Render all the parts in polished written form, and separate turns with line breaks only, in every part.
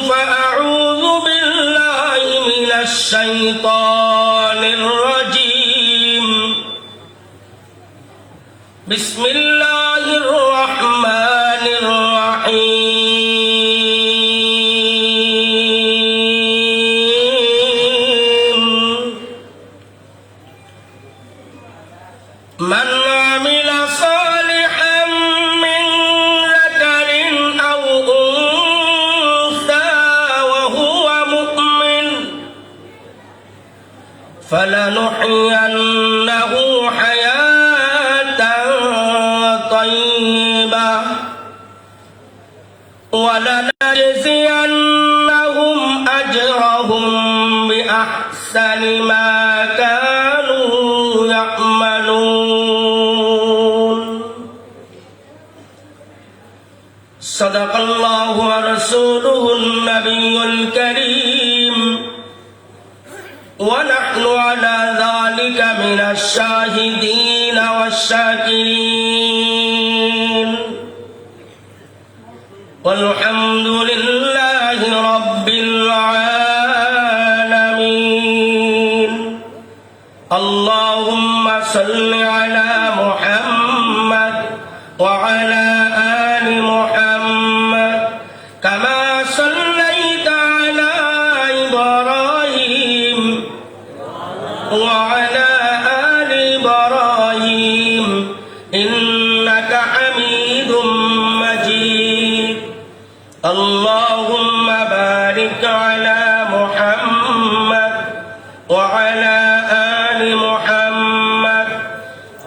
فأعوذ بالله من الشيطان الرجيم بسم الله الرحمن الرحيم من عمل صالحا من ذكر أو أنثى وهو مؤمن فلنحيينه حياة طيبة ولنجزينهم أجرهم بأحسن ما كانوا يعملون صدق الله ورسوله النبي الكريم ونحن على ذلك من الشاهدين والشاكرين والحمد لله رب العالمين اللهم صل على محمد وعلى آل محمد كما صليت على إبراهيم وعلى آل إبراهيم إنك حميد مجيد اللهم بارك على محمد وعلى آل محمد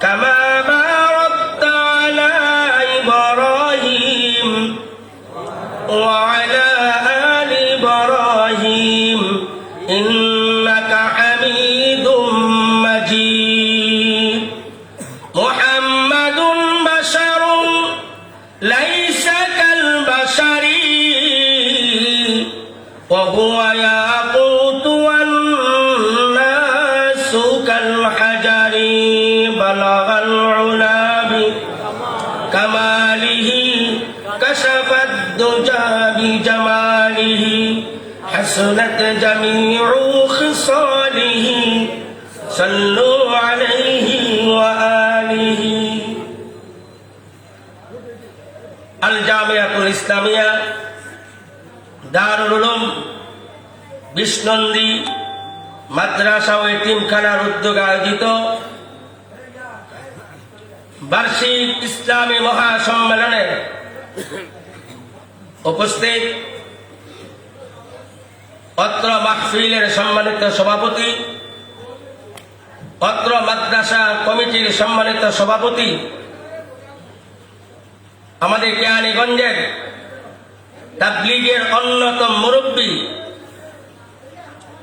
كما باركت على إبراهيم وعلى آل إبراهيم إنك حميد مجيد محمد بشر ليس كالبشر وهو ياقوت والناس كالحجر بلغ العلا بكماله كشف الدجى بجماله حسنت جميع خصاله صلوا عليه وآله الجامعة الإسلامية দারুল উলুম বিষ্ণন্দী মাদ্রাসা ও এতিমখানার উদ্যোগে আয়োজিত বার্ষিক ইসলামী মহাসম্মেলনে উপস্থিত অত্র মাহফিলের সম্মানিত সভাপতি, অত্র মাদ্রাসা কমিটির সম্মানিত সভাপতি, আমাদের কেরানীগঞ্জের তাবলীগের অন্যতম মুরব্বী,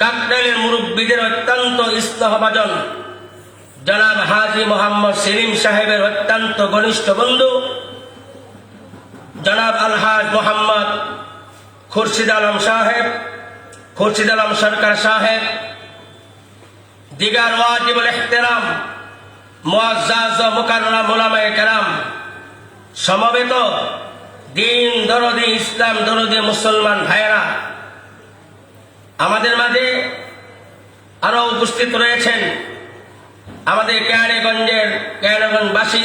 কাকরাইলের মুরব্বীদের অত্যন্ত স্নেহভাজন জনাব হাজী মোহাম্মদ সেলিম সাহেবের অত্যন্ত ঘনিষ্ঠ বন্ধু জনাব আলহাজ মোহাম্মদ খুরশিদ আলম সাহেব, খুরশিদ আলম সরকার সাহেব, দিগার ওয়াজিবুল ইহতিরাম মুআজ্জাজ ও মুকাররম উলামায়ে কেরাম, সমবেত দিন দরদি ইসলাম দরদি মুসলমান ভাইয়েরা, আমাদের মাঝে আরো উপস্থিত রয়েছেন আমাদের কেরানীগঞ্জের কেরানীগঞ্জবাসী,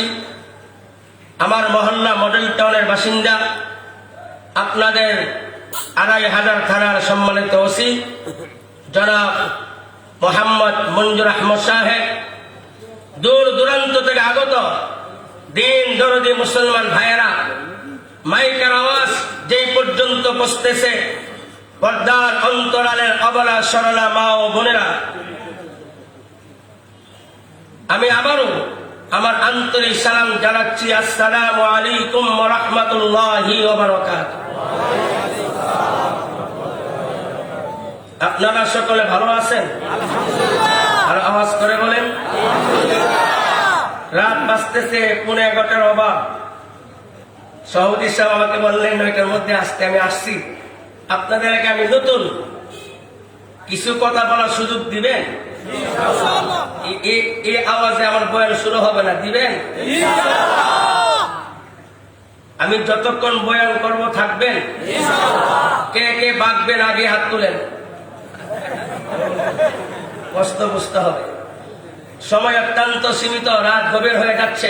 আমার মহল্লা মডেল টাউনের বাসিন্দা, আপনাদের 2500 থানার সম্মানিত ওসি জনাব মোহাম্মদ মঞ্জুর আহমদ সাহেব, দূর দূরান্ত থেকে আগত দিন দরদি মুসলমান ভাইয়েরা, মাইকের আওয়াজ যেই পর্যন্ত পৌঁছতেছে, পর্দার অন্তরালের অবলা সরলা মা ও বোনেরা, আমি আবারও আমার আন্তরিক সালাম জানাচ্ছি। আসসালামু আলাইকুম ওয়া রাহমাতুল্লাহি ওয়া বারাকাতুহু। আপনারা সকলে ভালো আছেন? আর আওয়াজ করে বলেন রাত বাজতেছে 11:15 অবাক। সভাপতি সাহেব আমাকে বললেন 9টার মধ্যে আসতে, আমি আসছি। আপনাদের এলাকায় আমি নতুন, কিছু কথা বলার সুযোগ দিবেন? এই আওয়াজে আমার বয়ান শুরু হবে না, দিবেন? আমি যতক্ষণ বয়ান করব থাকবেন? কে কে রাখবেন আগে হাত তুলেন, কষ্ট বুঝতে হবে। সময় অত্যন্ত সীমিত, রাত গভীর হয়ে যাচ্ছে।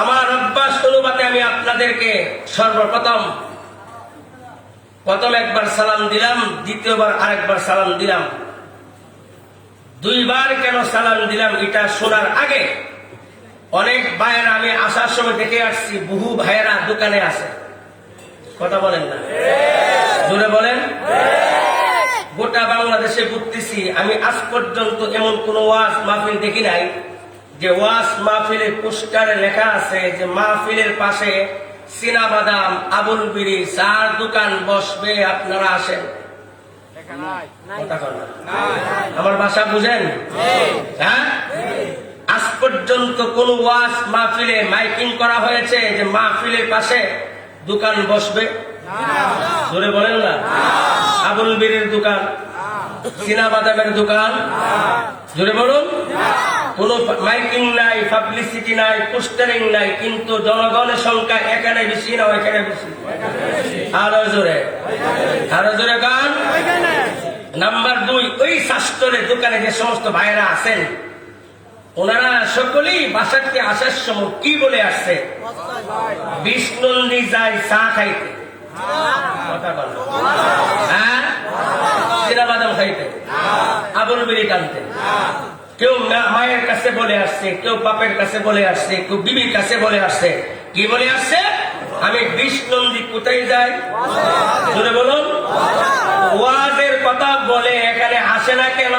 আমার অভ্যাস অনুপাতে আমি আপনাদেরকে সর্বপ্রথম একবার সালাম দিলাম, দ্বিতীয়বার আরেকবার সালাম দিলাম। দুইবার কেন সালাম দিলাম এটা শোনার আগে অনেক ভাইয়েরা, আমি আসার সময় দেখে আসছি বহু ভাইয়েরা দোকানে আছে, কথা বলেন না, জোরে বলেন। গোটা বাংলাদেশে ঘুরতেছি, আমি আজ পর্যন্ত এমন কোন ওয়াজ মাহফিল দেখি নাই যে ওয়াজ মাহফিলের পোস্টারে লেখা আছে যে মাহফিলের পাশে চীনা বাদাম, আবুল বিড়ি, চার দোকান বসবে, আপনারা আসেন। আমার ভাষা বুঝেন? হ্যাঁ, আজ পর্যন্ত কোন ওয়াজ মাহফিলে মাইকিং করা হয়েছে যে মাহফিলের পাশে দোকান বসবে? জোরে বলেন না। আবুল বিড়ির দোকান, চীনা বাদামের দোকান, জোরে বলুন। কোন মাইকিং নাই, পাবলিসিটি নাই, পোস্টারিং নাই, কিন্তু জনগণের সংখ্যা এখানে বেশি না ওইখানে বেশি? আরো জোরে, আরো জোরে গান। নাম্বার 2, ওই শাস্ত্রের দোকানে যে সমস্ত ভাইরা আছেন ওনারা সকলেই বাসাতে আসার সময় কি বলে আসছে? বিষ্ণুন্দি যায় চা খাইতে, কথা বল, হ্যাঁ, চীনা বাদাম খাইতে, আবুল বিড়ি টানতে। কেউ মায়ের কাছে বলে আসছে, কেউ বাপের কাছে বলে আসছে, কেউ বিবির কাছে বলে আসছে। কি বলে আসছে? আমি বিষ্ণুন্দি কোথায় যাই? জোরে বলুন। ওয়াজের কথা বলে এখানে আসে না কেন?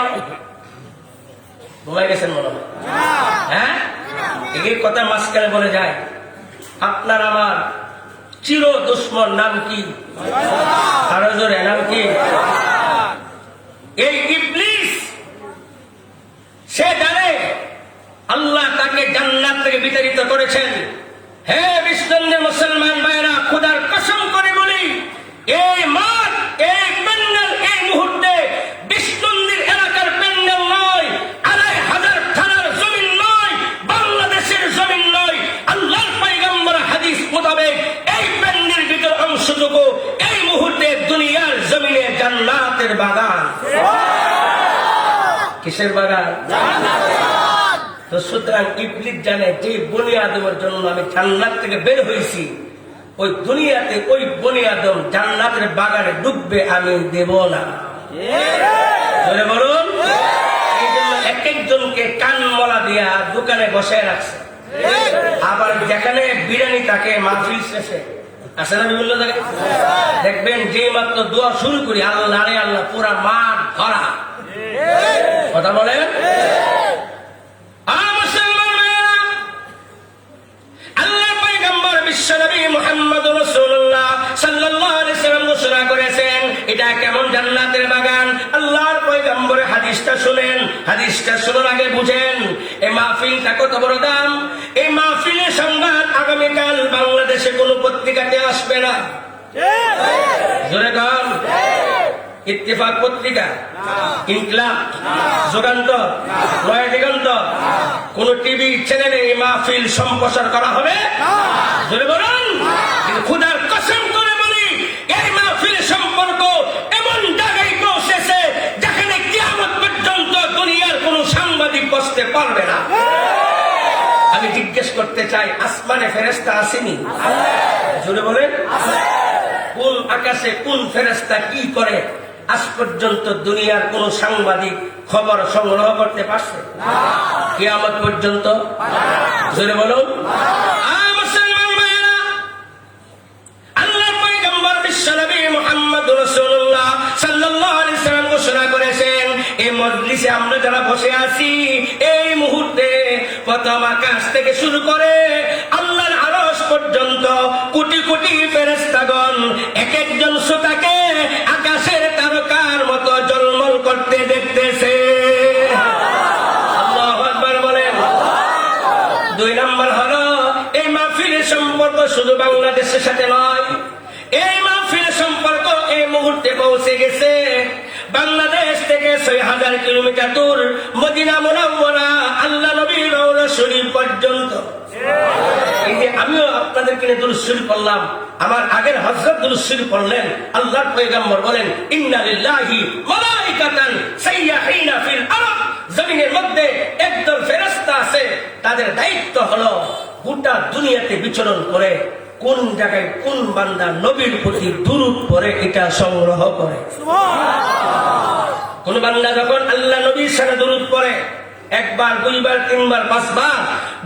ভুলে গেছেন মনে হয়? হ্যাঁ, এই কথা মাঝখানে বলে যায়। আপনার আমার চির দুশ্মন নাম কি? আরো জোরে, নাম কি? এই ইবলিস। সে জানে আল্লাহ তাকে জান্নাত থেকে বিতাড়িত করেছেন। হে বিষ্ণুন্দের মুসলমান ভাইরা, খোদার কসম করে বলি, এই মাঠ, এই প্যান্ডেল এই মুহূর্তে বিষ্ণুন্দির এলাকার প্যান্ডেল নয়, ২৫০০ থানার জমিন নয়, বাংলাদেশের জমিন নয়। আল্লাহর পয়গম্বর হাদিস মোতাবেক এই প্যান্ডেলের ভিতর অংশটুকু এই মুহূর্তে দুনিয়ার জমিনে জান্নাতের বাগান। কিসের বাগান? তো সুতরাং ইবলিস জানে যে বনি আদমের জন্য আমি জান্নাত থেকে বের হয়েছি, ওই দুনিয়াতে ওই বনি আদম জান্নাতের বাগানে ডুববে, আমি দেব না। বলুন। এই জন্য এক একজনকে কান মলা দিয়া দোকানে বসে রাখছে। আবার যেখানে বিরিয়ানি থাকে মাহফিল শেষে আসে না বিভিন্ন জায়গায়, দেখবেন যে মাত্র দোয়া শুরু করি আল্লাহ রে আল্লাহ, পুরা মাঠ ভরা। কথা বলেন। আল্লাহ পয়গম্বর বিশ্বনবী মুহাম্মদুর রাসূলুল্লাহ সাল্লাল্লাহু আলাইহি ওয়াসাল্লাম ঘোষণা করেছেন এটা কেমন জান্নাতের বাগান। আল্লাহর পয়গম্বরের হাদিসটা শুনেন, হাদিসটা শোনার আগে বুঝেন এই মাহফিলটা কত বড় দাম। এই মাহফিলের সংবাদ আগামীকাল বাংলাদেশে কোনো পত্রিকাতে আসবে না। জোরে গান। ইত্তেফাক পত্রিকা, ইনকিলাব, যুগান্তর, নয়া দিগন্ত, কোন টিভি চ্যানেলে এই মাহফিল সম্প্রচার করা হবে? জোরে বলুন। খোদার কসম করে বলি, এই মাহফিল সম্পর্ক এমন জায়গায় পৌঁছেছে যেখানে কিয়ামত পর্যন্ত দুনিয়ার কোন সাংবাদিক বসতে পারবে না। আমি জিজ্ঞেস করতে চাই, আসমানে ফেরেশতা আসেনি? জোরে বলেন। কোন আকাশে কোন ফেরেশতা কি করে আজ পর্যন্ত দুনিয়ার কোন সাংবাদিক খবর সংগ্রহ করতে পারছে? কিয়ামত পর্যন্ত। জোরে বলুন। মুসলমান ভাইয়েরা, আল্লাহর পয়গম্বর বিশ্বনবী মুহাম্মদুর রাসূলুল্লাহ সাল্লাল্লাহু আলাইহি ওয়াসাল্লাম ঘোষণা করেছেন এই মজলিসে আমরা যারা বসে আছি এই মুহূর্তে প্রথম আকাশ থেকে শুরু করে আল্লাহর আরশ পর্যন্ত কোটি কোটি ফেরেশতাগণ এক একজন শ্রোতাকে আকাশের তারকার মতো ঝলমল করতে দেখতেছে। আল্লাহু আকবার বলেন। 2 নম্বর হলো এই মাহফিলের সম্পর্ক শুধু বাংলাদেশের সাথে নয়, এই মাহফিলের সম্পর্ক এই মুহূর্তে পৌঁছে গেছে বাংলাদেশ থেকে ৬০০০ কিলোমিটার দূর মদিনা মুনাওয়ারা আল্লাহ নবীর রওজা শরীফ পর্যন্ত। এই যে আমিও আপনাদেরকে নিয়ে দুরূদ শরীফ পড়লাম, আমার আগের হযরত দুরূদ শরীফ পড়লেন, আল্লাহর পয়গম্বর বলেন, ইন্না লিল্লাহি মালাইকাতান সাইয়াহিনা ফিল আরদ, জমিনের মধ্যে একদল ফেরেশতা আছে, তাদের দায়িত্ব হলো গোটা দুনিয়াতে বিচরণ করে কোন জায়গায় কোন বান্দা নবীর প্রতি দুরূদ পড়ে এটা সংগ্রহ করে। কোন বান্দা যখন আল্লাহ নবীর সাথে দুরূদ পড়ে, একবার, দুইবার, তিনবার, পাঁচবার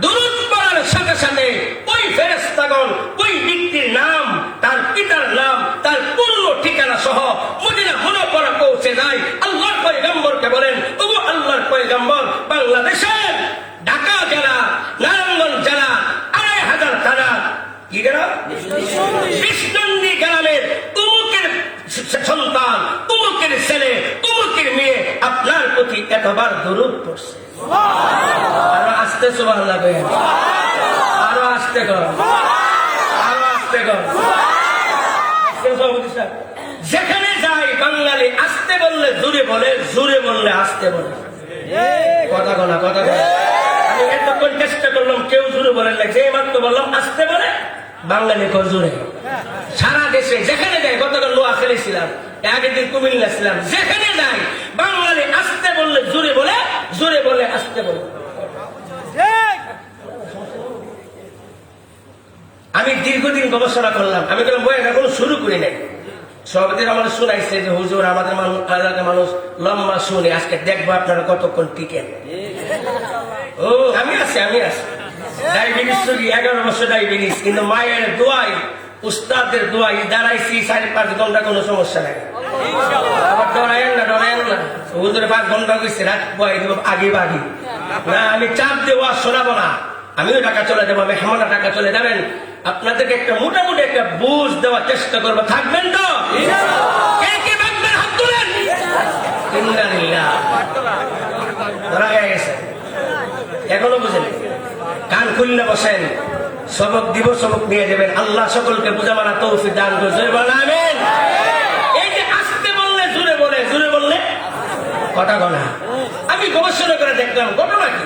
দুরূদ পড়ার সাথে সাথে ওই ফেরেশতাগণ ওই ব্যক্তির নাম, তার পিতার নাম, তার পূর্ণ ঠিকানা সহ মদিনা মুনাওয়ারা পৌঁছে যায়। আল্লাহর পয়গম্বরকে বলেন, ওগো আল্লাহর পয়গম্বর, বাংলাদেশের ঢাকা জেলা, নারায়ণগঞ্জ জেলা, ২৫০০ থানা, কি গ্রাম? বিষ্ণুন্দী গ্রামের উমুকের সন্তান, উমুকের ছেলে, উমুকের মেয়ে আপনার প্রতি এতবার দরুদ পড়ছে। আরো আস্তে সুবহানাল্লাহ বলেন, আরো আস্তে কর, আরো আস্তে কর। যেখানে যাই বাঙালি আস্তে বললে জোরে বলে, জোরে বললে আস্তে বলে। কথা বলা, কথা বলা। আমি এতক্ষণ চেষ্টা করলাম, কেউ জোরে বলেন না, যে মাত্র বললাম আস্তে বলে, বাঙালি কর জোরে। সারা দেশে যেখানে যাই, গতকাল নোয়াখালী ছিলাম, আগের দিন কুমিল্লা ছিলাম, যেখানে যাই বাঙালি আস্তে বললে জোরে বলে, জোরে বলে আস্তে বলে। আমি দীর্ঘদিন গবেষণা করলাম, আমি বললাম বই এখনো শুরু করি নাই। সভাপতির আমার শোনাইছে যে হুজুর আমাদের মানুষ লম্বা শুনে, আজকে দেখবো আপনারা কতক্ষণ টিকেন। ও আমি আছি, আমি আছি। ডায়াবেটিস রোগী, 11 বছর ডায়াবেটিস, কিন্তু মায়ের দোয়াই, উস্তাদের দোয়াই দাঁড়াইছি 4-5 ঘন্টা, কোনো সমস্যা নাই। আবার ডরায়েন না, ডরায়েন না, হুজুরে 5 ঘন্টা গেছে, রাত বয় দেবো আগে বাগি না, আমি চাপ দেওয়া শোনাবো না। আমিও টাকা চলে যাবো, মেহমানা টাকা চলে যাবেন। আপনাদেরকে একটা মোটামুটি একটা বুঝ দেওয়ার চেষ্টা করবো, থাকবেন তো? কে কে থাকবেন? হাত তুলেন। ধরা হয়ে গেছে, এখনো বুঝেন? কান খুললে বসেন, সবক দিব, সবক নিয়ে যাবেন। আল্লাহ সকলকে বুঝা মানা তৌফিক দান করছে, আমিন। এই যে আস্তে বললে জোরে বলে, জোরে বললে কথা গনা। আমি গবেষণা করে দেখলাম ঘটনা কি,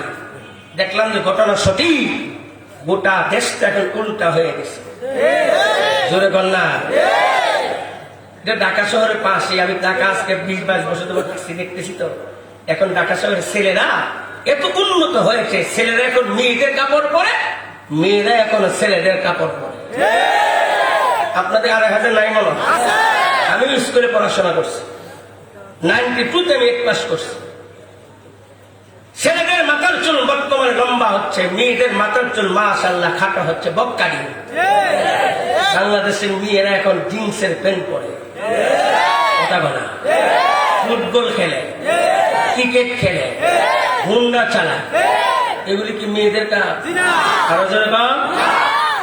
দেখলাম যে ঘটনা সঠিক। গোটা দেশটা এখন উল্টা হয়ে গেছে, জোরে কন্যা। ঢাকা শহরের পাশে, আমি ঢাকা আজকে 20-22 বছর ধরে দেখতেছি, তো এখন ঢাকা শহরের ছেলেরা এত উন্নত হয়েছে, ছেলেরা এখন মেয়েদের কাপড় পরে, মেয়েরা এখন ছেলেদের কাপড় পরে। আপনাদের 2,500 নাই মনে? আমি স্কুলে পড়াশোনা করছি, 92-তে আমি 1 পাস করছি। ছেলেদের মাথার চুল বর্তমানে লম্বা হচ্ছে, মেয়েদের মাথার চুল মাশাআল্লাহ খাটো হচ্ছে, বক্কারি। বাংলাদেশের মেয়েরা এখন জিন্সের প্যান্ট পরে, কথা বলা, ফুটবল খেলে, ক্রিকেট খেলে, হুন্ডা চালায়। এগুলি কি মেয়েদের কাজ? আরো জোরে বল।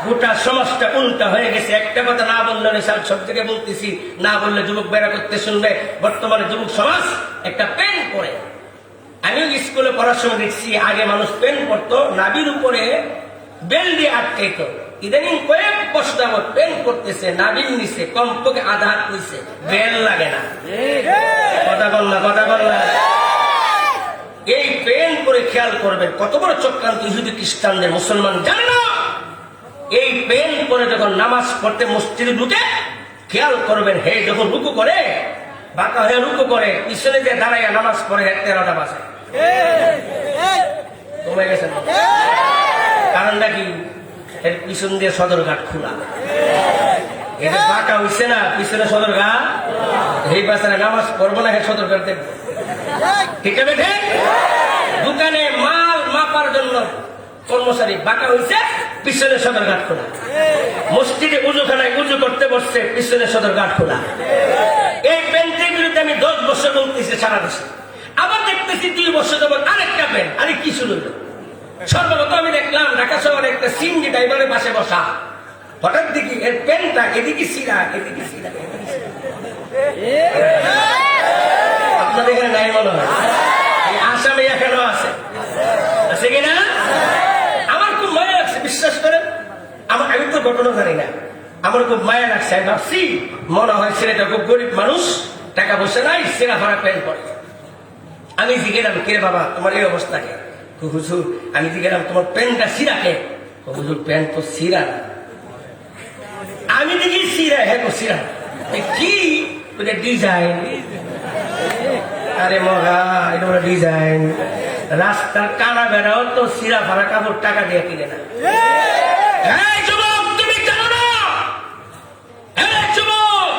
গোটা সমাজটা উল্টা হয়ে গেছে। একটা কথা না বললে সব থেকে বলতেছি, না বললে যুবক বেড়া করতে শুনবে। বর্তমানে যুবক সমাজ একটা প্যান্ট পরে। আমিও স্কুলে পড়াশোনা দেখছি, আগে মানুষ প্যান্ট পরতো, নাভির উপরে বেল দিয়ে আটকাইতো। ইদানিং কয়েক বছর যাবত প্যান্ট পরতেছে নাভির নিচে, কমপক্ষে আধা হাত নিচে, বেল লাগে না। কথা বল না, কথা বল না। এই প্যান্ট পরে খেয়াল করবেন কত বড় চক্রান্ত ইহুদি খ্রিস্টানদের, মুসলমান জানে না। এই প্যান্ট পরে যখন নামাজ পড়তে মসজিদে ঢুকে, খেয়াল করবেন হে যখন রুকু করে, বাঁকা হয়ে রুকু করে, পিছনে যে দাঁড়াইয়া নামাজ পড়ে 13টা বাজে। কমে গেছে, কারণটা কি? এর পিছন দিয়ে সদরঘাট খোলা, এটা বাঁকা হইছে না, পিছনে সদরঘাট। এই বাচ্চারা নামাজ পড়বো না, সদরঘাট দেখবো, ঠিক আছে? দোকানে মাল মাপার জন্য কর্মচারী বাঁকা হইছে, পিছনে সদরঘাট খোলা। মসজিদে উজুখানায় উজু করতে বসছে, পিছনে সদরঘাট খোলা। এই প্যান্টের বিরুদ্ধে আমি 10 বছর বলতেছি সারা দেশে। আবার দেখতেছি 2 বছর যাবত আরেকটা প্যান্ট। আরে কি শুরু হলো? সর্বপ্রথম আমি দেখলাম ঢাকা শহরে একটা সিএনজি ড্রাইভারের পাশে বসা। হঠাৎ দেখি এর প্যান্টটা এদিকে সিরা, এদিকে সিরা। আপনাদের এখানে নাই মনে হয়? আসামে এখানেও আছে, আছে কিনা? আমার খুব মায়া লাগছে, বিশ্বাস করেন। আমি তো ঘটনা জানি না, আমার খুব মায়া লাগছে। আমি ভাবছি মনে হয় ছেলেটা খুব গরিব মানুষ, টাকা পয়সা নাই, সেরা ভাড়া প্যান্ট পরে। আমি জিজ্ঞেলাম, কে বাবা তোমার এই অবস্থা কে? হুজুর, আমি জিজ্ঞেলাম তোমার প্যান্টটা সিরা কে? হুজুর প্যান্ট তো সিরা না। আমি দেখি সিরা, হ্যাঁ সিরা কি ডিজাইন। আরে মগা এটা বলে ডিজাইন। রাস্তার কানা বেড়াও তো সিরা ভাড়া কাপড় টাকা দিয়ে কিনে না। যুবক তুমি জানো না, যুবক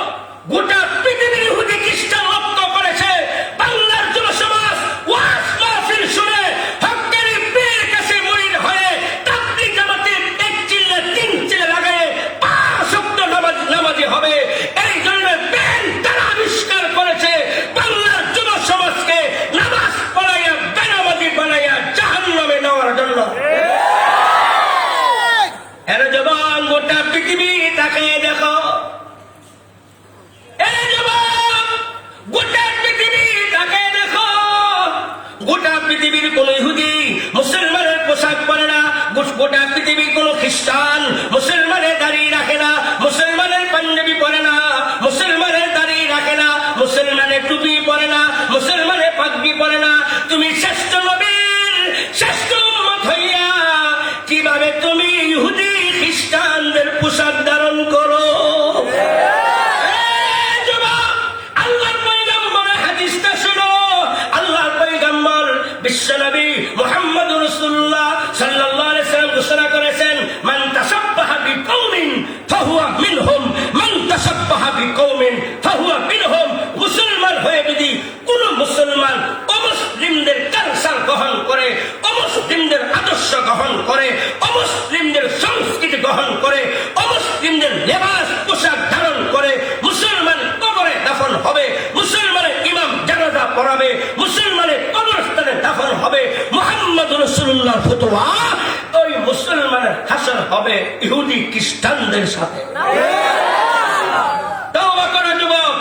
গোটা পৃথিবীর ইহুদি খ্রিস্টান লক্ষ্য করেছে বাংলার যুব সমাজ ওয়াজ মাহফিল শুনে হকের পীর কাছে মুরিদ হয়ে তাবলীগ জামাতের এক চিল্লা তিন চিল্লা লাগায় 5 ওয়াক্ত নামাজি হবে। এই জন্য ব্যান তারা আবিষ্কার করেছে বাংলার যুব সমাজকে নামাজ পড়াইয়া বেনামাজি বানাইয়া জাহান্নামে নেওয়ার জন্য। এর জবান গোটা পৃথিবী তাকিয়ে দেখো, গোটা পৃথিবী তাকে দেখো, গোটা পৃথিবীর কোন ইহুদি মুসলমানের পোশাক পরে না, গোটা পৃথিবীর কোন খ্রিস্টান মুসলমানের দাড়ি রাখে না, মুসলমানের পাঞ্জাবি পরে না, মুসলমানের দাড়ি রাখে না, মুসলমানের টুপি পরে না, মুসলমানের পাগড়ি পরে না। তুমি শ্রেষ্ঠ নবীর শ্রেষ্ঠ উম্মত হইয়া কিভাবে তুমি ইহুদি খ্রিস্টানদের পোশাক ধারণ করো? বিশ্বনবী মুহাম্মদুর রাসূলুল্লাহ সাল্লাল্লাহু আলাইহি ওয়াসাল্লাম ঘোষণা করেছেন, মান তাশাব্বাহা বিকওমিন ফাহুয়া মিনহুম, মান তাশাব্বাহা বিকওমিন ফাহুয়া মিনহুম। মুসলমান হয়ে যদি কোন মুসলমান অমুসলিমদের কালচার গ্রহণ করে, অমুসলিমদের আদর্শ গ্রহণ করে, অমুসলিমদের সংস্কৃতি গ্রহণ করে, অমুসলিমদের লেবাস পোশাক ধারণ করে, মুসলমান কবরে দাফন হবে, মুসলমানের ইমাম জানাজা পড়াবে, মুসলমানের কবরস্থানে দাফন হবে। মুহাম্মদুর রাসূলুল্লাহর ফতোয়া, ওই মুসলমানের হাসর হবে ইহুদি খ্রিস্টানদের সাথে। তওবা করো যুবক,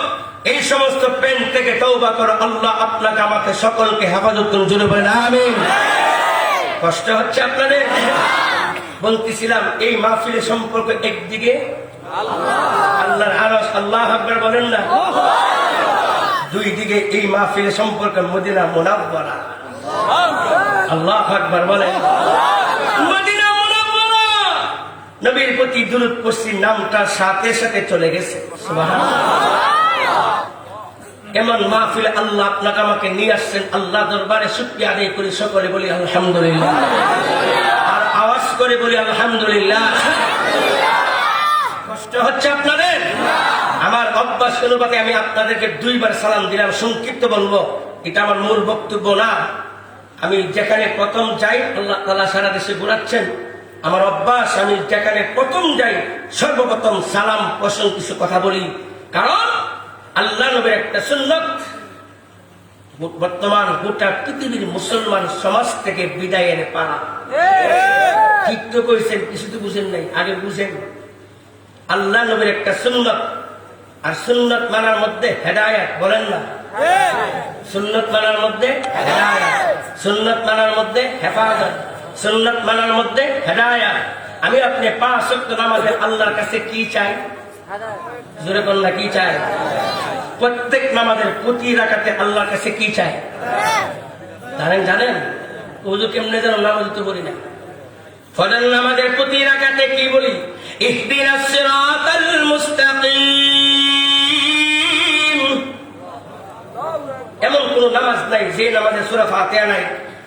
এই সমস্ত পেন থেকে তওবা করো। আল্লাহ আপনাকে আমাকে সকলকে হেফাজত করুন, জোরে বলেন আমিন। কষ্ট হচ্ছে আপনাদের? বলতেছিলাম এই মাহফিলের সম্পর্ক একদিকে আল্লাহর আরশ, আল্লাহু আকবার বলেন না, দুই দিকে এই মাহফিলের সম্পর্ক মদিনা মুনাওয়ারা, আল্লাহু আকবার বলেন। মদিনা মুনাওয়ারা, নবীর প্রতি দুরূদ পড়ছি, নামটা সাথে সাথে চলে গেছে। সুবহানাল্লাহ। এমন মাহফিল আল্লাহ আপনাকে আমাকে নিয়ে আসছেন, আল্লাহ দরবারে শুকরিয়া আদায় করি, সকলে বলি আলহামদুলিল্লাহ, আর আওয়াজ করে বলি আলহামদুলিল্লাহ। কষ্ট হচ্ছে আপনাদের? আমার অভ্যাস অনুপাতে আমি আপনাদেরকে 2 বার সালাম দিলাম, সংক্ষিপ্ত বলবো, এটা আমার মূল বক্তব্য না। আমি যেখানে প্রথম যাই, আল্লাহ তাআলা সারা দেশে ঘুরাচ্ছেন, আমার অভ্যাস, আমি যেখানে প্রথম যাই সর্বপ্রথম সালাম প্রসঙ্গ কিছু কথা বলি, কারণ আল্লাহ নবীর একটা সুন্নত বর্তমান গোটা পৃথিবীর মুসলমান সমাজ থেকে বিদায়ের পালা। ঠিক তো করেছেন, কিছু তো বুঝেন নাই, আগে বুঝেন। আল্লাহ নবীর একটা সুন্নত, আর সুন্নত মানার মধ্যে হেদায়েত, বলেন না, সুন্নত মানার মধ্যে হেদায়েত, সুন্নত মানার মধ্যে হেফাজত, সুন্নত মানার মধ্যে হেদায়েত। আমি আপনি 5 ওয়াক্ত নামাজে আল্লাহর কাছে কি চাই? জোরে বলেন না, কি চাই? প্রত্যেক নামাজের প্রতি রাকাতে আল্লাহর কাছে কি চাই জানেন? ওযু কেমনে যেন নামাজ তো বলি না, ফজর নামাজের প্রতি রাকাতে কি বলি? ইহদিনাস সিরাতাল মুস্তাকিম। এমন কোন নামাজ নাই যে নামাজে সূরা ফাতিহা নাই,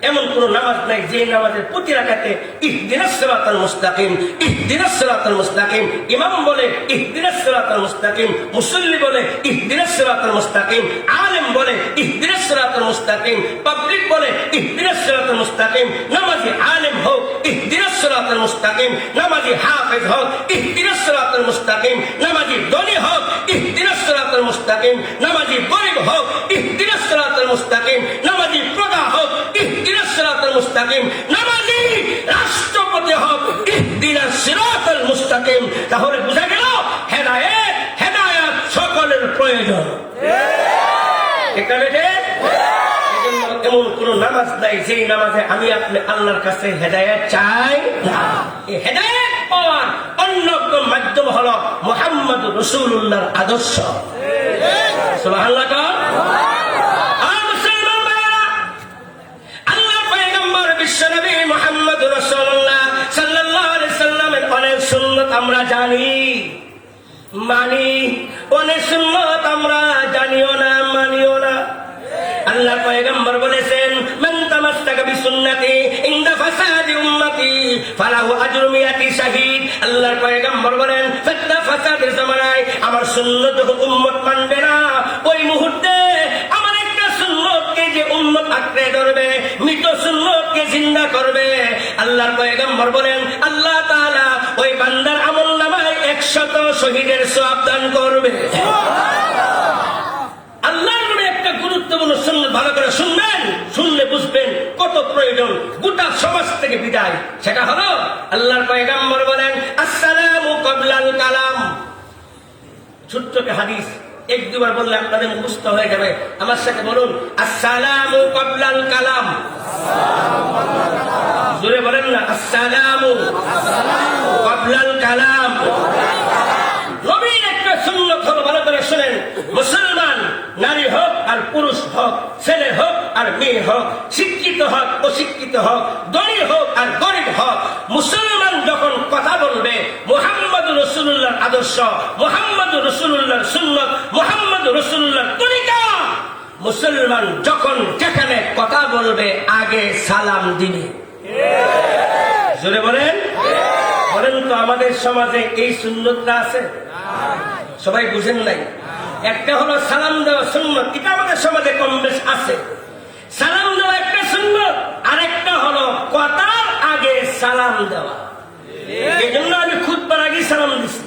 এমন কোন নামাজ নাই যে নামাজের প্রতি রাকাতে ইহদিনাস সিরাতাল মুস্তাকিম, ইহদিনাস সিরাতাল মুস্তাকিম। ইমাম বলে ইহদিনাস সিরাতাল মুস্তাকিম, মুসল্লি বলে ইহদিনাস সিরাতাল মুস্তাকিম, আলেম বলে ইহদিনাস সিরাতাল মুস্তাকিম, পাবলিক বলে ইহদিনাস সিরাতাল মুস্তাকিম। নামাজি আলেম হোক ইহদিনাস সিরাতাল মুস্তাকিম, নামাজি হাফেজ হোক ইহদিনাস সিরাতাল মুস্তাকিম, নামাজি ধনী হোক ইহদিনাস সিরাতাল মুস্তাকিম, নামাজি গরীব হোক ইহদিনাস সিরাতাল মুস্তাকিম, নামাজি প্রজা হোক ইহদিনাস সিরাতাল মুস্তাকিম, নামাজি রাষ্ট্রপতি হোক ইহদিনাস সিরাতাল মুস্তাকিম। তাহলে বুঝা গেল হেদায়েত, হেদায়েত সকলের প্রয়োজন। এমন কোন নামাজ নাই যে নামাজে আমি আপনি আল্লাহর কাছে হেদায়েত চাই না। এই হেদায়েত পাওয়ার অন্যতম মাধ্যম হলো মুহাম্মদুর রাসূলুল্লাহর আদর্শ। সুবহানাল্লাহ। বিশ্বনবী মুহাম্মদুর রাসূলুল্লাহ সাল্লাল্লাহু আলাইহি সাল্লামের অনেক সুন্নাত আমরা জানি, মানি, অনেক সুন্নত আমরা জানিও না, মানিও না। আল্লাহ পয়গম্বর বলেছেন, মান তামাসসাকা বিসুন্নতি ইনদা ফাসাদি উম্মতি ফালাহু আজরু মিয়াতি শাহীদ। আল্লাহর পয়গম্বর বলেন, ফিতনা ফাসাদের জামানায় আমার সুন্নত উম্মত মানবে না, ওই মুহূর্তে আমার একটা সুন্নতকে যে উম্মত আঁকড়ে ধরবে, মৃত সুন্নতকে জিন্দা করবে। আল্লাহর পয়গম্বর বলেন, আল্লাহ তাআলা ওই বান্দার আমলনামায় 100 শহীদের সওয়াব দান করবে। আল্লাহর নামে একটা গুরুত্বপূর্ণ সুন্নাত ভালো করে শুনবেন, শুনলে বুঝবেন কত প্রয়োজন গোটা সমাজ থেকে বিদায়। সেটা হলো আল্লাহর পয়গম্বর বলেন, আসসালামু ক্বাবলাল কালাম। ছোট্ট হাদিস, এক দুবার বললে আপনাদের মুখস্থ হয়ে যাবে। আমার সাথে বলুন, আসসালামু ক্বাবলাল কালাম। জোরে বলেন না, আসসালামু ক্বাবলাল কালাম। নবীর একটা সুন্নাত হলো, ভালো করে শুনেন, মুসলমান নারী হোক আর পুরুষ হোক, ছেলে হোক আর মেয়ে হোক, শিক্ষিত হোক অশিক্ষিত হোক, ধনী হোক আর গরিব হোক, মুসলমান যখন কথা বলবে মুহাম্মদুর রাসূলুল্লাহর আদর্শ, মুহাম্মদুর রাসূলুল্লাহর সুন্নাত, মুহাম্মদুর রাসূলুল্লাহর তরিকা, মুসলমান যখন যেখানে কথা বলবে আগে সালাম দিবে। জোরে বলেন, বলেন তো আমাদের সমাজে এই সুন্নতটা আছে? সবাই বুঝেন নাই। একটা হলো সালাম দেওয়া সুন্নত, এটা আমাদের সমাজে কম বেশ আছে। সালাম দেওয়া একটা সুন্নত, আরেকটা হলো কথার আগে সালাম দেওয়া। এই জন্য আমি খুতবার আগে সালাম দিছি।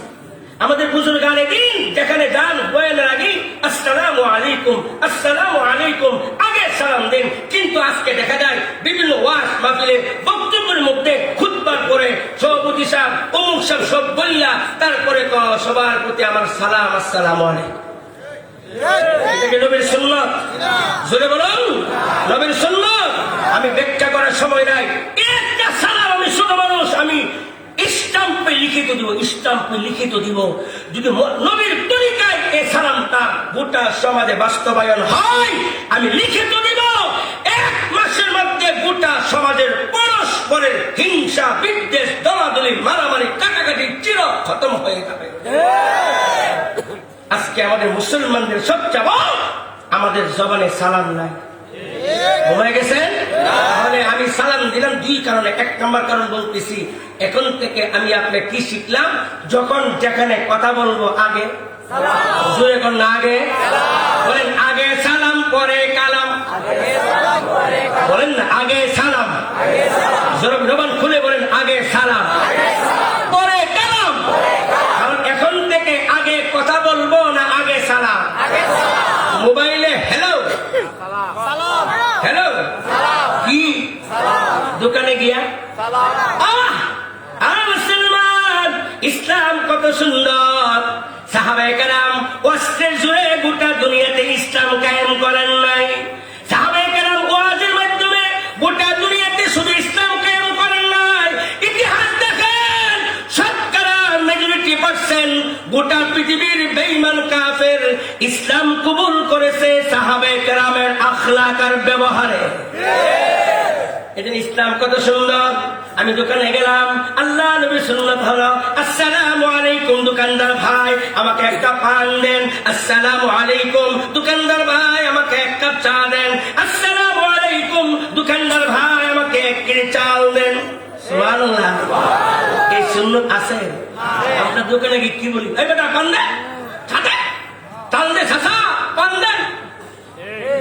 আমাদের বুজুর্গ আলেদিন যেখানে যান বয়ানের আগে আসসালামু আলাইকুম, আসসালামু আলাইকুম আগে সালাম দেন। কিন্তু আজকে দেখা যায় বিভিন্ন ওয়াজ মাহফিলে বক্তব্যের মধ্যে খুতবার করে সভাপতি সাহেব অমুক সাহেব সব বললা, তারপরে সবার প্রতি আমার সালাম, আসসালামু আলাইকুম। এটা কি নবীর সুন্নাত? জোরে বলুন, নবীর সুন্নাত? আমি ব্যাখ্যা করার সময় নাই। একটা সালাম আমি ছোট মানুষ, আমি স্টাম্পে লিখিত দিব, স্টাম্পে লিখিত দিব। যদি নবীর তরিকায় এই সালামটা গোটা সমাজে বাস্তবায়ন হয়, আমি লিখিত দিব। 1 মাসের মধ্যে গোটা সমাজের পরস্পরের হিংসা, বিদ্বেষ, দলাদলি, মারামারি, কাটাকাটি চির খতম হয়ে যাবে। আজকে আমাদের মুসলমানদের সবচেয়ে বড়, আমাদের জবানে সালাম নাই। হয়ে গেছেন? তাহলে আমি সালাম দিলাম 2 কারণে। 1 নম্বর কারণ বলতেছি, এখন থেকে আমি আপনি কি শিখলাম? যখন যেখানে কথা বলবো আগে জোরে কোন না, আগে বলেন, আগে সালাম পরে কালাম। বলেন না, আগে সালাম। জবান খুলে বলেন, আগে সালাম পরে কালাম। কারণ এখন থেকে আগে কথা বলবো না আগে সালাম? মোবাইলে হ্যালো হ্যালো কি, দোকানে গিয়া মুসলমান, ইসলাম কত সুন্দর। সাহাবায়ে কেরাম অস্ত্রের জোরে গোটা দুনিয়াতে ইসলাম কায়েম করেন নাই। সাহাবায়ে কেরাম ওয়াজের মাধ্যমে গোটা দুনিয়াতে শুধু ইসলাম কায়েম করেন নাই। ইতিহাস দেখেন, শতকরা মেজরিটি পার্সেন্ট গোটা পৃথিবীর বেঈমান কাফের ইসলাম কবুল করেছে সাহাবায়ে কেরামের আখলাক আর ব্যবহারে। এদিন ইসলাম কত সুন্দর। আমি দোকানে গেলাম, আল্লাহ নবীর সুন্নাত হলো আসসালামু আলাইকুম দোকানদার ভাই আমাকে 1 কাপ পান দেন, আসসালামু আলাইকুম দোকানদার ভাই আমাকে 1 কাপ চা দেন, আসসালামু আলাইকুম দোকানদার ভাই আমাকে 1 কেজি চাল দেন। সুবহানাল্লাহ, এই সুন্নাত আছে? আপনার দোকানে গিয়ে কি বলি, এই বেটা পান দে, ছাতে চাল দে, ছাসা পান দেন,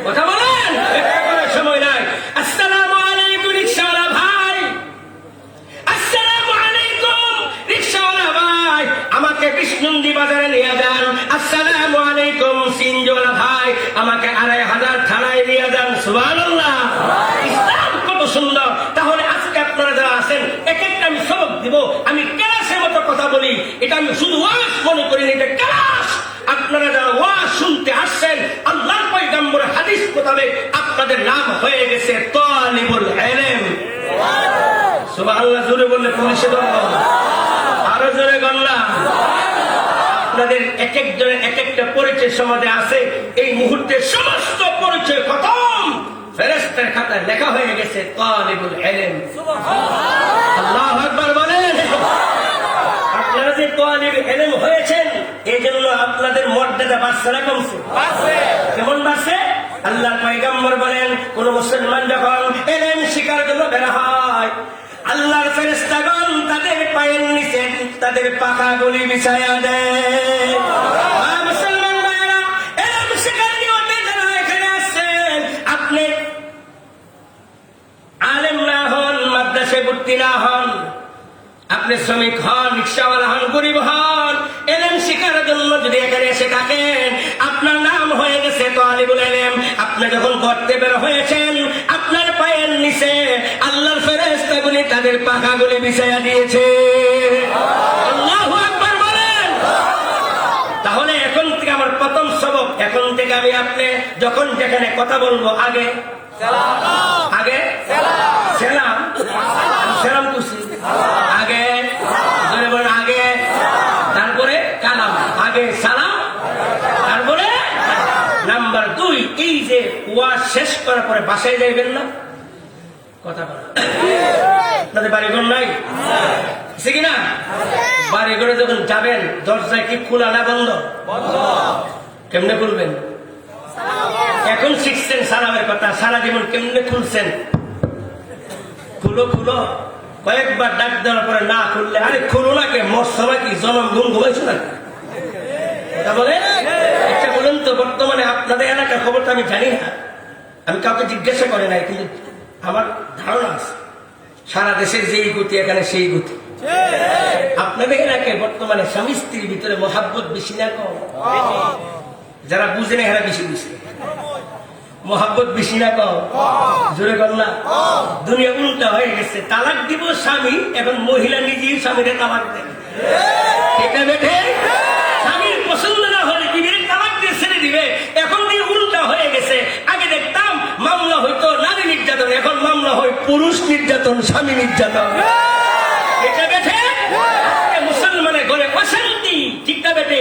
কথা বলেন, একটা করার সময় নাই। আসসালামু আলাইকুম রিকশাওয়ালা ভাই, আসসালামু আলাইকুম রিকশাওয়ালা ভাই আমাকে কৃষ্ণনন্দী বাজারে নিয়ে যান, আসসালামু আলাইকুম সিনজোলা ভাই আমাকে 2500 থানায় নিয়ে যান। সুবহানাল্লাহ, ইসলাম কত সুন্দর। তাহলে আজকে আপনারা যারা আছেন, এক একটা আমি সবক দিব, আমি ক্লাসের মতো কথা বলি। এটা আমি শুধু ওয়াজ মনে করি না, এটা ক্লাস। আপনারা যারা ওয়াজ শুনতে আসছেন, আল্লাহর পয়গম্বরের হাদিস মোতাবেক আপনাদের নাম হয়ে গেছে তালিবুল ইলম। সুবহানাল্লাহ, জোরে বললে পুলিশে ধরব, আরো জোরে গল্লা। আপনাদের এক একজনের এক একটা পরিচয় সমাজে আছে। এই মুহূর্তে সমস্ত পরিচয় খতম, ফেরেশতার খাতায় লেখা হয়ে গেছে তালিবুল ইলম। আল্লাহু আকবার বলেন। আপনারা যে আপনি তালিব ইলম হয়েছেন, এই জন্য আপনাদের মর্যাদা বাড়ছে না কমছে? কেমন বাড়ছে? আল্লাহর পয়গম্বর বলেন, কোন মুসলমান যখন ইলম শিখার জন্য বের হয়, আল্লাহর ফেরেশতাগণ তাদের পায়ের নিচে তাদের পাখাগুলি বিছায়া দেয়। মুসলমান ভাইরা, ইলম শিখার নিয়তে যারা এখানে আসছেন, আপনি আলেম না হন, মাদ্রাসায় ভর্তি না হন, আপনি শ্রমিক হন, রিক্সাওয়ালা হন, গরিব হন, ইলম শিখার জন্য যদি এখানে এসে থাকেন, আপনার নাম হয়ে গেছে তালিবুল ইলম। আপনি যখন করতে বের হয়েছেন, আপনার পায়ের নিচে আল্লাহর ফেরেশতাগুলি তাদের পাখাগুলি বিছায়া দিয়েছে। আল্লাহু আকবার বলেন। তাহলে এখন থেকে আমার প্রথম সবক, এখন থেকে আমি আপনি যখন যেখানে কথা বলবো, আগে আগে সালাম, সালাম করছি আগে, জোরে বলেন আগে, তারপরে কালাম, আগে সালাম, তারপরে নাম্বার 2, এই যে ওয়াজ শেষ করার পরে বাসায় যাইবেন না, কথা বলেন। আপনাদের বাড়িঘর নাই আছে কিনা? বাড়িঘরে যখন যাবেন, দরজা কি খোলা না বন্ধ? কেমনে খুলবেন? এখন শিখছেন সালামের কথা, সারা জীবন কেমনে খুলছেন? খুলো খুলো, কয়েকবার ডাক দেওয়ার পরে না খুললে, আরে খুলো না কে, মশলা কি জনম ঘুম ঘুমাইছো না? কথা বলে একটা বলেন তো, বর্তমানে আপনাদের এলাকার খবরটা আমি জানি না, আমি কাউকে জিজ্ঞাসা করে নাই, কিন্তু আমার ধারণা আছে সারা দেশের যেই গতি এখানে সেই গতি। আপনাদের এলাকায় বর্তমানে স্বামী স্ত্রীর ভিতরে মহাব্বত বেশি না কম? যারা বুঝে না এরা বেশি বুঝে। মহাব্বত বেশি না কম? জোরে কর না। দুনিয়া উল্টা হয়ে গেছে, তালাক দিব স্বামী, এখন মহিলা নিজেই স্বামীকে তালাক দেয়। এটা বেঠে স্বামীর পছন্দ না হলে কি তালাক দিয়ে ছেড়ে দিবে। এখন দিয়ে উল্টা হয়ে গেছে। আগে দেখতাম মামলা হইতো নারী নির্যাতন, এখন মামলা হয় পুরুষ নির্যাতন, স্বামী নির্যাতন। এটা বেঠে মুসলমানের ঘরে অশান্তি, ঠিক না বেটে?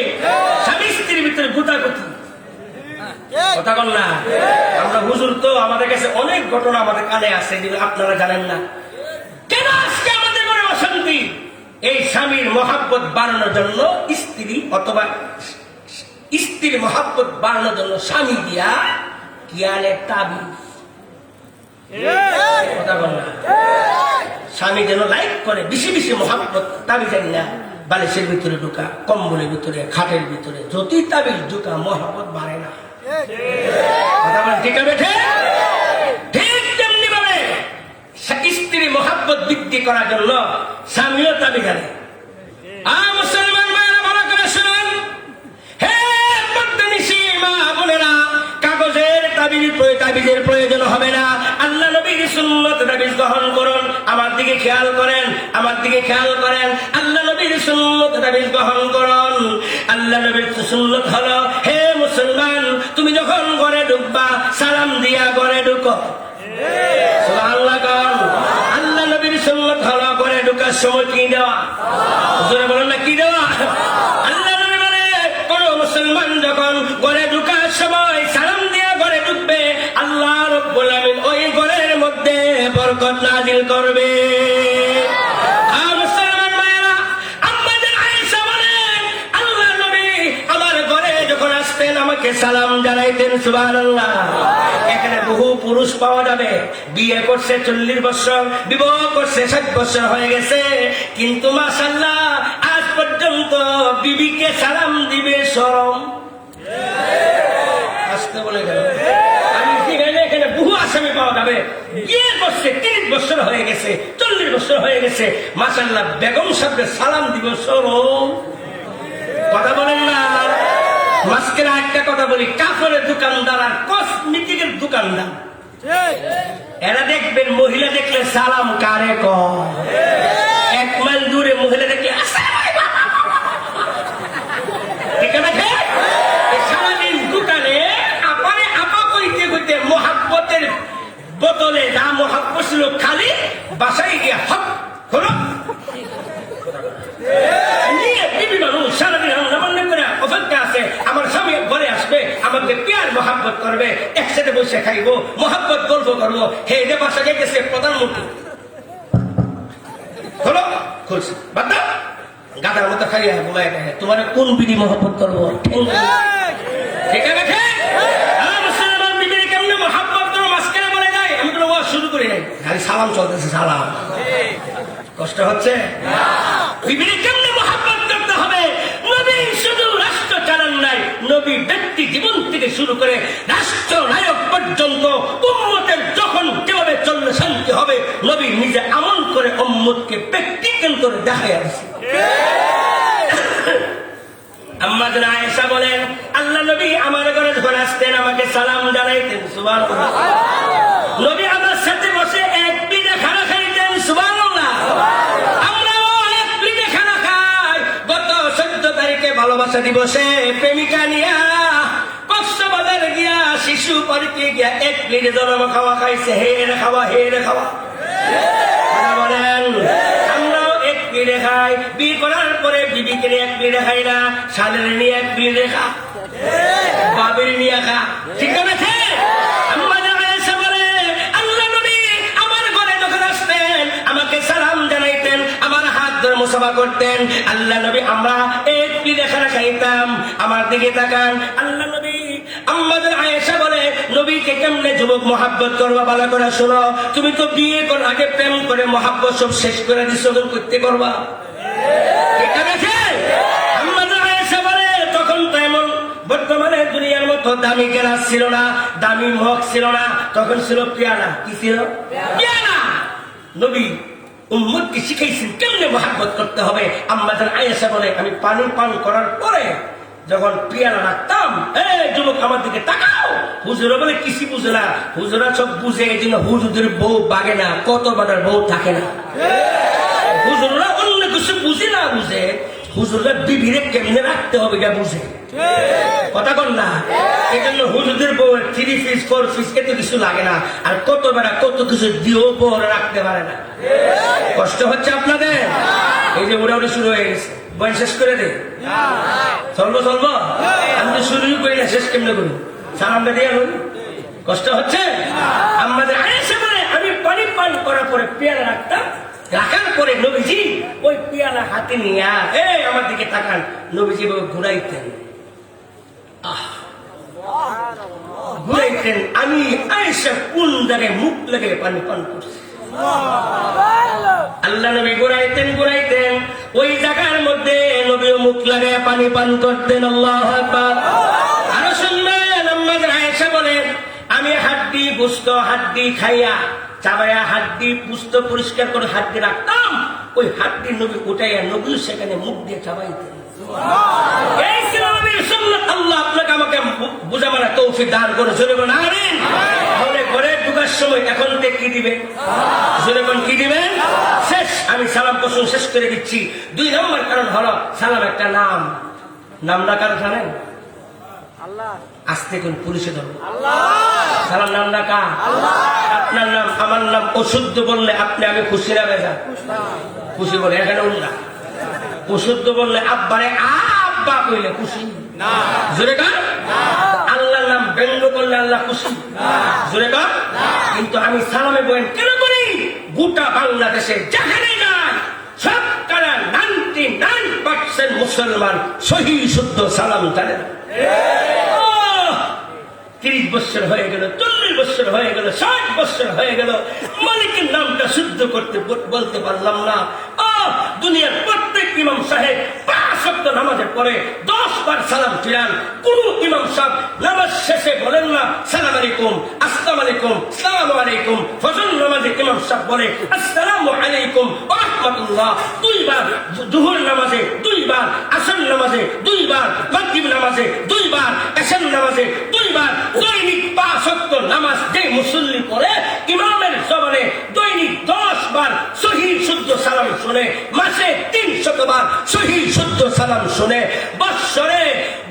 স্বামী স্ত্রীর ভিতরে গুতাগুতি, কথা বল না। আমরা হুজুর তো, আমাদের কাছে অনেক ঘটনা আমাদের কানে আসে, যেগুলো আপনারা জানেন না। কেন আজকে আমাদের ঘরে অশান্তি? এই স্বামীর মহাব্বত বাড়ানোর জন্য স্ত্রী, অথবা স্ত্রীর মহাব্বত বাড়ানোর জন্য স্বামী দিয়া কিয়ালে তাবিজ, কথা বল না। স্বামী যেন লাইক করে বেশি বেশি মহাব্বত, তাবিজ জানি না, বালিশের ভিতরে ঢুকা, কম্বলের ভিতরে, খাটের ভিতরে, যতই তাবিজ ঢুকা মহাব্বত বাড়ে না। কথা বল ঠিক আছে? ঠিক তেমনি ভাবে স্ত্রী মহাব্বত বৃদ্ধি করার জন্য স্বামীও তাবিজ আনে। মুসলমান মায়েরা ভালো করে শুনুন, হে পদ্মনিশী মা বোনেরা, কাগজের তাবিজের প্রয়োজন হবে না। আল্লাহ নবীর সুন্নত তাবিজ গ্রহণ করুন। আমার দিকে খেয়াল করেন, আমার দিকে খেয়াল করেন। আল্লাহ নবীর সুন্নত তাবিজ গ্রহণ করুন। আল্লাহ নবীর সুন্নত হলো, হে মুসলমান, তুমি যখন ঘরে ঢুকবা, সালাম দিয়া ঘরে ঢুকো। সুবহানাল্লাহ কোন? আল্লাহ নবীর সুন্নত হলো ঘরে ঢুকার সময় কি দেওয়া? জোরে বলেন না, কি দেওয়া? আল্লাহ নবী বলে, কোন মুসলমান যখন ঘরে ঢুকার সময় সালাম দিয়া ঘরে ঢুকবে, আল্লাহ রাব্বুল আলামিন ওই ঘরের মধ্যে বরকত নাজিল করবে। মুসলমান মায়েরা, আমাদের আয়েশা বলেন, আল্লাহ নবী আমার ঘরে যখন আসতেন আমাকে সালাম জানাইতেন। সুবহানাল্লাহ। এখানে বহু পুরুষ পাওয়া যাবে, বিয়ে করছে 40 বছর, বিবাহ করছে 60 বছর হয়ে গেছে, কিন্তু মাশাআল্লাহ আজ পর্যন্ত বিবিকে সালাম দিবে শরম। আসতে বলে গেল। আমি এখানে বহু আসামি পাওয়া যাবে, বিয়ে করছে 30 বছর হয়ে গেছে, 40 বছর হয়ে গেছে, মাশাআল্লাহ বেগম সাহেবকে সালাম দিব শরম। কথা বলেন না। মাঝখানে একটা কথা বলি, কাপড়ের দোকানদার আর কসমেটিকের দোকানদার, এরা দেখবেন মহিলা দেখলে সালাম কারে কয়, 1 মাইল দূরে মহিলা দেখলে সারাদিন দোকানে আপারে আপা কইতে কইতে মহাব্বতের বোতলে যা মহাব্বত ছিল খালি, বাসায় গিয়ে হক হলো সারাদিন অপেক্ষা আছে, আমার স্বামী ঘরে আসবে, আমাকে প্যার মহাব্বত করবে, একসাথে বসে খাইবো, মহাব্বত গল্প করবো। হে যে বাসা যাইতেছে প্রধানমন্ত্রী হলো, খুলছি বাদ দাও, গাধার মতো খাইয়া বলাই দেখে তোমার কোন বিড়ি মহব্বত করবো ঠিক আছে বিড়ি কেমনে মহব্বত করবো মাঝখানে বলে যায় আমি কোনো শুরু করি নাই খালি সালাম চলতেছে সালাম কষ্ট হচ্ছে বিড়ি কেমনে মহব্বত করতে হবে নবী শুধু রাষ্ট্র চালান নাই নবী ব্যক্তি জীবন থেকে শুরু করে রাষ্ট্র নায়ক পর্যন্ত উম্মতের যখন যেভাবে চললে শান্তি হবে নবী নিজে আমল করে উম্মতকে প্র্যাকটিক্যাল করে দেখায় আসছে আম্মা জান আয়েশা বলেন আল্লাহ নবী আমার ঘরে যখন আসতেন আমাকে সালাম জানাইতেন সুবহানাল্লাহ নবী আমার সাথে বসে এক প্লেটে খানা খাইতেন সুবহানাল্লাহ আমরাও এক প্লেটে খানা খাই গত 14 তারিখে ভালোবাসা দিবসে প্রেমিকা নিয়া কক্সবাজার গিয়া শিশু পার্কে গিয়া এক প্লেটে জনম খাওয়া খাইছে হে রে খাওয়া বলেন আমরাও এক প্লেটে খাই বিয়ে করার পরে বিবিকে নিয়ে এক প্লেটে খাই না শালের নিয়ে এক প্লেটে খা বাবির নিয়ে খা ঠিক আছে আম্মা জান আয়েশা বলে আল্লাহ নবী আমার ঘরে যখন আসতেন আমাকে সালাম জানাইতেন আমার হাত ধরে মুসাফা করতেন আল্লাহ নবী আমরা এক প্লেটে খানা খাইতাম আমার দিকে তাকান আল্লাহ নবী আম্মা জান আয়েশা বলে নবীকে কেমনে যুবক মহব্বত করবা ভালো করে শোনো তুমি তো বিয়ে করার আগে প্রেম করে মহব্বত সব শেষ করে দিছো করতে করবা ঠিক আছে আম্মা জান আয়েশা বলে তখন তো এমন বর্তমানে দুনিয়ার মতো দামি গ্লাস ছিল না দামি মগ ছিল না তখন ছিল পিয়ালা কি ছিল পিয়ালা নবী উম্মতকে শিখাইছেন কেমনে মহব্বত করতে হবে আম্মা জান আয়েশা বলে আমি পানি পান করার পরে যখন পিয়ালা রাখতাম যুবক আমার দিকে তাকাও হুজুরা বলে কিছু বুঝে না হুজুরা সব বুঝে এই জন্য হুজুরদের বউ বাগে না কত বাটার বউ থাকে না হুজুররা অন্য কিছু বুঝে না বুঝে হুজুররা বিবিরে কেমনে রাখতে হবে এটা বুঝে কথা কন না এই জন্য হুজুরদের বউ 3 পিস 4 পিস এত কিছু লাগে না আর কত বেড়া কত কিছু দিয়েও বউ রাখতে পারে না কষ্ট হচ্ছে আপনাদের এই যে ওরা শুরু হয়ে গেছে বয়স শেষ করে দে চলবো আমি তো শুরুই করি না শেষ কেমনে করি সালামটা দিয়ে কষ্ট হচ্ছে আমাদের আয়েশা বলে আমি পানি পান করার পরে পেয়ালা রাখতাম রাখার পরে নবীজি ওই পেয়ালা হাতে নিয়ে আমার দিকে তাকান নবীজি ঘুরাইতেন ঘুরাইতেন আমি আয়েশা কোন জায়গায় মুখ লেগে পানি পান করছি আল্লাহ নবী ঘুরাইতেন ওই জায়গার মধ্যে নবীও মুখ লাগায় পানি পান করতেন আল্লাহু আকবার আরো শুনবেন আম্মা জান আয়েশা বলেন আমি হাড্ডি গোশত হাড্ডি খাইয়া চাবায়া হাড্ডি পুস্ত পরিষ্কার করে হাড্ডি রাখতাম ওই হাড্ডি নবী উঠাইয়া নবী সেখানে মুখ দিয়ে চাবাইতেন এই ছিল নবীর সুন্নাত আল্লাহ আপনাকে আমাকে বুঝাবার তৌফিক দান করে জোরে বলেন আমিন তাহলে ঘরে ঢোকার সময় এখন থেকে কি দিবেন জোরে বলেন কি দিবেন শেষ আমি সালাম প্রসঙ্গ শেষ করে দিচ্ছি 2 নম্বর কারণ হলো সালাম একটা নামটা কার জানেন আল্লাহ আস্তে কোন পুলিশে ধরবো আল্লাহ সালাম নাম ডাকা আল্লাহ আপনার নাম আমার নাম অশুদ্ধ বললে আপনি আমি খুশি না বেজা খুশি বলে এখানে উল্লা অশুদ্ধ বললে আব্বারে আব্বা কইলে খুশি না জোরে কার আল্লাহর নাম ব্যঙ্গ করলে আল্লাহ খুশি না জোরে কার কিন্তু আমি সালামে বলেন কেন করি গোটা বাংলাদেশে যেখানে যাই শতকরা 99% মুসলমান সহি শুদ্ধ সালাম জানে না 30 বছর হয়ে গেল 40 বছর হয়ে গেল 60 বছর হয়ে গেল মালিকের নামটা শুদ্ধ করতে বলতে পারলাম না দুনিয়ার প্রত্যেক ইমাম সাহেব 5 ওয়াক্ত নামাজের পরে 10 বার সালাম ফিরান কোন ইমাম সাহেব নামাজ শেষে বলেন না সালাম আলাইকুম আসসালামু আলাইকুম আসসালামু আলাইকুম ফজর নামাজে ইমাম সাহেব বলে আসসালামু আলাইকুম ওয়া রাহমাতুল্লাহ 2 বার দুহর নামাজে 2 বার আসর নামাজে 2 বার মাগরিব নামাজে 2 বার এশার নামাজে 2 বার দৈনিক 5 ওয়াক্ত নামাজ যে মুসল্লি পড়ে ইমামের জবানে দৈনিক 10 বার সহি শুদ্ধ সালাম শুনে মাসে 300 বার সহি শুদ্ধ সালাম শুনে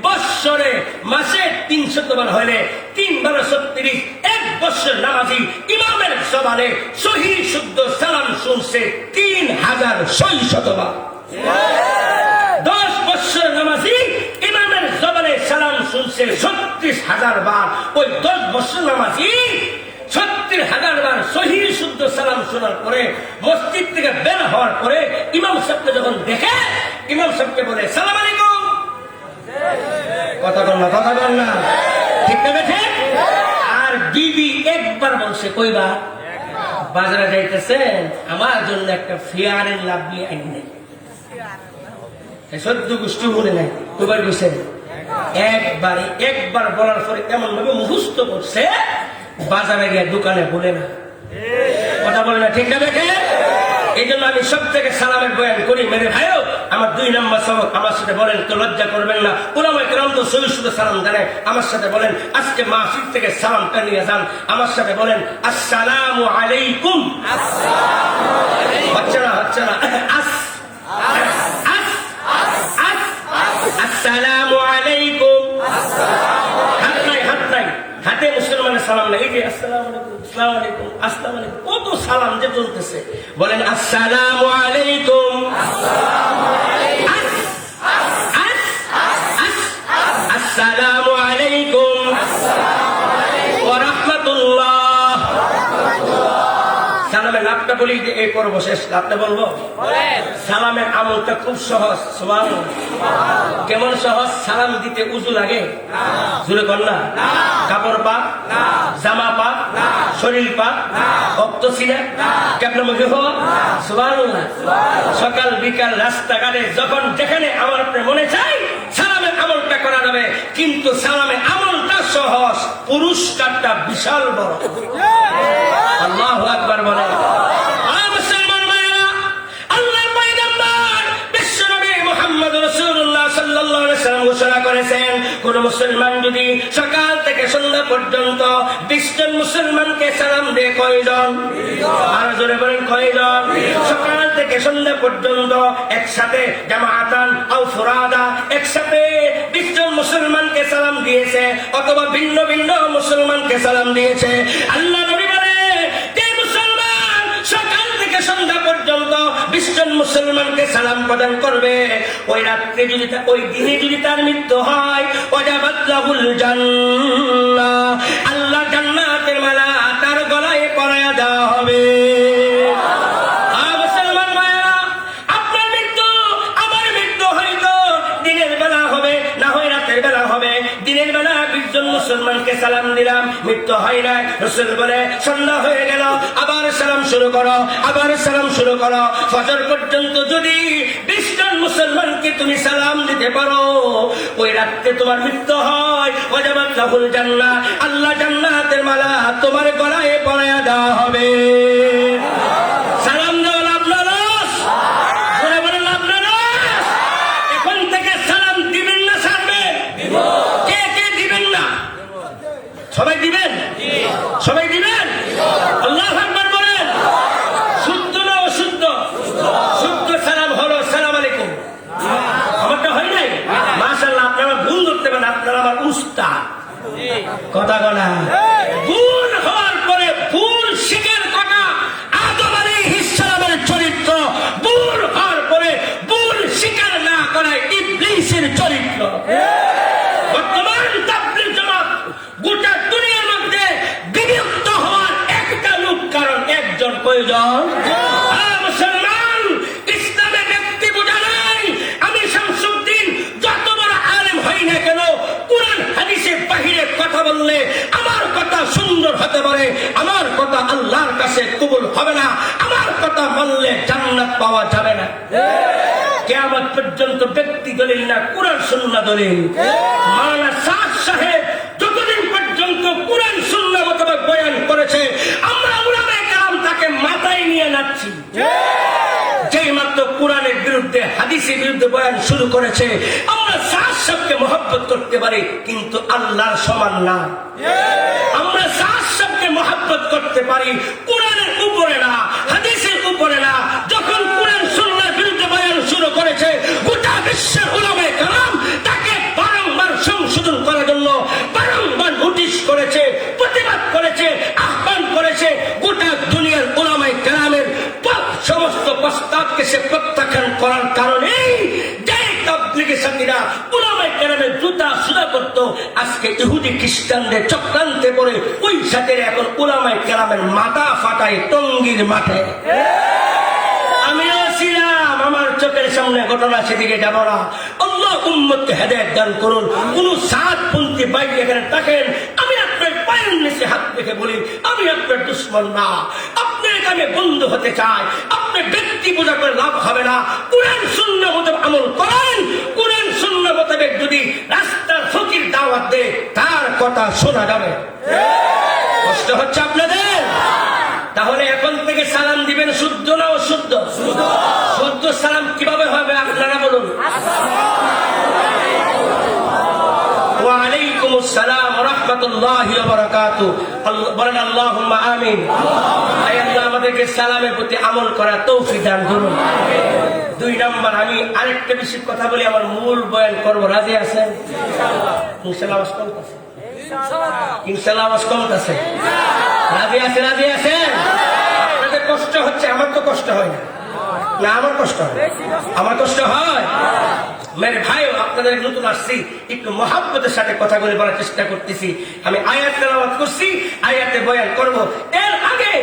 বৎসরে মাসে 300 বার হলে 3 বার 36 1 বছর নামাজি ইমামের জবানে সহি শুদ্ধ সালাম শুনছে 3600 বার 10 বছর নামাজি ইমামের জবানে সালাম শুনছে 36,000 বার ওই 10 বছর নামাজি 36,000 বার সহি শুদ্ধ সালাম শোনার পরে মসজিদ থেকে বের হওয়ার পরে ইমাম সাহেবকে যখন দেখে ইমাম সাহেবকে বলে সালাম আলাইকুম, কথা বল না, ঠিক না বেঠে? আর বিবি একবার বলছে, কইবা বাজারে যাইতেছেন, আমার জন্য একটা ফেয়ারের লাভলি আইন নেই, সদ্য গোষ্ঠী বলে নাই, কইবার গেছেন একবার বলার পরে এমন ভাবে মুখস্থ করছে, বাজারে গিয়ে দোকানে বলে না, কথা বলে না, ঠিক না বেঠে? এই জন্য আমি সব থেকে সালামের বয়ান করি। মেরে ভাইও, আমার 2 নম্বর সবক আমার সাথে বলেন, তো লজ্জা করবেন না। উলামায়ে কেরাম তো সহি শুধু সালাম জানায়, আমার সাথে বলেন আজকে মাহফিল থেকে সালামটা নিয়ে যান, আমার সাথে বলেন আসসালামু আলাইকুম। হচ্ছে না আসসালামু আলাইকুম। হাত নাই, হাতে মুসলমানের সালাম নাই, এই যে আসসালামু আলাইকুম, আসসালামু আলাইকুম, আসসালামু আলাইকুম, কত সালাম যে চলতেছে। বলেন আসসালামু আলাইকুম, আসসালামু আলাইকুম ওয়া রাহমাতুল্লাহ। সালামের লাভটা বলি, যে এই পর্ব শেষ, লাভটা বলবো। সালামের আমলটা খুব সহজ। সুবহানাল্লাহ। কেমন সহজ? সালাম দিতে উযু লাগে? জোরে কর না। কাপড় পাক, জামা পাক, শরীর পাক, রক্ত ছিনা, কেবলামুখী হওয়া। সুবহানাল্লাহ। সকাল বিকাল রাস্তাঘাটে যখন যেখানে আমার আপনার মনে চাই সালামের আমলটা করা যাবে, কিন্তু সালামের আমলটা সহজ, পুরস্কারটা বিশাল বড়। আল্লাহু আকবার বলে। মুসলমান ভাইরা, আল্লাহর পয়গম্বর বিশ্বনবী মুহাম্মদ রাসূলুল্লাহ সাল্লাল্লাহু আলাইহি ওয়াসাল্লাম ঘোষণা করেছেন, কোন মুসলমান যদি সকাল থেকে সন্ধ্যা পর্যন্ত 20 জন মুসলমানকে সালাম দিয়ে, কয়জন? আর জোরে বলেন কয়জন? সকাল থেকে সন্ধ্যা পর্যন্ত একসাথে জামাআতান আও ফুরাদা একসাথে 20 জন মুসলমানকে সালাম দিয়েছে, অথবা ভিন্ন ভিন্ন মুসলমানকে সালাম দিয়েছে, আল্লাহ নবী বলে সকাল থেকে সন্ধ্যা পর্যন্ত 20 জন মুসলমানকে সালাম প্রদান করবে, ওই রাত্রে যদি, ওই দিনে যদি তার মৃত্যু হয়, ওয়াজাবাত লাহুল জান্নাহ, আল্লাহ জান্নাতের মালা তার গলায় পরায়া দেওয়া হবে। মুসলমান ভাইরা, আপনার মৃত্যু আমার মৃত্যু হয়তো দিনের বেলা হবে, না হয় রাতের বেলা হবে। দিনের বেলা 20 জন মুসলমানকে সালাম দিলাম, মৃত্যু হয় না, রাসূল বলে সন্ধ্যা হয়ে গেল, আবার সালাম শুরু করো, আবার সালাম শুরু করো, ফজর পর্যন্ত যদি 20 জন মুসলমানকে তুমি সালাম দিতে পারো, ওই রাতে তোমার মৃত্যু হয়, ওয়াজাবাত লাহুল জান্নাহ, আল্লাহ জান্নাতের মালা তোমার গলায় পরায়া দেওয়া হবে। সালাম দেওয়া লাভ না লস? বলে বলে লাভ না লস? এখন থেকে সালাম দিবেন না ছাড়বেন? কে কে দিবেন না? সবাই দিবেন? সবাই দিবেন? আল্লাহু আকবার বলেন। শুদ্ধ না অশুদ্ধ? শুদ্ধ সালাম হলো সালাম আলাইকুম। আমারটা হয় নাই? মাশাআল্লাহ, আপনারা ভুল ধরতে পারেন, আপনারা আমার উস্তাদ। কথা বলা ভুল হওয়ার পরে ভুল শিকার করা আদম আলাইহিস সালামের চরিত্র, ভুল হওয়ার পরে ভুল স্বীকার না করা ইবলীসের চরিত্র। বর্তমান তাবলীগ জামাত গোটা দুনিয়ার মধ্যে বিভক্ত হওয়ার একটা লোক, কারণ একজন। কয়জন? মুসলমান, ইসলামে ব্যক্তি বোঝা নাই। আমি শামসুদ্দিন যত বড় আলেম হই না কেন, কুরআন হাদিসের বাহিরে কথা বললে আমার কথা সুন্দর হতে পারে, আমার কথা আল্লাহর কাছে কবুল হবে না, আমার কথা মানলে জান্নাত পাওয়া যাবে না। কিয়ামত পর্যন্ত ব্যক্তি দলিল না, কুরআন সুন্নাহ দলিল। মাওলানা সাদ সাহেব যতদিন পর্যন্ত কুরআন সুন্নাহ মোতাবেক বয়ান করেছে, আমরা উলামায়ে কেরাম তাকে মাথায় নিয়ে নাচছি। যেই মাত্র কোরআনের বিরুদ্ধে, হাদিসের বিরুদ্ধে বয়ান শুরু করেছে, আমরা সাদ সাহেবকে মহব্বত করতে পারি, কিন্তু আল্লাহর সমান না। আমরা সাদ সাহেবকে মহব্বত করতে পারি, কোরআনের উপরে না, হাদিসের উপরে না। যখন কোরআন সুন্নাহর বিরুদ্ধে বয়ান শুরু করেছে, গোটা বিশ্বের উলামায়ে কেরাম তাকে বারংবার সংশোধন করার জন্য বারংবার নোটিশ করেছে, প্রতিবাদ করেছে, আহ্বান করেছে। গোটা দুনিয়ার উলামায়ে কেরামের সমস্ত প্রস্তাবকে সে প্রত্যাখ্যান করার কারণেই যে তাবলীগের সাথীরা উলামায়ে কেরামের জুতা সুদা করত, আজকে ইহুদি খ্রিস্টানদের চক্রান্তে পড়ে ওই সাথীরা এখন উলামায়ে কেরামের মাথা ফাটায় টঙ্গীর মাঠে। আমিও ছিলাম, আমার চোখের সামনে ঘটনা সেদিকে যাব না। আল্লাহ উম্মতকে হেদায়েত দান করুন। কোন সাতপন্থী বাইরে এখানে থাকেন, আমি আপনার পায়ের নিচে হাত রেখে বলি, আমি আপনার দুশ্মন না, আপনার কানে বন্ধু হতে চাই। আপনার ব্যক্তি পূজা করে লাভ হবে না। কোরআন সুন্নাহ মোতাবেক আমল করেন। কোরআন সুন্নাহ মোতাবেক যদি রাস্তার ফকির দাওয়াত দেয়, তার কথা শোনা যাবে। কষ্ট হচ্ছে আপনাদের? তাহলে এখন থেকে সালাম দিবেন শুদ্ধ না অশুদ্ধ? শুদ্ধ সালাম কিভাবে হবে আপনারা বলুন। ওয়ালাইকুম আসসালাম ওয়া রাহমাতুল্লাহি ওয়া বারাকাতুহু। বলেন আল্লাহুম্মা আমিন। আয় আল্লাহ আমাদেরকে সালামের প্রতি আমল করার তৌফিক দান করুন। 2 নাম্বার, আমি আরেকটা বিষয় কথা বলি, আমার মূল বয়ান করব। রাজি আছেন? ইনশাআল্লাহ আওয়াজ কমতেছে। ইনশাআল্লাহ আওয়াজ কমতেছে। রাজি আছে? রাজি আছেন? আপনাদের কষ্ট হচ্ছে, আমার তো কষ্ট হয় না। না, আমার কষ্ট হয়। আমার কষ্ট হয়। মেরে ভাই, আপনাদের নতুন আসছি, একটু মহাব্বতের সাথে কথা বলে বলার চেষ্টা করতেছি। আমি আয়াত তেলাওয়াত করছি, আয়াতে বয়ান করব। এর আগে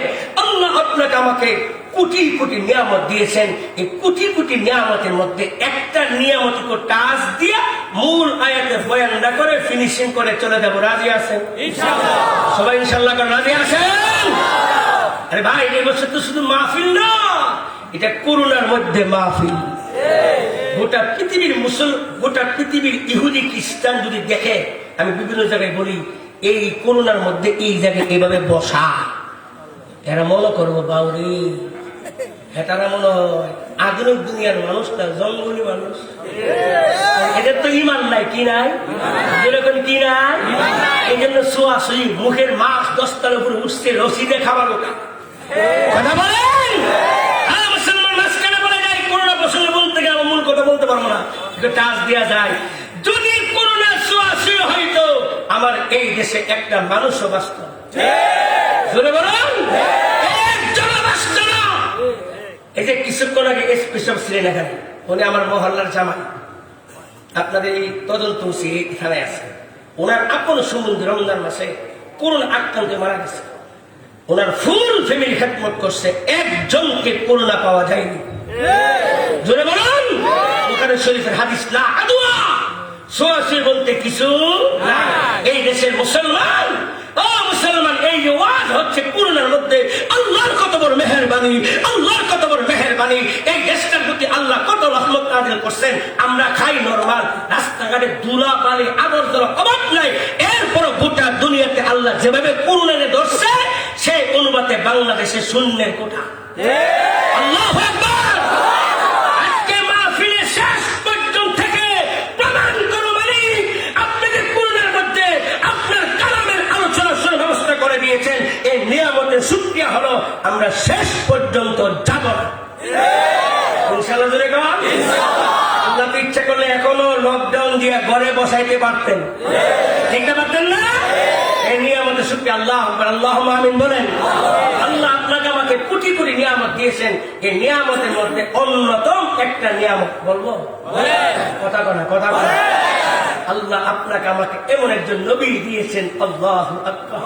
আল্লাহ আপনাকে আমাকে কোটি কোটি নিয়ামত দিয়েছেন। এই কোটি কোটি নিয়ামতের মধ্যে একটা নিয়ামত টাচ দিয়া মূল আয়াতে বয়ান না করে ফিনিশিং করে চলে যাব। রাজি আছেন? ইনশাআল্লাহ। সবাই ইনশাআল্লাহ করে রাজি আছেন? আরে ভাই, এই বছর তো শুধু মাহফিল না, এটা করোনার মধ্যে মাহফিল। গোটা পৃথিবীর গোটা পৃথিবীর ইহুদি খ্রিস্টান যদি দেখে, আমি বিভিন্ন জায়গায় বলি, এই করোনার মধ্যে এই জায়গায় এইভাবে বসা, এরা মনে করবো বাউরি, এটারা মনে হয় আধুনিক দুনিয়ার মানুষ না, জঙ্গলি মানুষ। এদের তো ইমান নাই। কি নাই? যেরকম কি নাই? এই জন্য সোয়াশুই মুখের মাছ 10টার উপরে উঠছে, রসিদে খাবার ওটা কথা বলেন। মুসলমান মাঝখানে বলে যায় করোনা প্রসঙ্গে বলতে গেলে আমার মূল কথা বলতে পারবো না, টাচ দেওয়া যায়। যদি করোনা সোয়াশুই হয়তো আমার এই দেশে একটা মানুষও বাঁচত না। জোরে বলুন, একজনও বাঁচত না। এই যে কিছুক্ষণ আগে এসপি সাহেব ছিলেন এখানে, উনি আমার মহল্লার জামাই, আপনাদের এই তদন্ত এখানে আছে। ওনার আপন সম্বন্ধে রমজান মাসে করোনা আক্রান্ত মারা গেছে। ওনার ফুল ফ্যামিলি খেদমত করছে, একজনকে করোনা পাওয়া যায়নি। জোরে বলুন, বুখারী শরীফের হাদিস, লা আদওয়া, সোয়াশুই বলতে কিছু না। এই দেশের মুসলমান, ও মুসলমান, এই যে ওয়াজ হচ্ছে করোনার মধ্যে আল্লাহর কত বড় মেহেরবানি, আল্লাহর কত বড় মেহেরবানি। এই দেশটার প্রতি আল্লাহ কত রহমত নাযিল করছেন। আমরা খাই নরমাল, রাস্তাঘাটে ধুলা বালি আবর্জনা অভাব নাই। এরপর গোটা দুনিয়াতে আল্লাহ যেভাবে করোনাকে ধরছে, সেই অনুপাতে বাংলাদেশে শূন্যের কোঠা। আল্লাহু আকবার। আজকে মাহফিলে শেষ পর্যন্ত থেকে প্রমাণ করো মানি আপনাদের করোনার মধ্যে আপনার কালামের আলোচনা শোনার ব্যবস্থা করে দিয়েছেন। এই নিয়ামতের শুকরিয়া হলো আমরা শেষ পর্যন্ত যাব না। ইনশাআল্লাহ। জোরে কর ইনশাআল্লাহ। আল্লাহ তো ইচ্ছা করলে এখনো লকডাউন দিয়ে ঘরে বসাইতে পারতেন, ঠিক না? পারতেন না? এই নিয়ামতের শুকরিয়া। আল্লাহ আকবার, আল্লাহুম্মা আমিন বলেন। আল্লাহ আপনাকে আমাকে কোটি কোটি নিয়ামত দিয়েছেন। এই নিয়ামতের মধ্যে অন্যতম একটা নিয়ামত বলবো, কথা কথা কথা বলা। আল্লাহ আপনাকে আমাকে এমন একজন নবী দিয়েছেন, আল্লাহু আকবার,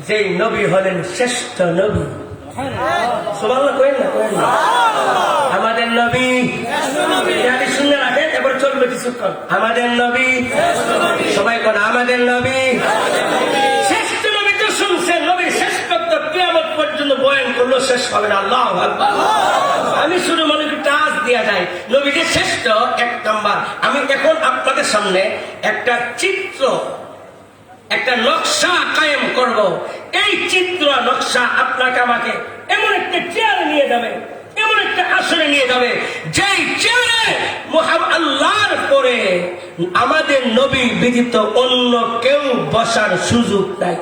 যেই নবী হলেন শ্রেষ্ঠ নবী। সুবহানাল্লাহ কইেন না, কইেন না। আমাদের নবী শুনে রাখেন, এবার চলবে কিছুক্ষণ। আমাদের নবী, সবাই কোন আমাদের নবী শ্রেষ্ঠ নবী। তো শুনছেন, নবীর শ্রেষ্ঠত্ব কিয়ামত পর্যন্ত বয়ান করলো শেষ হবে না। আল্লাহু আকবার। আমি শুধু মনে করি টাচ দেওয়া যায়, নবী যে শ্রেষ্ঠ। 1 নাম্বার, আমি এখন আপনাদের সামনে একটা চিত্র, একটা নকশা কায়েম করব। এই চিত্র নকশা আপনাকে আমাকে এমন একটা চেয়ারে নিয়ে যাবে, এমন একটা আসনে নিয়ে যাবে, যেই চেয়ারে মুহাম্মদ আল্লাহর পরে আমাদের নবী ব্যতীত অন্য কেউ বসার সুযোগ নাই।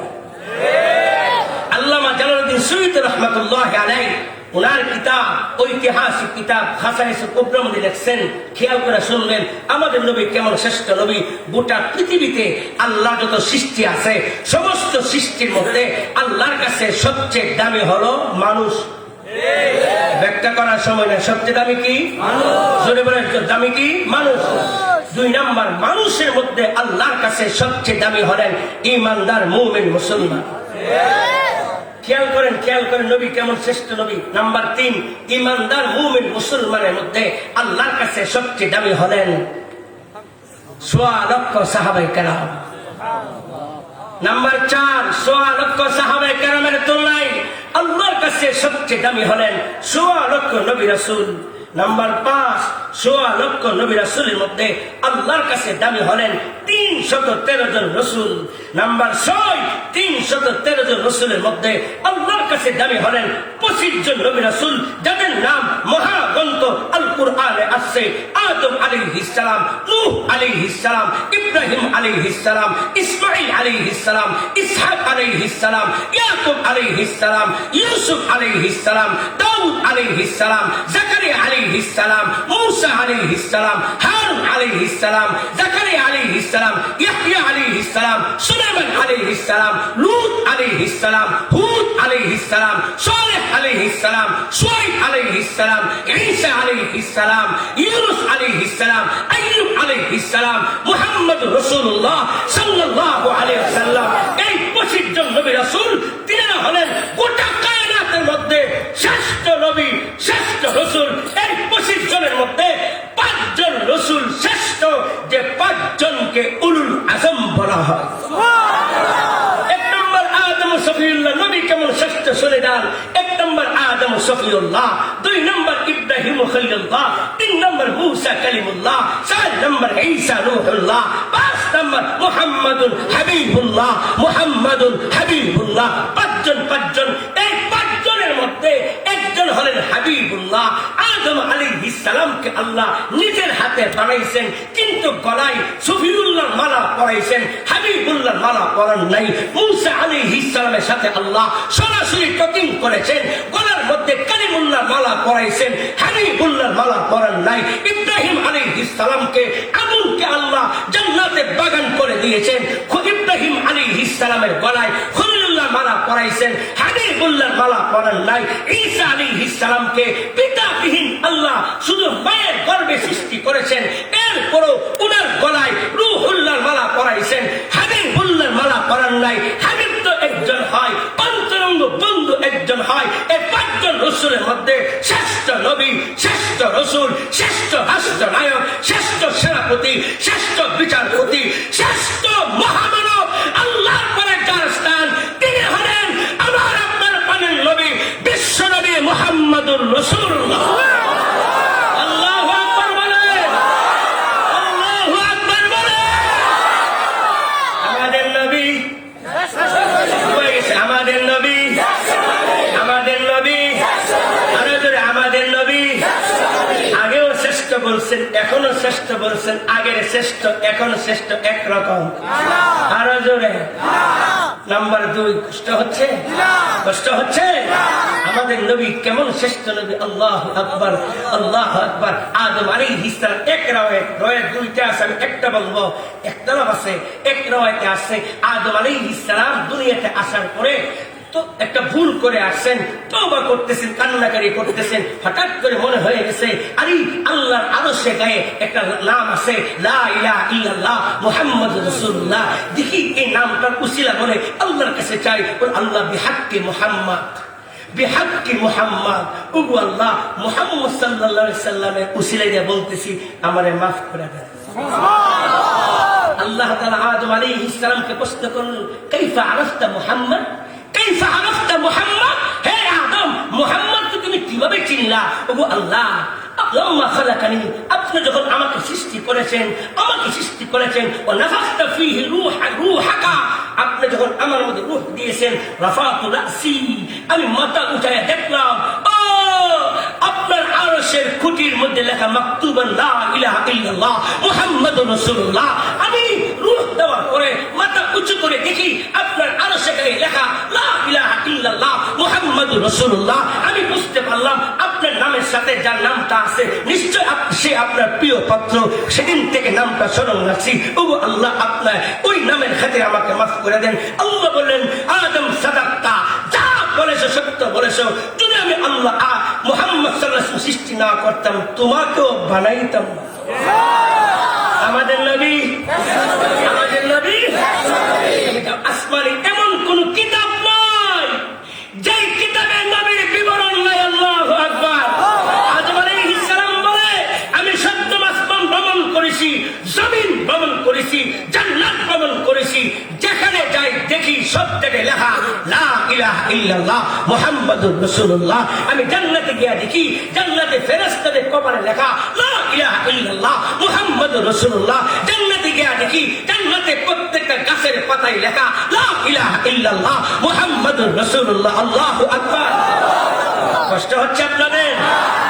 আল্লামা জালালউদ্দিন সুয়ুতী রাহমাতুল্লাহি আলাইহি ওনার কিতাব, ঐতিহাসিক কিতাব খাসাইসুল কুবরা মধ্যে লিখছেন, খেয়াল করে শুনবেন, আমাদের নবী কেমন শ্রেষ্ঠ নবী। গোটা পৃথিবীতে আল্লাহ যত সৃষ্টি আছে, সমস্ত সৃষ্টির মধ্যে আল্লাহর কাছে সবচেয়ে দামি হলো মানুষ। ব্যাখ্যা করার সময় না, সবচেয়ে দামি কি? জোরে বলেন, দামি কি? মানুষ। 2 নাম্বার, মানুষের মধ্যে আল্লাহর কাছে সবচেয়ে দামি হলেন ইমানদার মুমিন মুসলমান। খেয়াল করেন নবী কেমন শ্রেষ্ঠ নবী। নাম্বার 3, ইমানদার মুমিন মুসলমানের মধ্যে আল্লাহর কাছে সবচেয়ে দামি হলেন 1.25 লক্ষ সাহাবায়ে কেরাম। নাম্বার 4, 1.25 লক্ষ সাহাবায়ে কেরামের তুলনায় আল্লাহর কাছে সবচেয়ে দামি হলেন 1.25 লক্ষ নবী রাসূল। নাম্বার 5, 1.25 লক্ষ নবী রাসূলের মধ্যে আল্লাহর কাছে দামি হলেন 313 জন রাসূল। নাম্বার 6, 313 জন রাসূলের মধ্যে আল্লাহর কাছে দামি হলেন 25 জন নবী রাসূল, যাদের নাম মহাগ্রন্থ আল কুরআনে আছে। আদম আলাইহিস সালাম, নূহ আলাইহিস সালাম, ইব্রাহিম আলাইহিস সালাম, ইসমাঈল আলাইহিস সালাম, ইসহাক আলাইহিস সালাম, ইয়াকুব আলাইহিস সালাম, ইউসুফ আলাইহিস সালাম, দাউদ আলাইহিস সালাম, জাকারিয়া আলাইহিস সালাম, মূসা আলাইহিস সালাম, হারুন আলাইহিস সালাম, জাকারিয়া আলাইহিস সালাম, ইয়াহইয়া আলাইহিস সালাম, সুলাইমান আলাইহিস সালাম, লূত আলাইহিস সালাম, হুদ আলাইহিস সালাম, সালেহ আলাইহিস সালাম, শুআয়ব আলাইহিস সালাম, ঈসা আলাইহিস সালাম, ইউনূস আলাইহিস সালাম, আইয়ুব আলাইহিস সালাম, মুহাম্মদুর রাসূলুল্লাহ সাল্লাল্লাহু আলাইহি ওয়াসাল্লাম। এই 25 জন নবী রাসূল তিনারা হলেন গোটা কায়নাতের মধ্যে শ্রেষ্ঠ নবী, শ্রেষ্ঠ রাসূল। এই 25 জনের মধ্যে 5 জন রাসূল শ্রেষ্ঠ, যে 5 জনকে উলুল আযম বলা হয়। এক নম্বর আদম সফিউল্লাহ, নবী কেমন শ্রেষ্ঠ শুনে যান। 1 নম্বর আদম সফিউল্লাহ, 2 নম্বর ইব্রাহিম খলিলুল্লাহ, 3 নম্বর মূসা কালিমুল্লাহ, 4 নম্বর ঈসা রূহুল্লাহ, 5 নম্বর মুহাম্মাদুন হাবিবুল্লাহ, মুহাম্মাদুন হাবিবুল্লাহ। 5 জন। এই 5 জনের মধ্যে একজন হলেন হাবিবুল্লাহ। আদম আলাইহিস সালামকে আল্লাহ নিজের হাতে বানাইছেন, কিন্তু গলায় সফিউল্লাহর মালা পরাইছেন, হাবিবুল্লাহর মালা পরান নাই। মূসা আলাইহিস সালামের সাথে আল্লাহ সরাসরি টকিং করেছেন, গলার মধ্যে কালিমুল্লাহর মালা পরাইছেন, হাবিবুল্লাহর মালা পরান নাই। ইব্রাহিম আলাইহিস সালামকে আগুনকে আল্লাহ জান্নাতে বাগান করে দিয়েছেন, ইব্রাহিম আলাইহিস সালামের গলায় খলিলুল্লাহর মালা পরাইছেন, হাবিবুল্লাহর মালা পরান নাই। ঈসা আলাইহিস সালামকে পিতাবিহীন আল্লাহ শুধু মায়ের গর্ভে সৃষ্টি করেছেন, এরপরও উনার গলায় রূহুল্লাহর মালা পরাইছেন, হাবিবুল্লাহর মালা পরান নাই। হাবিব তো একজন হয়, অন্তরঙ্গ বন্ধু একজন হয়। এই 5 জন রাসূলের মধ্যে শ্রেষ্ঠ নবী, শ্রেষ্ঠ রাসূল, শ্রেষ্ঠ রাষ্ট্রনায়ক, শ্রেষ্ঠ সেনাপতি, শ্রেষ্ঠ বিচারপতি, শ্রেষ্ঠ মহামানব, আল্লাহর পরে যার স্থান, তিনি হলেন আমার আপনার প্রাণের নবী, বিশ্ব নবী মুহাম্মদুর রাসূলুল্লাহ। আল্লাহু আকবার বলেন, আল্লাহু আকবার বলেন। আমাদের নবী, আমাদের নবী, আমাদের নবী, আরো জোরে আমাদের নবী। আগেও শ্রেষ্ঠ বলছেন, এখনো শ্রেষ্ঠ বলছেন, আগের শ্রেষ্ঠ, এখন শ্রেষ্ঠ, একরকম। আরো জোরে। নাম্বার 2, কষ্ট হচ্ছে? কষ্ট হচ্ছে? আমাদের নবী কেমন শ্রেষ্ঠ নবী! আল্লাহু আকবার, আল্লাহু আকবার। আদম আলাইহিস সালাম, এক রাওয়ায়াত 2টা আছে, আমি একটা বলবো, একটা আছে। এক রাওয়ায়াতে আছে আদম আলাইহিস সালাম দুনিয়াতে আসার পরে তো একটা ভুল করে আসছেন, তওবা করতেছেন, কান্নাকারি করতেছেন। হঠাৎ করে মনে হয়ে গেছে, আরে আল্লাহর আরশে গায়ে একটা নাম আছে, লা ইলাহা ইল্লাল্লাহ মুহাম্মাদুর রাসূলুল্লাহ। দেখি এই নামটার উসিলা বলে আল্লাহর কাছে চাই। আল্লাহ বিহাক্কি মুহাম্মদ, বিহাক্কি মুহাম্মদ, ওগো আল্লাহ মুহাম্মদ সাল্লাল্লাহু আলাইহি সাল্লামের উসিলায় দিয়ে বলতেছি, আমারে maaf করে দেন। আল্লাহ তাআলা আদম আলাইহিস সালামকে প্রশ্ন করলেন, কাইফা আরাফতা মুহাম্মদ, কাইফা আরাফতা মুহাম্মদ? হে আদম, মুহাম্মদকে তুমি কিভাবে চিনলা? ওগো আল্লাহ, লাম্মা খালাকানি, আপনি যখন আমাকে সৃষ্টি করেছেন, ও নাফাখতা ফীহি রূহাকা, আপনি যখন আমার মধ্যে রূহ দিয়েছেন, রাফাতু রাসি, আমি মাথা উঠায় দেখলাম, ও আপনার আরশের খুঁটির মধ্যে লেখা মাকতুবান লা ইলাহা ইল্লাল্লাহ মুহাম্মাদুর রাসূলুল্লাহ। আমি রূহ দেওয়ার পরে মাথা উঁচু করে দেখি আপনার আরশে গায়ে লেখা লা ইলাহা ইল্লাল্লাহ মুহাম্মাদুর রাসূলুল্লাহ। আমি বুঝতে পারলাম আপনার নামের সাথে যার নামটা আছে নিশ্চয় সে আপনার প্রিয় পাত্র। সেদিন থেকে নামটা স্মরণ রাখছি। ওগো আল্লাহ, আপনার ওই নামের খাতিরে আমাকে মাফ করে দেন। আল্লাহ বললেন, আদম সাদাক্তা, যা বলেছো সত্য বলেছো। যদি আমি আল্লাহ মুহাম্মদ সাল্লাল্লাহু আলাইহি ওয়াসাল্লাম সৃষ্টি না করতাম, তোমাকেও বানাইতাম না। আমাদের নবী, আমাদের নবী। আসমানে এমন কোন কিতাব নয় সব জায়গায় লেখা লা ইলাহা ইল্লাল্লাহ মুহাম্মাদুর রাসূলুল্লাহ। আমি জান্নাতে গিয়া দেখি জান্নাতে ফেরেশতাদের কবরে লেখা লা ইলাহা ইল্লাল্লাহ মুহাম্মাদুর রাসূলুল্লাহ। জান্নাতে গিয়া দেখি জান্নাতে প্রত্যেকটা গাছের পাতায় লেখা লা ইলাহা ইল্লাল্লাহ মুহাম্মাদুর রাসূলুল্লাহ। আল্লাহু আকবার। কষ্ট হচ্ছে আপনাদের?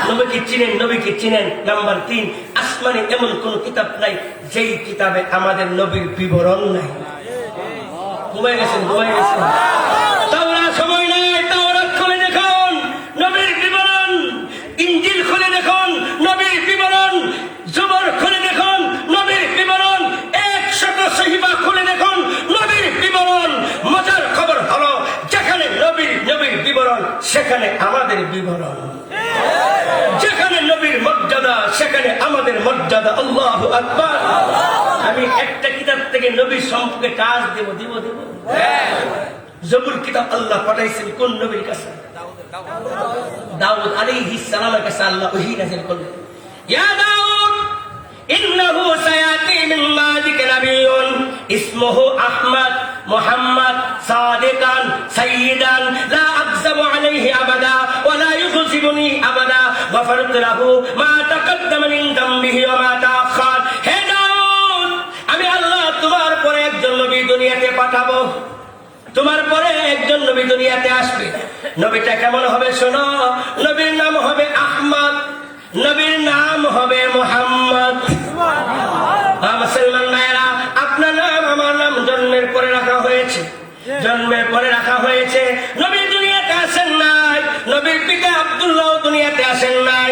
নবীকে চিনেন, নবীকে চিনেন। নাম্বার 3, আসমানে এমন কোন কিতাব নাই যেই কিতাবে আমাদের নবীর বিবরণ নাই। ঘুমায় গেছেন, ঘুমায় গেছেন। তাওরাত সময় নাই, তাওরাত খুলে দেখুন নবীর বিবরণ। ইনজিল খুলে দেখুন নবীর বিবরণ। জবর খুলে দেখুন নবীর বিবরণ। 100 সহিফা খুলে দেখুন নবীর বিবরণ। মজার খবর হলো যেখানে নবীর বিবরণ সেখানে আমাদের বিবরণ। যেখানে নবীর মর্যাদা সেখানে আমাদের মর্যাদা। আল্লাহু আকবার। আমি একটা কিতাব থেকে নবীর সম্পর্কে কাজ দেব। জবুর কিতাব আল্লাহ পাঠাইছেন কোন নবীর কাছে? দাউদ আলাইহিস সালামের কাছে আল্লাহ ওহী নাযিল করলেন। ইয়া দাউদ ইন্নাহু সায়াতি মিন বাদিকা নাবিয়্যুন ইসমুহু আহমদ মুহাম্মদ সাদিকান সাইয়্যিদান লা আকযাবু আলাইহি আবাদা ওয়া লা ইউযিবুনি আবাদা গফারতু লাহু মা তাকাদ্দামা মিন যামবিহি ওয়া মা তাআখার। হে দাউদ, আমি আল্লাহ তোমার পরে একজন নবী দুনিয়াতে পাঠাবো। তোমার পরে একজন নবী দুনিয়াতে আসবে। নবীটা কেমন হবে শোনো। নবীর নাম হবে আহমদ, নবীর নাম হবে মুহাম্মদ। মুসলমান ভাইরা, আপনার নাম আমার নাম জন্মের পরে রাখা হয়েছে। জন্মের পরে রাখা হয়েছে। নবী দুনিয়াতে আসেন নাই। নবীর পিতা আব্দুল্লাহ দুনিয়াতে আসেন নাই।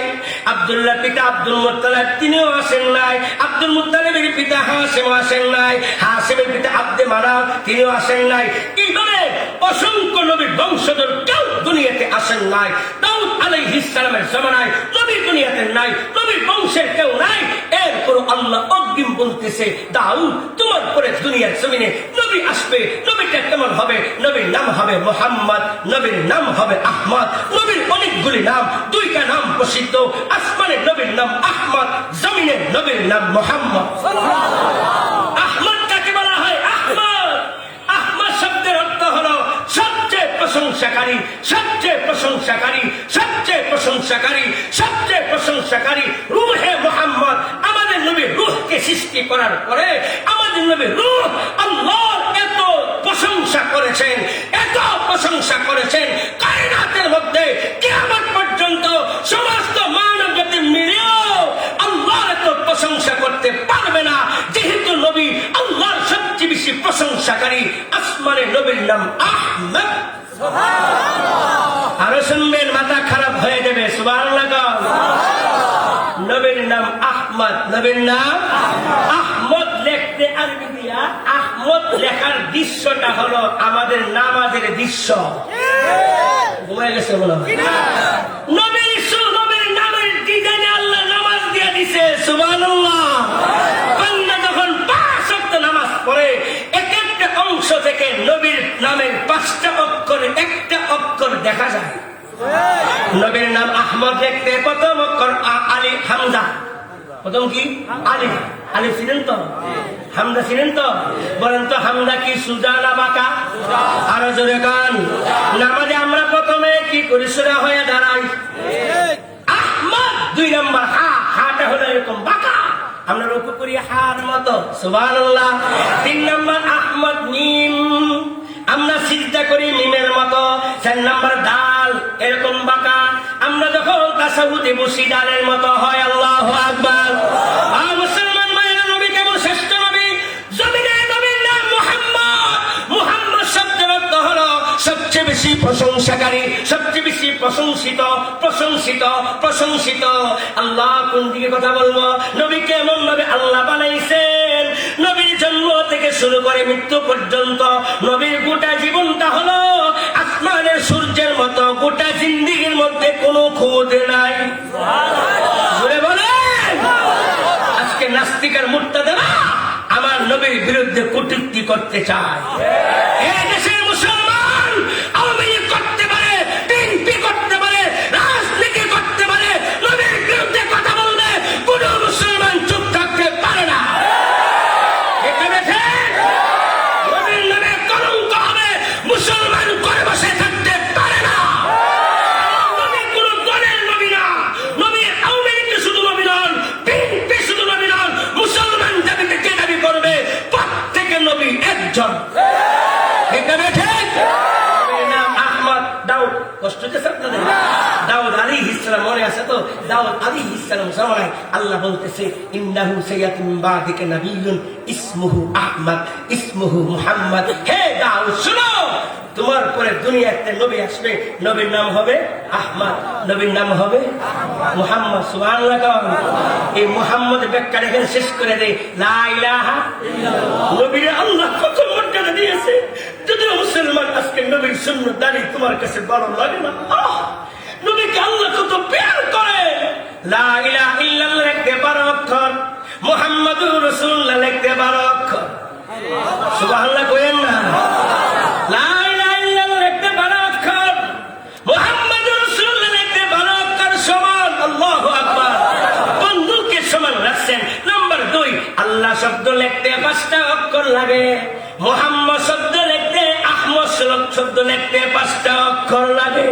আব্দুল্লাহ পিতা আব্দুল মুত্তালিব তিনিও আসেন নাই। আব্দুল মুত্তালিবের পিতা হাশিম আসেন নাই। হাশিমের পিতা আব্দে মানাফ তিনিও আসেন নাই। এইভাবে অসংখ্য নবীর বংশধর কেউ দুনিয়াতে আসেন নাই। দাউদ আলাইহিস সালামের জামানায় নবী দুনিয়াতে নাই, নবীর বংশের কেউ নাই। এরপর আল্লাহ অগ্রিম বলতেছে, দাউদ তোমার পরে দুনিয়ার জমিনে নবী আসবে। নবীটা কেমন হবে? নবীর নাম হবে মুহাম্মদ, নবীর নাম হবে আহমদ। নবীর অনেকগুলি নাম, 2টা নাম প্রসিদ্ধ। আসমানের নবীর নাম আহমদ, জমিনের নবীর নাম মুহাম্মদ। আহমদ কাকে বলা হয়? আহমদ, আহমদ শব্দের অর্থ হলো সবচেয়ে প্রশংসাকারী, সবচেয়ে প্রশংসাকারী, সবচেয়ে প্রশংসাকারী, সবচেয়ে প্রশংসাকারী। রূহে মুহাম্মদ, আমাদের নবী রূহকে সৃষ্টি করার পরে আমাদের নবী রূহ আল্লাহর এত প্রশংসা করেছেন, এত প্রশংসা করেছেন, কায়নাতের মধ্যে কিয়ামত পর্যন্ত সমস্ত মানব জাতি মিলেও আল্লাহর এত প্রশংসা করতে পারবে না। যেহেতু নবী আল্লাহর সবচেয়ে বেশি প্রশংসাকারী, আসমানের নবীর নাম আহমদ। আরো শুনবেন, মাথা খারাপ হয়ে যাবে। সুবহানাল্লাহ। নবীর নাম আহমদ, নবীর নাম আহমদ। লিখতে আরবি দিয়া আহমদ লেখার দৃশ্যটা হলো আমাদের নামাজের দৃশ্য। ঘুমায় গেছে মনে হয়। নবীর নামের ডিজাইনে আল্লাহ নামাজ দিয়া দিছে। সুবহানাল্লাহ। বান্দা যখন 5 ওয়াক্ত নামাজ পড়ে, এক একটা অংশ থেকে নবীর নামের 5টা অক্ষরে একটা অক্ষর দেখা যায়। নবীর নাম আহমদ লিখতে প্রথম অক্ষর আলিফ হামজা। প্রথম কি? আলিফ। আলিফ চিনেন তো? হামজা চিনেন তো? বলেন তো হামজা কি সুজা না বাঁকা? আরো জোরে গান। নামাজে আমরা প্রথমে কি করি? সোজা হয়ে দাঁড়াই। আহমদ 2 নম্বর হা। হাটা হলো এরকম বাঁকা, আমরা রুকু করি হার মতো। সুবহানাল্লাহ। 3 নম্বর আহমদ মিম, আমরা সিজদা করি মিমের মতো। 4 নম্বর দাল, এরকম বাঁকা, আমরা যখন তাসাহুদে বসি ডালের মতো হয়। আল্লাহু আকবার। মুসলমান মায়েরা, নবী কেমন শ্রেষ্ঠ নবী? জমিনে নবীর নাম মুহাম্মদ। মুহাম্মদ শব্দের অর্থ হলো সবচেয়ে বেশি প্রশংসাকারী, সবচেয়ে বেশি প্রশংসিত, প্রশংসিত, প্রশংসিত। আল্লাহ কোন দিকে কথা বলবো? নবী কেমন ভাবে আল্লাহ বানাইছেন। নবীর জন্ম থেকে শুরু করে মৃত্যু পর্যন্ত নবীর গোটা জীবনটা হলো আসমানের সূর্যের মতো। গোটা জিন্দেগীর মধ্যে কোনো খুঁত নাই। জোরে বলেন। আজকে নাস্তিকের মুর্তাদেরা আমার নবীর বিরুদ্ধে কটূক্তি করতে চায়। এই দেশের মুসলমান আওয়ামী লীগ করতে পারে, বিএনপি করতে পারে, রাজনীতি করতে পারে, নবীর বিরুদ্ধে কথা বলবে কোন মুসলমান চুপ থাকতে পারে না। নবীর নামে কলঙ্ক হবে, একজন। ঠিক না ঠিক? নবীর নাম আহমদ। দাউদ, কষ্ট হচ্ছে আপনাদের? দাউদ আলাইহিস সালাম মনে আছে তো? দাউদ আলাইহিস সালাম জামানায় আল্লাহ বলতেছে ইন্নাহু সাইয়াতু মিন বাদিকা নাবিয়্যুন ইসমুহু আহমদ ইসমুহু মুহাম্মদ। হে দাউদ শুনো, তোমার পরে দুনিয়াতে নবী আসবে, নবীর নাম হবে আহমদ, নবীর নাম হবে মুহাম্মদ। সুবহানাল্লাহ। এই মুহাম্মদের ব্যাখ্যা এখানে শেষ করে দেয়, লা ইলাহা ইল্লাল্লাহ। নবীর আল্লাহ কত মর্যাদা দিয়েছে। যদিও মুসলমান আজকে নবীর সুন্নাত দাঁড়ি তোমার কাছে ভালো লাগে না, নবীকে আল্লাহ কত প্যার করে। লা ইলাহা ইল্লাল্লাহ লিখতে 12 অক্ষর, মুহাম্মাদুর রাসূলুল্লাহ লিখতে 12 অক্ষর। সুবহানাল্লাহ কইেন না? লা ইলাহা ইল্লাল্লাহ লিখতে 12 অক্ষর, মুহাম্মাদুর রাসূলুল্লাহ লিখতে 12 অক্ষর সমান। আল্লাহু আকবার। বন্ধুকে সমান রাখছেন। নাম্বার 2, আল্লাহ শব্দ লিখতে 5টা অক্ষর লাগে, মুহাম্মদ শব্দ লিখতে, আহমদ শব্দ লিখতে 5টা অক্ষর লাগে।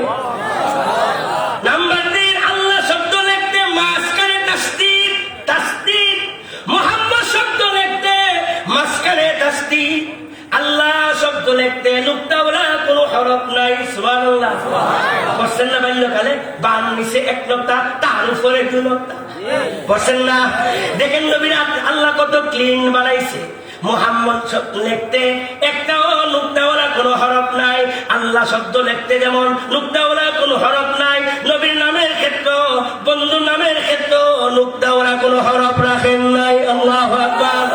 নাম্বার 3, আল্লাহ শব্দ লিখতে মাঝখানে তাসদীদ, তাসদীদ। মুহাম্মদ শব্দ লিখতে মাঝখানে তাসদীদ। আল্লাহ শব্দ লিখতে নুক্তাওয়ালা কোনো হরফ নাই। সুবহানাল্লাহ। বলছেন না বাল্যকালে বান নিচে 1 নুক্তা, তার উপরে 2 নুক্তা। বলছেন না? দেখেন নবীর আল্লাহ কত ক্লিন বানাইছে। মুহাম্মদ শব্দ লিখতে একটাও নুক্তাওয়ালা কোনো হরফ নাই। আল্লাহ শব্দ লিখতে যেমন নুক্তাওয়ালা কোনো হরফ নাই, নবীর নামের ক্ষেত্রে, বন্ধু নামের ক্ষেত্রে নুক্তাওয়ালা কোনো হরফ রাখেন নাই। আল্লাহু আকবার।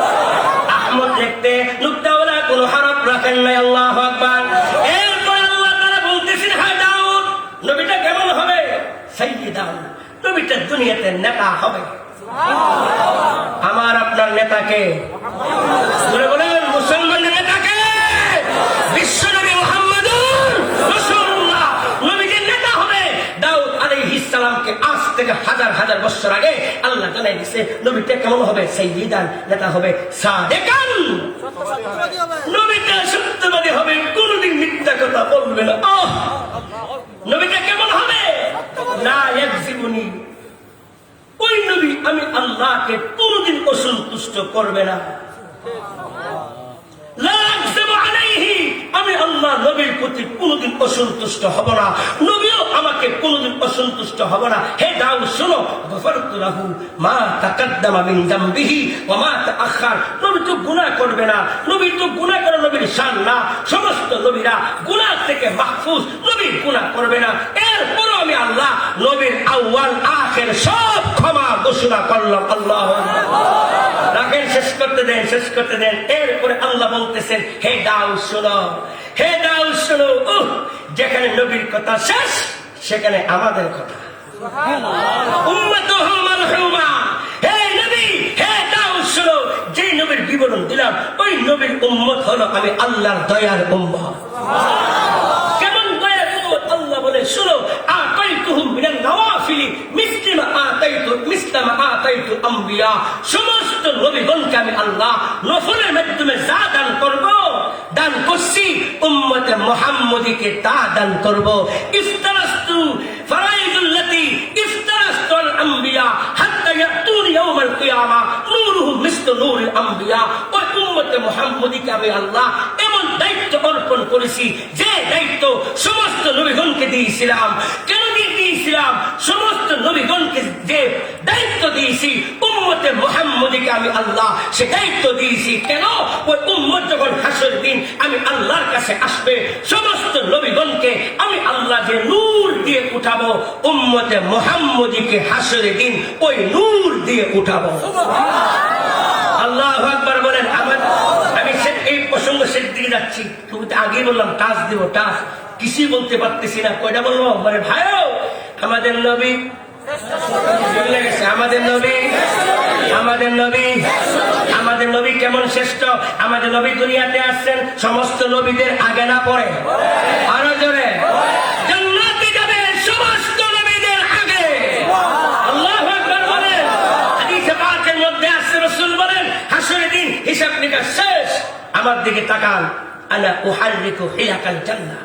আহমদ লিখতে নুক্তাওয়ালা কোনো হরফ রাখেন নাই। আল্লাহু আকবার। এরপর আল্লাহ তাআলা বলতেছেন, হ্যাঁ দাউদ, নবীটা কেমন হবে? সাইয়্যিদান, নবীটা দুনিয়াতে নেতা হবে। আমার আপনার নেতাকে বলেন, মুসলমানের নেতাকে বিশ্বনবী মুহাম্মদুর রাসূলুল্লাহ নবীর নেতা হবে। দাউদ আলাইহিস সালামকে আজ থেকে হাজার হাজার বছর আগে আল্লাহ জানাই দিয়েছে নবীটা কেমন হবে? সাইয়্যিদান, নেতা হবে। সাদিকান, নবীটা সত্যবাদী হবে, কোনদিন মিথ্যা কথা বলবে না। নবীটা কেমন হবে? লা ইয়াকযিবুনি, ওই নবী আমি আল্লাহকে কোনদিন অসন্তুষ্ট করবে না। লা আকযিবু আলাইহি, আমি আল্লাহ নবীর প্রতি কোনদিন অসন্তুষ্ট হব না, নবীও আমাকে কোনদিন অসন্তুষ্ট হব না। হে দাউদ শোনো, গফারতু লাহু মা তাকাদ্দামা মিন যামবিহি ওয়া মা তাআখার। নবী তো গুনাহ করবে না, নবী তো গুনাহ করা নবীর শান না। সমস্ত নবীরা গুনাহ থেকে মাহফুজ, নবী গুনাহ করবে না। এরপরও আমি আল্লাহ নবীর আউয়াল আখির সব ক্ষমা ঘোষণা করলাম। আল্লাহু আকবার। রাখেন, শেষ করতে দেন, শেষ করতে দেন। এরপরে আল্লাহ বলতেছেন, হে দাউদ শোনো, হে দাউদ শোনো। যেখানে নবীর কথা শেষ, সেখানে আমাদের কথা। উম্মতুহু মারহুমা, হে নবী, হে দাউদ শোনো, যে নবীর বিবরণ দিলাম ওই নবীর উম্মত হলো আমি আল্লাহর দয়ার উম্মত। কেমন দয়ার উম্মত? আল্লাহ বলে শোনো, আতাইতুহুম মিনান নওয়াফিলি মিসলা মা আতাইতু আম্বিয়া। সমস্ত নবীগণকে আমি আল্লাহ নফলের মাধ্যমে যা দান করব, দান করছি, উম্মতে মুহাম্মদীকে তা দান করব। ইফতারাস্তু ফারাইদুল্লাতি ইফতারাস্তুল আম্বিয়া হাত্তা ইয়াতুনি ইয়াউমাল কিয়ামা নূরুহুম মিসলু নূরিল আম্বিয়া। ওই উম্মতে মুহাম্মদীকে আমি আল্লাহ এমন দায়িত্ব অর্পণ করেছি, যে দায়িত্ব সমস্ত নবীগণকে দিয়েছিলাম। কেন দিয়েছিলাম? সমস্ত নবীগণকে যে দায়িত্ব দিয়েছি, উম্মতে মুহাম্মদীকে আমি আল্লাহ সে দায়িত্ব দিয়েছি। কেন? ওই উম্মত যখন হাসরের দিন আমি আল্লাহর কাছে আসবে, সমস্ত নবীগণকে আমি আল্লাহ যে নূর দিয়ে উঠাবো, উম্মতে মুহাম্মদীকে হাসরের দিন ওই নূর দিয়ে উঠাবো। আল্লাহু আকবার বলেন। আমি এই প্রসঙ্গ শেষ দিকে যাচ্ছি, তুমি তো আগেই বললাম টাচ দিব, টাচ কিছুই বলতে পারতেছি না। কয়টা বলবো? মানে ভাইও, আমাদের নবী, আমাদের নবী, আমাদের নবী, আমাদের নবী কেমন শ্রেষ্ঠ। আমাদের নবী দুনিয়াতে আসছেন সমস্ত নবীদের আগে না পরে? আরো জোরে। জান্নাতে যাবে সমস্ত নবীদের আগে। আল্লাহু আকবার বলেন। হাদিসে পাকের মধ্যে আসছে, রাসূল বলেন হাসরের দিন হিসাব নিকাশ শেষ, আমার দিকে তাকান, আনা উহাররিকু হিলাকাল জান্নাহ,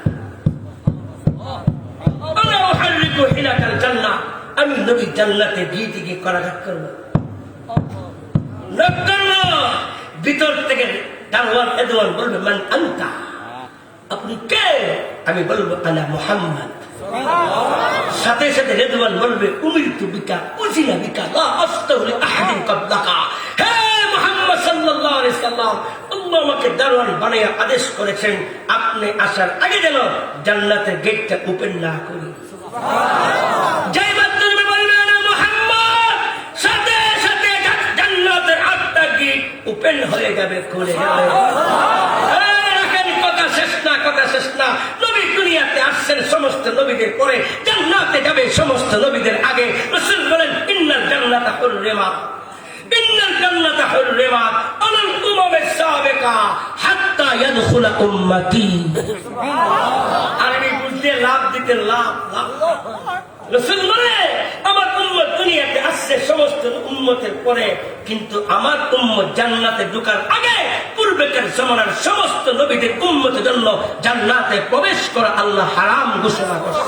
আনা উহাররিকু হিলাকাল জান্নাহ। আমি নবী জান্নাতে গিয়ে দিকে করাঘাত করবো, ভিতর থেকে দারওয়ান এদওয়ান বলবে মান আনতা, আপনি কে? আমি বলবো আনা মুহাম্মদ। সাথে সাথে রেদওয়ান বলবে উমিরতু বিকা উজিলা বিকা লা আস্তাগফিরু আহাদিন ক্বাবলাকা। হে মুহাম্মদ সাল্লাল্লাহু আলাইহি সাল্লাম, আল্লাহ আমাকে দারওয়ান বানিয়ে আদেশ করেছেন আপনি আসার আগে যেন জান্নাতের গেটটা ওপেন না করি। যেই মাত্র তুমি বলবে না মুহাম্মদ, সাথে সাথে জান্নাতের 8টা গেট ওপেন হয়ে যাবে, খুলে যাবে। কথা শেষ না। নবী দুনিয়াতে আসছেন সমস্ত নবীদের পরে, জান্নাতে যাবে সমস্ত নবীদের আগে। রাসূল বলেন ইন্নাল জান্নাতা হুররিমাত, ইন্নাল জান্নাতা হুররিমাত আলাল উমামিস সাবিকা হাত্তা ইয়াদখুলা উম্মতি। আরবি বুঝতে লাভ দিতে লাভ। রাসূল বলে আমার উম্মত দুনিয়াতে আসছে সমস্ত উম্মতের পরে, কিন্তু আমার উম্মত জান্নাতে ঢোকার আগে পূর্বেকার জমানার সমস্ত নবীদের উম্মতের জন্য জান্নাতে প্রবেশ করা আল্লাহ হারাম ঘোষণা করছে।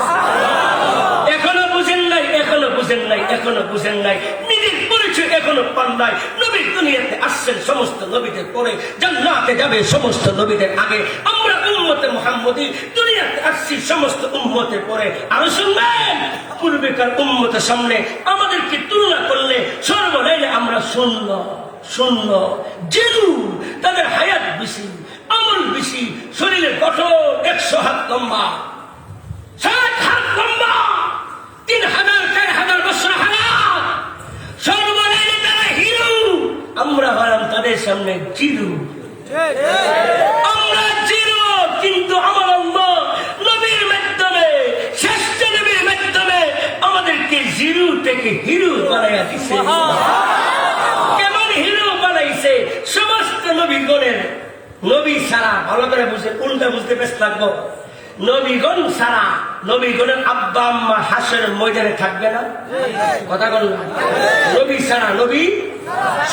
এখনো বুঝেন নাই, এখনো বুঝেন নাই, এখনো বুঝেন নাই, নিজের পরিচয় এখনো পান নাই। নবী দুনিয়াতে আসছেন সমস্ত নবীদের পরে, জান্নাতে যাবে সমস্ত নবীদের আগে। আমরা উম্মতে মুহাম্মদী দুনিয়াতে আসছি সমস্ত উম্মতের পরে। আরো শুনবেন, পূর্বেকার উম্মতের সামনে আমাদেরকে তুলনা করলে সর্বনাইলে আমরা শূন্য জিরু। তাদের হায়াত বেশি, আমল বেশি, শরীরের গঠন 100 হাত লম্বা, 60 হাত লম্বা, 3000-4000 বছর হায়াত। সর্বনাইলে তারা হিরো, আমরা হলাম তাদের সামনে জিরু। আমরা জিরো, কিন্তু আমার আল্লাহ নবীর মাধ্যমে, শ্রেষ্ঠ নবীর মাধ্যমে আমাদেরকে জিরো থেকে হিরো বানাইয়া দিছে। কেমন হিরো বানাইছে? সমস্ত নবীগণের, নবী ছাড়া, ভালো করে বুঝে, উল্টা বুঝতে বেশ লাগবো, নবীগণ ছাড়া নবীগণের আব্বা আম্মা হাসরের ময়দানে থাকবে না। কথা বল না, নবী ছাড়া নবী,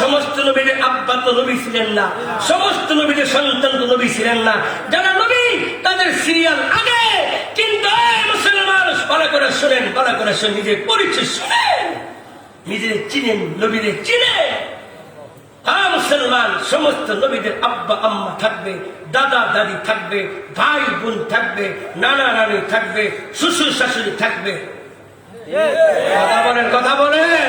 সমস্ত নবীদের আব্বা তো নবী ছিলেন না, সমস্ত নবীদের সন্তান তো নবী ছিলেন না। যারা নবী তাদের সিরিয়াল আগে। কিন্তু মুসলমান ভালো করে শোনেন, ভালো করে শোনেন, নিজের পরিচয় শোনেন, নিজের চিনেন, নবীদের চিনেন। হ্যাঁ মুসলমান, সমস্ত নবীদের আব্বা আম্মা থাকবে, দাদা দাদি থাকবে, ভাই বোন থাকবে, নানা নানি থাকবে, শ্বশুর শাশুড়ি থাকবে। কথা বলেন, কথা বলেন।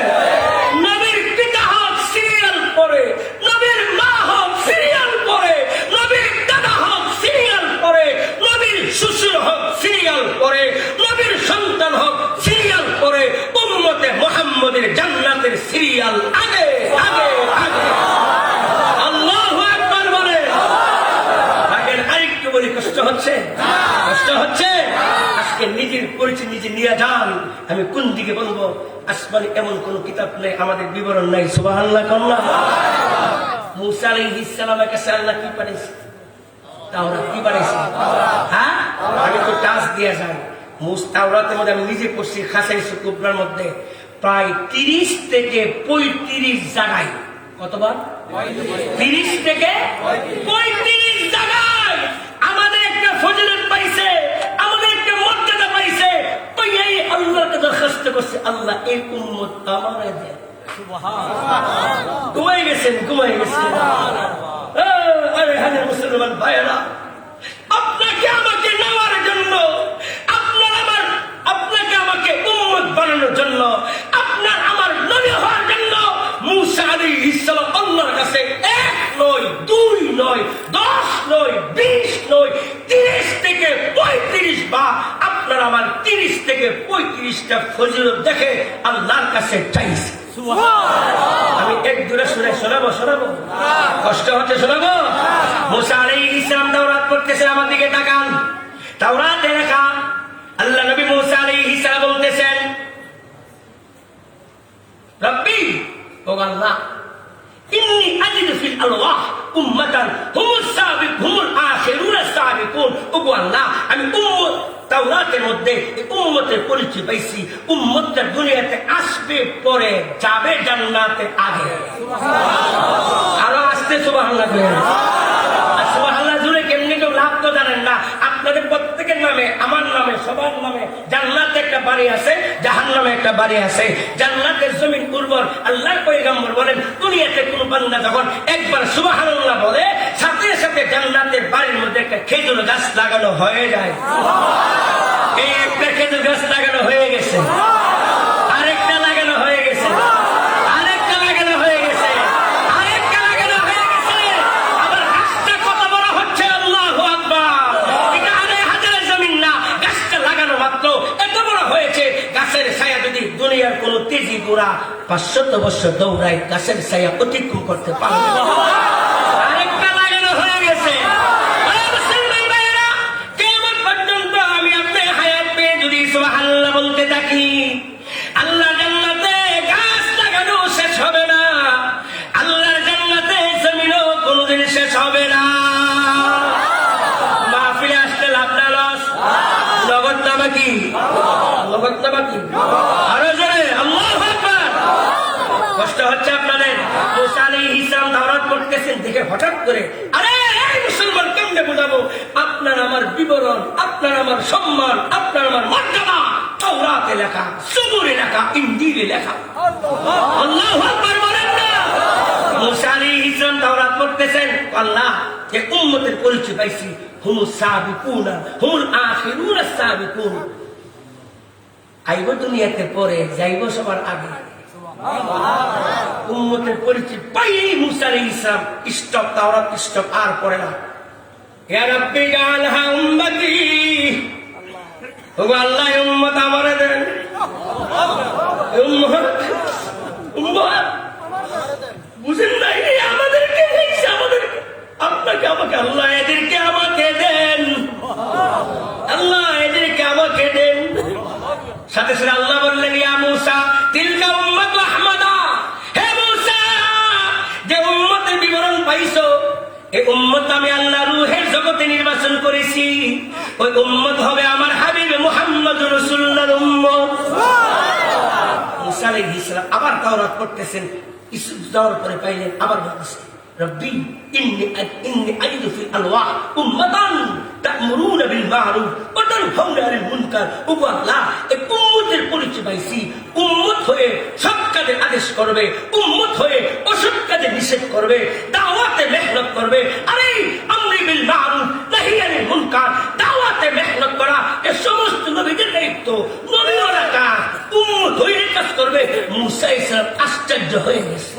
নবীর পিতা হোক সিরিয়াল পরে, নবীর মা হোক সিরিয়াল পরে, নবীর দাদা হোক সিরিয়াল পরে, নবীর শ্বশুর হোক সিরিয়াল পরে, নবীর সন্তান হোক সিরিয়াল পরে। উম্মতে মুহাম্মদের জান্নাতের সিরিয়াল আগে আগে আগে। আল্লাহু আকবার বলে। আগের আরেকটু বলি, কষ্ট হচ্ছে, কষ্ট হচ্ছে। আজকে নিজের পরিচয় নিজে নিয়ে যান। আমি কোন দিকে বলবো? আসমানে এমন কোন কিতাব নেই, আমাদের বিবরণ নাই। সুবহানাল্লাহ কন্যা। মুসা আলাইহিস সালামের কাছে আল্লাহ কি পাঠাইছে? তাওরাত কি পাঠাইছে? হ্যাঁ, আমি তো টাচ দিয়ে যাই। তাওরাতের মধ্যে আমি নিজে পড়ছি, খাসাইস কুবরার মধ্যে প্রায় 30 থেকে 35 জায়গায়। কতবার? 30 থেকে 35 জায়গায় আমাদের একটা ফজিলত পাইছে, আমাদের একটা মর্যাদা পাইছে। ওই আল্লাহকে দরখাস্ত করছে, আল্লাহ এই উম্মত আমারে দেন। সুবহানাল্লাহ। ঘুমাই গেছেন, ঘুমাই গেছেন। আরে হ্যাঁ মুসলমান ভাইয়েরা, আপনাকে আমাকে নেওয়ার জন্য, আপনাকে আমাকে উম্মত বানানোর জন্য, আপনার আমার নবী হওয়ার জন্য মুসা আলাইহিস সালাম আল্লাহর কাছে 1 নয়, 2 নয়, 10 নয়, 20 নয়, 30 থেকে 35 বা আপনার আমার 30 থেকে 35টা ফজিলত দেখে আল্লাহর কাছে চাইছে। আমি এক দূরে শুনে শোনাবো, কষ্ট হচ্ছে শোনাবো। মুসা আলাইহিস সালাম তাওরাত পড়তেছে, আমার দিকে তাকান। তাওরাতে লেখা, আল্লাহ নবী মুসা আলাইহিস সালাম বলতেছেন, রব্বি, ও আল্লাহ, ইন্নী আজিদু ফিল আলওয়াহ উম্মাতান হুমুস সাবিকুন আখিরুন সাবিকুন। ও আল্লাহ, আমি তাওরাতের মধ্যে উম্মতের পরিচয় পাইছি, উম্মতটা দুনিয়াতে আসবে পরে, যাবে জান্নাতে আগে। আরো আসতে সুবহানাল্লাহ। সুবহানাল্লাহ জুড়ে কেমনি কেউ লাভ তো জানেন না। আপনাদের প্রত্যেকের নামে, আমার নামে, সবার নামে জান্নাতে একটা বাড়ি আছে, জাহান্নামে একটা বাড়ি আছে। জান্নাতের জমিন উর্বর। আল্লাহর পয়গম্বর বলেন, দুনিয়াতে কোন বান্দা যখন একবার সুবহানাল্লাহ বলে, সাথে সাথে জান্নাতের বাড়ির মধ্যে একটা খেজুর গাছ লাগানো হয়ে যায়। এই একটা খেজুর গাছ লাগানো হয়ে গেছে, আরেকটা লাগানো হয়ে গেছে, আরেকটা লাগানো হয়ে গেছে, আরেকটা লাগানো হয়ে গেছে। আবার গাছটা কত বড় হচ্ছে, আল্লাহু আকবার! এটা ২,৫০০ জমিন না, গাছটা লাগানো মাত্র এত বড় হয়েছে। গাছের ছায়া যদি দুনিয়ার কোন তেজি গোড়া ৫০০ বছর দৌড়ায়, গাছের ছায়া অতিক্রম করতে পারবে না। আরেকটা লাগানো হয়ে গেছে। সুবহানাল্লাহ বলতে থাকি, আল্লাহ জান্নাতে গাছ লাগানো শেষ হবে না, আল্লাহর জান্নাতে জমিনও কোনদিন শেষ হবে না। মাহফিলে আসলে লাভ না লস? নগদ না বাকি? নগদ না বাকি? আরো জোরে আল্লাহু আকবার! কষ্ট হচ্ছে আপনাদের? মুসা আলাইহিস সালাম দাওরাত করতেছেন, দেখে হঠাৎ করে, আরে এই মুসলমান কেমনে বোঝাবো আপনার আমার বিবরণ, আপনার আমার সম্মান, আপনার আমার মর্যাদা তাওরাতে লেখা, জবুরে লেখা, ইনজিলে লেখা। আল্লাহু আকবার বলেন না? মুসা আলাইহিস সালাম দাওরাত করতেছেন, আল্লাহ যে উম্মতের পরিচয় পাইছি, হুমুস সাবিকুনা হুমুল আখিরুনা সাবিকুন। আইব দুনিয়াতে পরে, যাইব সবার আগে। উম্মতের পরিচয় পাই মুসা আলাইহিস সালাম স্টপ, তাওরাত স্টপ, আর পড়ে না। ইয়া রাব্বি জাআলহা উম্মতি, ওগো আল্লাহ উম্মত আমারে দেন, উম্মত উম্মত বুঝেন নাই? আমাদেরকে দিয়েছে, আমাদেরকে, আপনাকে আমাকে, আল্লাহ এদেরকে আমাকে দেন, আল্লাহ এদেরকে আমাকে দেন। সাথে সাথে আল্লাহ বললেন, ইয়া মুসা তিলকা উম্মাতু আহমাদা, হে মুসা যে উম্মতের বিবরণ পাইছো, এই উম্মত আমি আল্লাহ রূহের জগতে নির্বাচন করেছি। ওই উম্মত হবে আমার হাবিব মুহাম্মদুর রাসূলুল্লাহর উম্মত। মুসা আলাইহিস সালাম আবার তাওরাত পড়তেছেন, কিছু যাওয়ার পরে পাইলেন আবার বলতেছেন, রব্বি ইন্নী আজিদু ফিল আলওয়াহ উম্মাতান তা'মুরুনা বিল মা'রুফ ওয়া তানহাউনা আনিল মুনকার। ওগো আল্লাহ, এই উম্মতের পরিচয় পাইছি, উম্মত হয়ে সৎ কাজের আদেশ করবে, উম্মত হয়ে অসৎ কাজে নিষেধ করবে, দাওয়াতে মেহনত করবে। আরে আমরি বিল মা'রুফ নাহি আনিল মুনকার, দাওয়াতে মেহনত করা এ সমস্ত নবীদের দায়িত্ব, নবীরা কাজ, উম্মত হয়ে কাজ করবে। মুসা আলাইহিস সালাম আশ্চর্য হয়ে গেছে।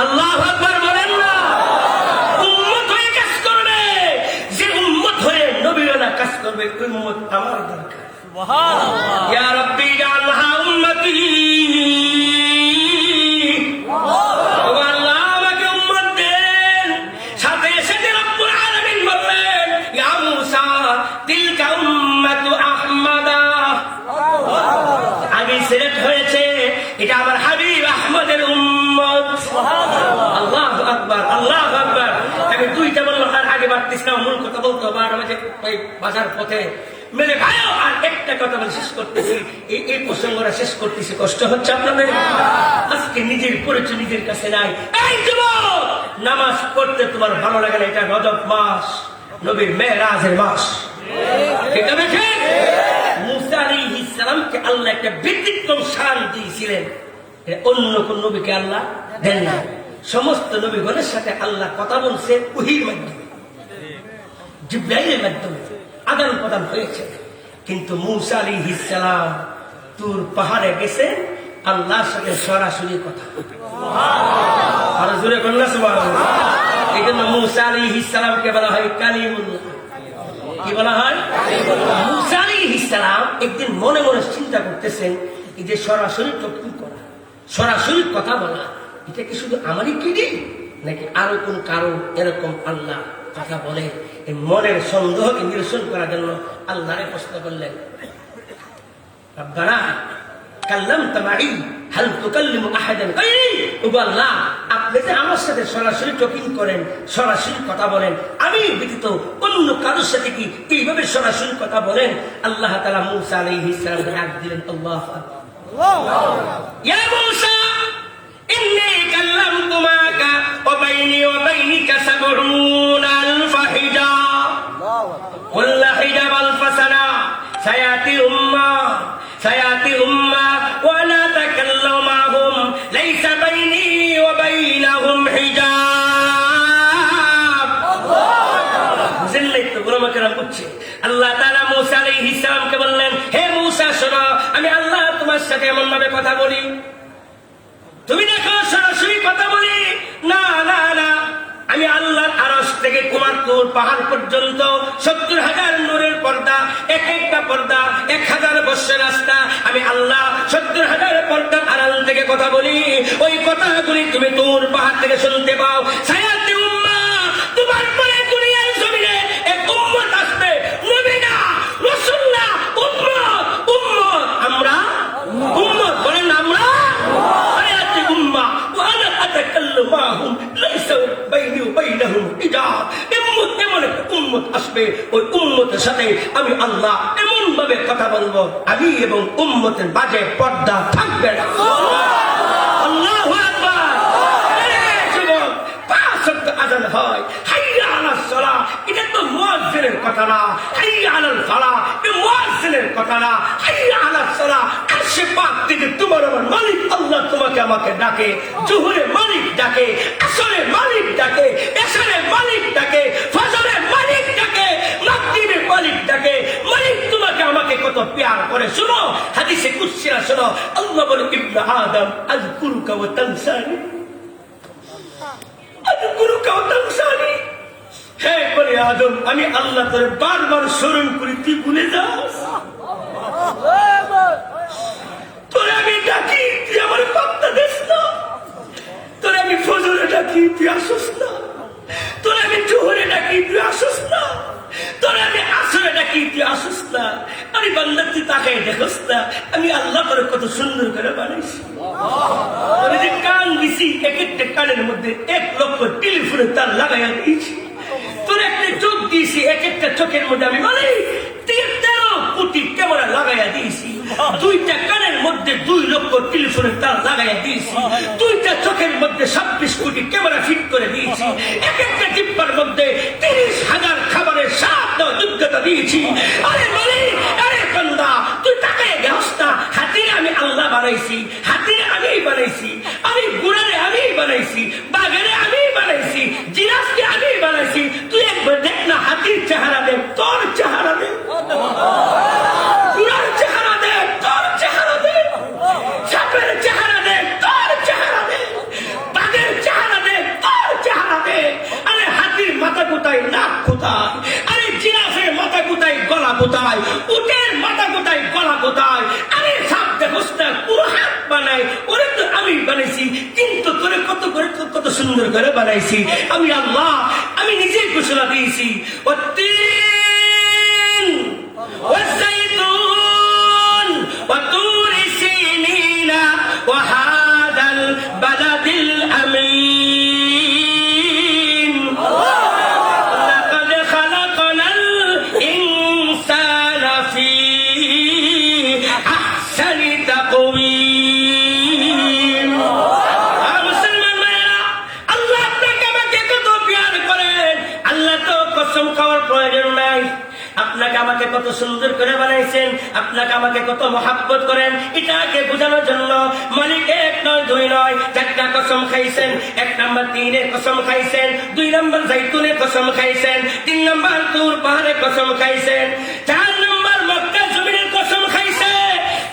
আল্লাহু আকবার বলেন না? উম্মত হয়ে কাজ করবে, যে উম্মত হয়ে নবীরা কাজ করবে, ওই উম্মত আমার দরকার। সুবহানাল্লাহ। ইয়া রাব্বি জাআলহা উম্মতি, ওগো আল্লাহ আমাকে উম্মত দেন। সাথে সাথে রব্বুল আলামিন বললেন, ইয়া মুসা তিলকা উম্মাতু আহমাদা, আগে সিলেক্ট হয়েছে, এটা আমার হাবিব আহমদের উম্মত। আল্লাহু আকবার, আল্লাহু আকবার। আমি দুইটা বললাম, আর আগে বাড়তিস না, মূল কথা বলতে হবে। আর আমাকে বাজার পথে মেরে ভাইও আর একটা কথা বলে শেষ করতেছি, এই প্রসঙ্গটা শেষ করতেছি। কষ্ট হচ্ছে আপনাদের? আজকে নিজের পরিচয় নিজের কাছে নাই। এই যুবক, নামাজ পড়তে তোমার ভালো লাগে না, এটা রজব মাস, নবীর মেরাজের মাস, ঠিক আছে? মুসা আলাইহিস সালামকে আল্লাহ একটা ব্যতিক্রম শান দিয়েছিলেন, অন্য কোন নবীকে আল্লাহ দেন না। সমস্ত নবীগণের সাথে আল্লাহ কথা বলছে ওহীর মাধ্যমে, জিবরাইলের মাধ্যমে আদান প্রদান হয়েছে। কিন্তু মুসা আলাইহিস সালাম তুর পাহাড়ে গেছে, আল্লাহর সাথে সরাসরি কথা। আর জোরে বলুন না সুবহানাল্লাহ। এই জন্য মুসা আলাইহিস সালামকে বলা হয় কালিমুল্লাহ। কি বলা হয়? মুসা আলাইহিস সালাম একদিন মনে মনে চিন্তা করতেছেন, এই যে সরাসরি টপিং করা, সরাসরি কথা বলা, এটা কি শুধু আমারই কিডি নাকি আরো কোন কারো এরকম আল্লাহ কথা বলে? এই মনের সন্দেহকে নিরসন করার জন্য আল্লাহরে প্রশ্ন করলেন, রব্বানা কাল্লামতা মাই হাল তুকাল্লিমু আহাদান গায়রি, ওগো আল্লাহ আপনি যে আমার সাথে সরাসরি টকিং করেন, সরাসরি কথা বলেন, আমি ব্যতীত অন্য কারোর সাথে কি এইভাবে সরাসরি কথা বলেন? আল্লাহ তাআলা মুসা আলাইহিস সালামকে ডাক দিলেন, আল্লাহু আকবার, ইয়া মুসা ইন্নী কাল্লামতুমাকা ওয়া বাইনি ওয়া বাইনিকা ৭০ আলফা হিজাব, সায়াতি উম্মা ওয়া লা তাকাল্লামু মাহুম লাইসা বাইনি ওয়া বাইনাহুম হিজাব। বুঝলেন তো গোলাম কেরাম বুঝছে। আল্লাহ তাআলা মূসা আলাইহিস সালামকে বললেন, হে মূসা শোনো, আমি আল্লাহ তোমার সাথে এমন ভাবে কথা বলি, তুমি দেখো সরাসরি কথা বলি না, না না, আমি আল্লাহর আরশ থেকে কুমারপুর পাহাড় পর্যন্ত 70,000 নূরের পর্দা, এক একটা পর্দা 1000 বর্ষের রাস্তা, আমি আল্লাহ 70,000 পর্দার আড়াল থেকে কথা বলি। ওই কথাগুলি তুমি তোর পাহাড় থেকে শুনতে পাও। সায়াতি উম্মাহ, তোমার পরে দুনিয়ার জমিনে এক উম্মত আসবে, নবী না, রাসূল না, উম্মত। আমরা উম্মত, বলেন আমরা। সায়াতি উম্মাহ ওয়া আনা আতাকাল্লামু মাহুম লাইসা বাইনি ওয়া বাইনাহুম হিজাব। এমন একটা উম্মত আসবে, ওই উম্মতের সাথে আমি আল্লাহ এমন ভাবে কথা বলবো, আমি এবং উম্মতের মাঝে পর্দা থাকবে না। আল্লাহু আকবার। যুবক, 5 ওয়াক্ত আযান হয়, হাইয়া আলাস সালাহ, এটা তো মুয়াজ্জিনের কথা না। হাইয়া আলাল ফালাহ, এটা মুয়াজ্জিনের কথা না। হাইয়া আলাস সালাহ, আরশে পাক থেকে তোমার আমার মালিক আল্লাহ তোমাকে আমাকে ডাকে। জোহরে মালিক ডাকে, আসরে মালিক ডাকে, এশারে মালিক ডাকে, ফজরে মালিক ডাকে, মাগরিবে মালিক ডাকে। মালিক তোমাকে আমাকে কত প্যার করে। শুনো হাদিসে কুদসিরা, শুনো আল্লাহ বলে, ইবনে আদম আযকুরুকা ওয়া তানসানি, আযকুরুকা ওয়া তানসানি। হে বলে আদম, আমি আল্লাহ তোরে বারবার স্মরণ করি, তুই ভুলে যাস। তোরে আমি ডাকি, তুই আমার পাত্তা দিস না। তোরে আমি ফজরে ডাকি, তুই আসস না। তোরে আমি জোহরে ডাকি, তুই আসস না। তোরে আমি আসরে ডাকি, তুই আসস না। আরে বান্দা, তুই তাকায় দেখস না, আমি আল্লাহ তোরে কত সুন্দর করে বানাইছি। তোরে যে কান দিছি, এক একটা কানের মধ্যে 1 লক্ষ টেলিফোনের তার লাগাইয়া দিয়েছি। তোর একটা চোখ দিয়েছি, এক একটা চোখের মধ্যে আমি মালিক 13 কোটি ক্যামেরা লাগাইয়া দিয়েছি। 2টা কানের মধ্যে 2 লক্ষ টেলিফোনের তার লাগাইয়া দিয়েছি। 2টা চোখের মধ্যে 26 কোটি ক্যামেরা ফিট করে দিয়েছি। এক একটা ডিব্বার মধ্যে 30,000 খাবারের স্বাদ দেওয়ার যোগ্যতা দিয়েছি। আরে মালিক, আরে বান্দা, তুই তাকায় গেছস না। হাতিরে আমি আল্লাহ বানাইছি, হাতিরে আমি বানাইছি, আমি ঘোড়ারে আমি বানাইছি, বাঘেরে আমি বানাইছি, জিরাফকে আমি বানাইছি। তুই একবার দেখ না, হাতির চেহারা দেখ, তোর চেহারা দেখ, ঘোড়ার চেহারা দেখ, তোর চেহারা দেখ, সাপের চেহারা দেখ, তোর চেহারা দেখ, বাঘের চেহারা দেখ, তোর চেহারা দেখ। আরে হাতির মাথা কোথায়, নাক কোথায়? আরে জিরাফের মাথা কোথায়, গলা কোথায়? উটের মাথা কোথায়, গলা কোথায়? আরে সাপ দেখোস না, পুরো হাত বানাই, ওরে তো আমি বানাইছি। কিন্তু তোরে কত করে, কত সুন্দর করে বানাইছি আমি আল্লাহ। আমি নিজেই ঘোষণা দিয়েছি, ওয়াত্তিন ওয়াজ্জাইতুন ওয়া তুরি সিনিনা ওয়া হাদাল বালাদিল আমিন। লাকাদ খালাকনাল ইনসানা ফি আহসানি তাকওয়িম। মুসলমান ভাইরা, আল্লাহ আপনাকে আমাকে কত প্যার করেন। আল্লাহ তো কসম খাওয়ার প্রয়োজন নাই। আপনাকে আমাকে কত সুন্দর করে বানাইছেন, আপনাকে আমাকে কত মহাব্বত করেন, এটাকে বোঝানোর জন্য মালিক 1 নয় 2 নয় 4টা কসম খাইছেন। 1 নম্বর তিনের কসম খাইছেন, 2 নম্বর জাইতুনের কসম খাইছেন, 3 নম্বর তুর পাহাড়ের কসম খাইছেন, 4 নম্বর মক্কা জমিনের কসম খাইছে।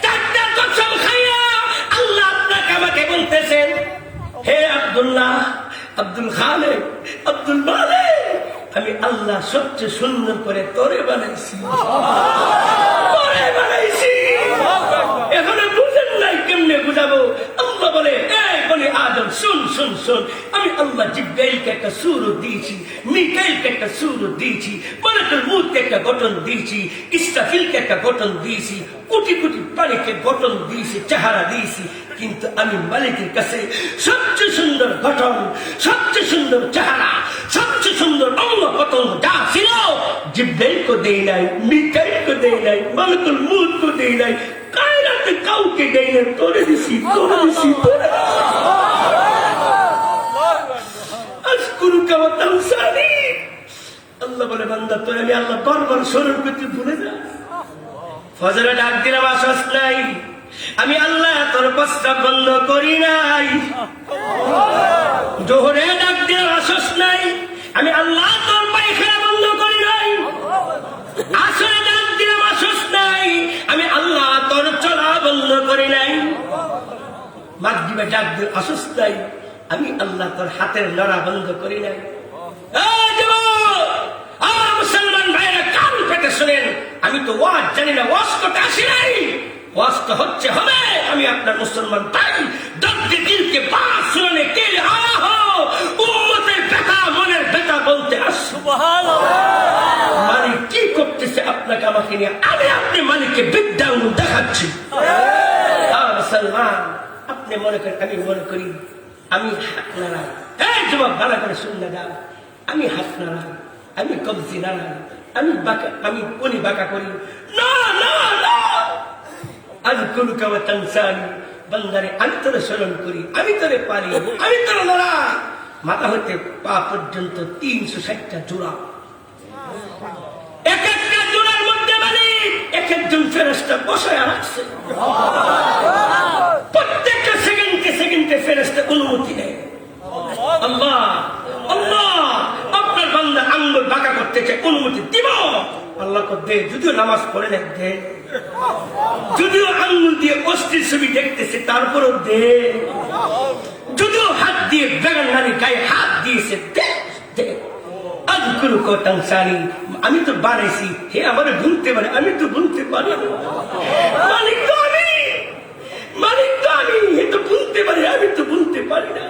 4টা কসম খাইয়া আল্লাহ আপনাকে আমাকে বলতেছেন, হে আব্দুল্লাহ, আব্দুল খালেক, আব্দুল মালিক, আমি আল্লাহ সবচেয়ে সুন্দর করে তোরে বানাইছি, তোরে বানাইছি। এখানে বুঝেন নাই, কেমনে বুঝাবো? আল্লাহ বলে, এই বলে আদম, শুন শুন শুন, আমি আল্লাহ জিব্রাইলকে একটা সুরত দিয়েছি, মিকাইলকে একটা সুরত দিয়েছি, মালাকুল মউতকে একটা গঠন দিয়েছি, ইসরাফিলকে একটা গঠন দিয়েছি, কোটি কোটি প্রাণীকে গঠন দিয়েছি, চেহারা দিয়েছি। কিন্তু আমি মালিকের কাছে সবচেয়ে সুন্দর গঠন, সবচেয়ে সুন্দর চেহারা, সবচেয়ে সুন্দর অঙ্গ প্রত্যঙ্গ যা ছিল, জিব্রাইলকে দেই নাই, মিকাইলকে দেই নাই, মালাকুল মউতকে দেই নাই, কায়নাতে কাউকে দেই নাই, তোরে দিছি, তোরে দিছি, তোরে আযকুরুকা ওয়া তানসানি। আল্লাহ বলে, বান্দা তোরে আমি আল্লাহ বারবার স্মরণ করতে ভুলে যাস। ফজরে ডাক দিলাম আসস নাই, আমি আল্লাহ তোর প্রস্তাব বন্ধ করি নাই। জোহরে ডাক দিলাম আসস নাই, আমি আল্লাহ তোর পায়খানা বন্ধ করি নাই। আসরে ডাক দিলাম আসস নাই, আমি আল্লাহ তোর চলা বন্ধ করি নাই। মাগরিবে ডাক দিলাম আসস নাই, আমি আল্লাহ তোর হাতের লড়া বন্ধ করি নাই। মুসলমান ভাইরা কান পেতে শুনেন, আমি তো ওয়াজ জানি না, ওয়াজ করতে আসি নাই। ওয়াজ তো হচ্ছে হবে। আমি আপনার মুসলমান ভাই, দর্দে দিলকে বাত শুনে কে আয়া হো, উম্মতের ব্যথা, মনের ব্যথা বলতে আসছো। মালিক কি করতেছে আপনাকে আমাকে নিয়ে, আমি আপনি মালিককে বিদ্যা দেখাচ্ছি। মুসলমান আপনি মনে করেন, আমি মনে করি আমি হাত নাড়াই। এই যুবক ভালো করে শুনলে যাও, আমি হাত নাড়াই, আমি কবজি নাড়াই, আমি বাঁকা, আমি কোনি বাঁকা করি না। না না, আজ কোন কাবা তানসানি বান্দারে, আমি তোরে স্মরণ করি, আমি তোরে পারি, আমি তোরে লড়াই। মাথা হতে পা পর্যন্ত 360টা জোড়া, এক একটা জোড়ার মধ্যে মালিক এক একজন ফেরেশতা বসায় রাখছে। প্রত্যেকটা সেকেন্ডে সেকেন্ডে ফেরেশতা অনুমতি নেয়। আল্লাহ আল্লাহ, আপনার বান্দা আঙ্গুল বাঁকা করতে চাই, অনুমতি দিব। আল্লাহ দে, যদিও নামাজ পড়ে না দে, যদিও আঙ্গুল দিয়ে অস্থির ছবি দেখতেছে তারপরও দে, যদিও হাত দিয়ে বেগান নারী গায়ে হাত দিয়েছে দে দে। আমি তো বানাইছি, হে আমার ভুলতে পারে, আমি তো ভুলতে পারি। মালিক তো আমি, মালিক তো আমি, হে তো ভুলতে পারি, আমি তো ভুলতে পারি না।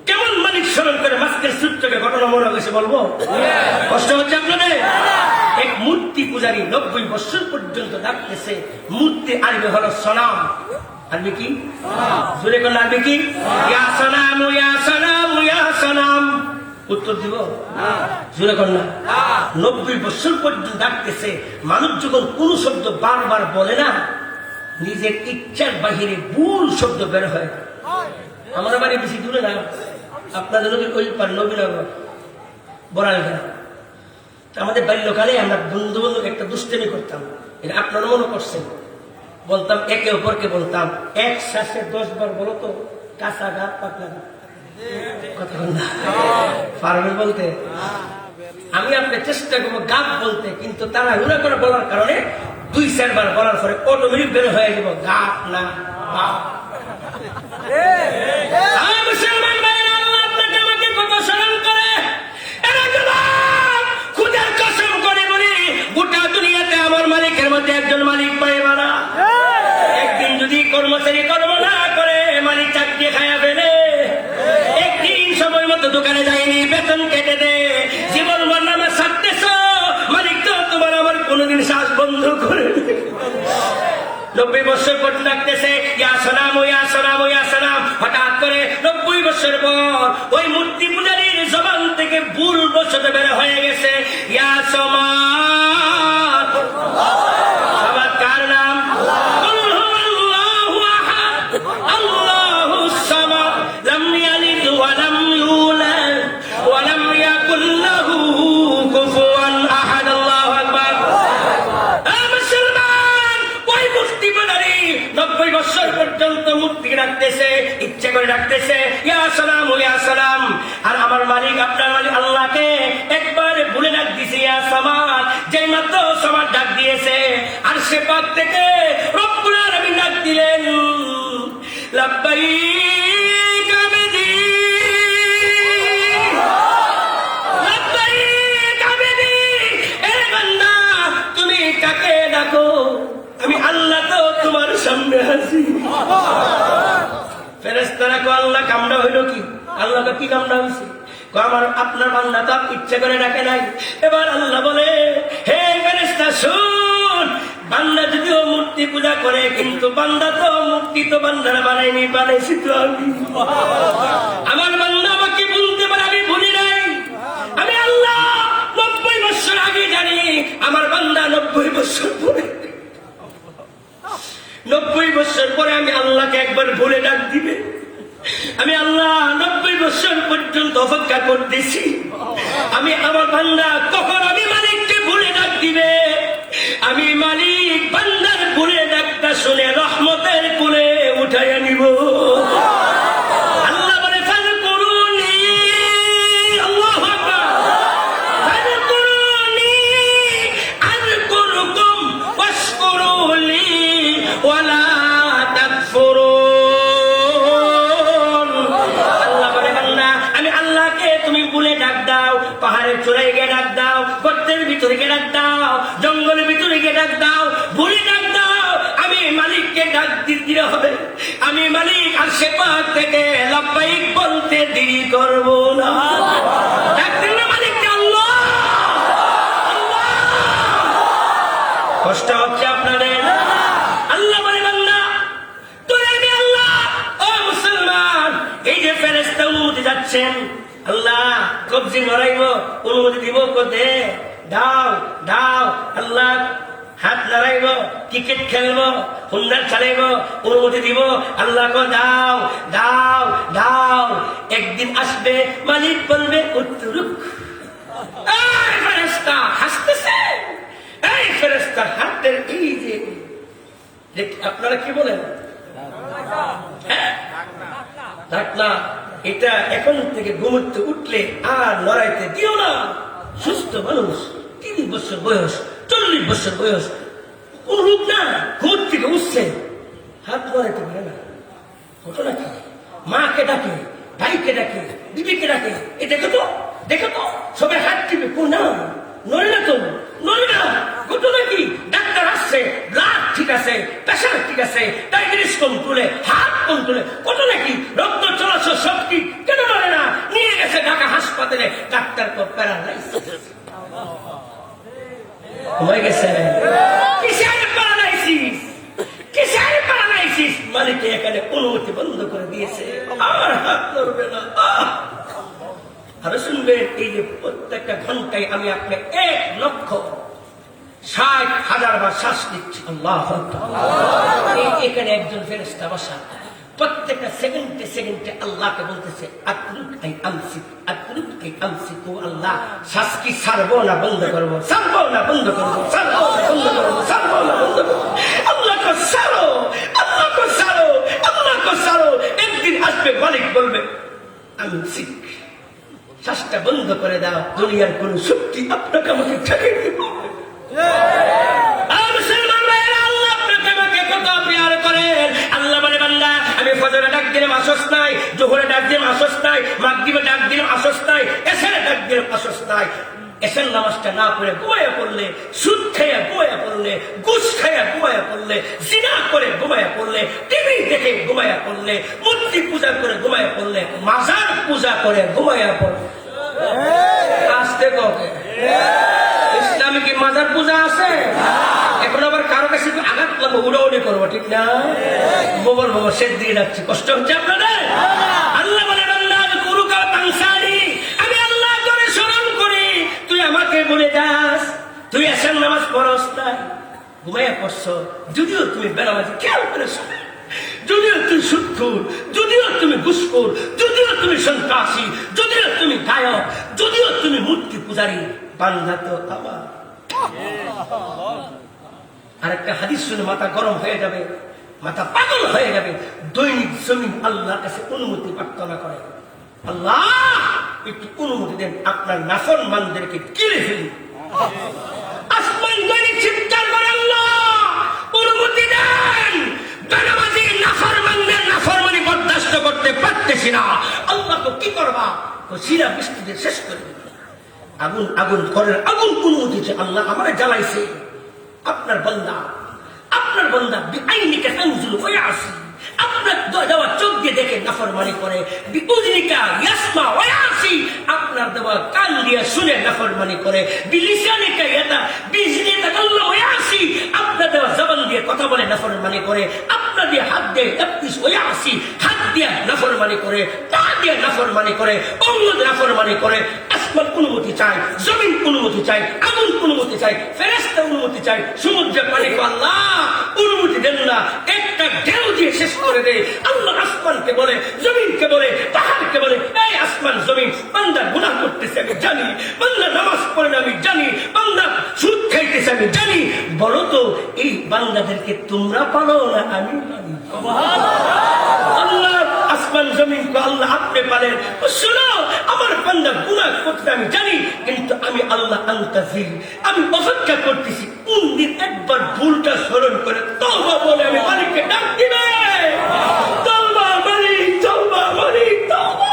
কেমন মালিক স্মরণ করে মাস্কের সূত্রকে ঘটনা মনে হয়েছে বলবো? কষ্ট হচ্ছে আপনাদের? এক মূর্তি পূজারী 90 বছর পর্যন্ত ডাকতেছে। মূর্তি আরবি হলো সনাম। আরবি কি? জোরে কোন আরবি কি? ইয়া সনাম ইয়া সনাম ইয়া সনাম। উত্তর দিব? জোরে কোন না। 90 বছর পর্যন্ত ডাকতেছে। মানুষ যখন কোন শব্দ বারবার বলে না, নিজের ইচ্ছার বাহিরে ভুল শব্দ বের হয়। আমার বাড়ি বেশি দূরে না, আপনাদের ওই পার নবীনগর বড়ালঘাট। আমাদের বাল্যকালে আমরা বন্ধু বন্ধু একটা দুষ্টেমি করতাম, এটা আপনারা মনে করছেন। বলতাম একে অপরকে, বলতাম এক শ্বাসে 10 বার বলো তো কাঁচা গা পাতলা গা। কথা বল না, পারবেন বলতে? আমি আপনি চেষ্টা করবো গাপ বলতে, কিন্তু তারা হুড়া করে বলার কারণে 2-4 বার বলার পরে অটোমেটিক বের হয়ে যাব গাপ না বাপ। মুসলমান ভাইরা, আল্লাহ আপনাকে আমাকে কত স্মরণ করে। এরা জবাব খুদার কসম করে বলি, গোটা দুনিয়াতে আমার মালিকের মধ্যে একজন মালিক পাইবা না। একদিন যদি কর্মচারী কর্ম না করে মালিক চাকরি খায়া ফেলে, একদিন সময় মতো দোকানে যায়নি, বেতন কেটে দে, জীবন বর্ণামা ছাড়তেছ, মালিক তো তোমার আমার কোনোদিন শ্বাস বন্ধ করে। 90 বছর পর ডাকতেছে ইয়া সালাম ইয়া সালাম ইয়া সালাম। হঠাৎ করে 90 বছর পর ওই মূর্তি পূজারীর জবান থেকে ভুল বসতে বের হয়ে গেছে ইয়া সামাদ। সামাদ কার নাম? আল্লাহু আহাদ আল্লাহুস সামাদ লাম ইয়ালিদ ওয়া লাম ইউলাদ ওয়া লাম ইয়াকুল লাহু কুফুয়ান আহাদ। আল্লাহু আকবার। 90 বছর পর্যন্ত মূর্তি ডাকতেছে, ইচ্ছে করে ডাকতেছে ইয়া সালাম ইয়া সালাম। আর আমার মালিক, আপনার মালিক আল্লাহকে একবার ভুলে ডাক দিছে ইয়া সামাদ। যেই মাত্র সামাদ ডাক দিয়েছে, আর সে পাক থেকে রব্বুল আলামিন ডাক দিলেন লাব্বাইক আবদি লাব্বাইক আবদি। এ বান্দা, তুমি কাকে ডাকো? আমি আল্লাহ তো তোমার সামনে আছি। ফেরেশতারা কো আল্লাহ কামড়া হইল কি? আল্লাহকে কি কামড়া হয়েছে? আমার আপনার বান্দা তো ইচ্ছা করে ডাকে নাই। এবার আল্লাহ বলে হে ফেরেশতা শুন, বান্দা যদিও মূর্তি পূজা করে, কিন্তু বান্দা তো মূর্তি তো বান্দারা বানাইনি, বানাইছি তো আমি। আমার বান্দা আমাকে বলতে পারে আমি ভুলি নাই। আমি আল্লাহ 90 বছর আগে জানি, আমার বান্দা 90 বছর পরে 90 বছর পরে আমি আল্লাহকে একবার ভুলে ডাক দিবে। আমি আল্লাহ 90 বছর পর্যন্ত অপেক্ষা করতেছি। আমি আমার বান্দা কখন আমি মালিককে ভুলে ডাক দিবে। আমি মালিক ভিতরে গিয়ে ডাক দাও, জঙ্গলের ভিতরে গিয়ে ডাক দাও, ভুলে ডাক দাও, আমি মালিককে ডাক দিতে হবে। আমি মালিক আরশে পাক থেকে লাব্বাইক বলতে দেরি করব না। ডাক দিন না মালিককে, আল্লাহ আল্লাহ। কষ্ট হচ্ছে আপনাদের? আল্লাহ বলে বান্দা তোরে আমি আল্লাহ, ও মুসলমান, এই যে ফেরেশতা অনুমতি যাচ্ছেন, আল্লাহ কবজি নড়াইব, অনুমতি দিব, দে, দাও দাও। আল্লাহ হাত নাড়াইব, ক্রিকেট খেলব, হুন্ডার চালাইব, অনুমতি দিব, আল্লাহ কো দাও দাও দাও। একদিন আসবে মালিক বলবে উত্তরুক। এই ফেরেশতা হাসতেছে, এই ফেরেশতার হাতের এই যে আপনারা কি বলেন? ঢাকনা, এটা এখন থেকে ঘুমোতে উঠলে আর লড়াইতে দিও না। সুস্থ মানুষ, 30 বছর বয়স, 40 বছর বয়স, কোন রূপ না, ঘুম থেকে উঠছে, হাত লড়াইতে পারে না। ঘটনা কি? মাকে ডাকে, ভাইকে ডাকে, দিদিকে ডাকে, এ দেখো তো, দেখো তো, সবাই হাত টিপে, না নড়ে না, তো নড়ে না। ঘটনা কি? ডাক্তার আসছে, ব্লাড ঠিক আছে, প্রেশার ঠিক আছে, ডায়াবেটিস কন্ট্রোলে, হার্ট কন্ট্রোলে, ঘটনা কি? রক্ত চলাচল সব কি, কেন নড়ে না? নিয়ে গেছে ঢাকা হাসপাতালে, ডাক্তার তো প্যারালাইসিস হয়ে গেছে। কিসের প্যারালাইসিস? কিসের প্যারালাইসিস? মালিক এখানে অনুমতি বন্ধ করে দিয়েছে, আর হাত নড়বে না। আরো শুনবেন, এই যে প্রত্যেকটা ঘন্টায় আমি আপনাকে 1,60,000 বার শ্বাস দিচ্ছি। আল্লাহু আকবার। এখানে একজন ফেরেশতা বসা, প্রত্যেকটা সেকেন্ডে সেকেন্ডে আল্লাহকে বলতেছে আতরুক আই আমসিক, আতরুক আই আমসিক। ও আল্লাহ, শ্বাস কি ছাড়বো না বন্ধ করবো, ছাড়বো না বন্ধ করবো, ছাড়বো না বন্ধ করবো, ছাড়বো না বন্ধ করবো। আল্লাহ কো ছাড়ো, আল্লাহ কো ছাড়ো, আল্লাহ কো ছাড়ো। একদিন আসবে মালিক বলবে আমসিক, শ্বাসটা বন্ধ করে দাও, দুনিয়ার কোন শক্তি আপনাকে আমাকে ঠেকে দেবে। মুসলমান ভাইয়েরা, আল্লাহ আপনাকে আমাকে কত প্যার করেন। আল্লাহ বলে বান্দা, আমি ফজরে ডাক দিলাম আসস নাই, জোহরে ডাক দিলাম আসস নাই, মাগরিবে ডাক দিলাম আসস নাই, এশারে ডাক দিলাম আসস নাই। এশার নামাজটা না পড়ে ঘুমায়া পড়লে, সুদ খাইয়া ঘুমায়া পড়লে, ঘুষ খাইয়া ঘুমায়া পড়লে, জিনা করে ঘুমায়া পড়লে, টিভি দেখে ঘুমায়া পড়লে, মূর্তি পূজা করে ঘুমায়া পড়লে, মাজার পূজা করে ঘুমায়া পড়লে, আসতে কবে ইসলামে কি মাজার পূজা আছে? এখন আবার কারো কাছে আঘাত লাগবো, উড়াউড়ি করবো, ঠিক না? গোবর গোবর শেষ দিকে যাচ্ছি, কষ্ট হচ্ছে আপনাদের? আল্লাহ বলে বান্দা, গুরুকা তানসারি, আমি আল্লাহ তোরে স্মরণ করি, তুই আমাকে ভুলে যাস। তুই এশার নামাজ পড়স না, ঘুমাইয়া পড়ছ, যদিও তুমি বেনামাজি, খেয়াল করেছ, যদিও তুমি সুদখোর, যদিও তুমি ঘুষখোর, যদিও তুমি সন্ত্রাসী, যদিও তুমি গায়ক, যদিও তুমি মূর্তি পূজারী, বান্দা তো আমার। আরেকটা হাদিস শুনে মাথা গরম হয়ে যাবে, মাথা পাগল হয়ে যাবে। দৈনিক জমিন আল্লাহর কাছে অনুমতি প্রার্থনা করে, আল্লাহ একটু অনুমতি দেন, আপনার নাফরমানদেরকে কিনে ফেলি। আসমান দৈনিক চিৎকার করে, আল্লাহ অনুমতি দেন, বেনামাজি নাফরমানদের নাফরমানি বরদাস্ত করতে পারতেছি না। আল্লাহ তো কি করবা? শিলা বৃষ্টিতে শেষ করে দিবে, আগুন আগুন করেন, আগুন অনুমতি দিচ্ছে। আল্লাহ আমার জ্বালাইছে, আপনার বান্দা, আপনার বান্দা বিআইনিকা তানজুলু ওয়া ইয়াসি, আপনার দেওয়া চোখ দিয়ে দেখে নাফরমানি করে, বিউজনিকা ইয়াসমা ওয়া ইয়াসি, আপনার দেওয়া কান দিয়ে শুনে নাফরমানি করে, বিলিসানিকা ইয়াতা বিজনিকা আল্লাহ ওয়া ইয়াসি, আপনার দেওয়া জবান দিয়ে কথা বলে নাফরমানি করে, আপনার দিয়ে হাত দিয়ে তাবতিস ওয়া ইয়াসি, হাত দিয়ে নাফরমানি করে, পা দিয়ে নাফরমানি করে, অঙ্গ দিয়ে নাফরমানি করে। আসমান অনুমতি চাই, জমিন অনুমতি চাই, আগুন অনুমতি চাই, ফেরেশতা অনুমতি চাই, সমুদ্রের পানি আল্লাহ অনুমতি দেন না, একটা ঢেউ দিয়ে শেষ করে দেয়। আল্লাহ আসমানকে বলে, জমিনকে বলে, পাহাড়কে বলে, এই আসমান জমিন, বান্দা গুনাহ করতেছে আমি জানি, বান্দা নামাজ পড়ে না আমি জানি, বান্দা সুদ খাইতেছে আমি জানি, বলো তো এই বান্দাদেরকে তোমরা পালো না আমি পালি? আল্লাহ আসমান জমিন কো আল্লাহ আপনি পালেন। শুনো, আমার বান্দা গুনাহ করতে আমি জানি, কিন্তু আমি আল্লাহ আনতাজির, আমি অপেক্ষা করতেছি কোন দিন একবার ভুলটা স্মরণ করে তওবা বলে আমি মালিককে ডাক দিবে। তওবা মালিক, তওবা মালিক, তওবা।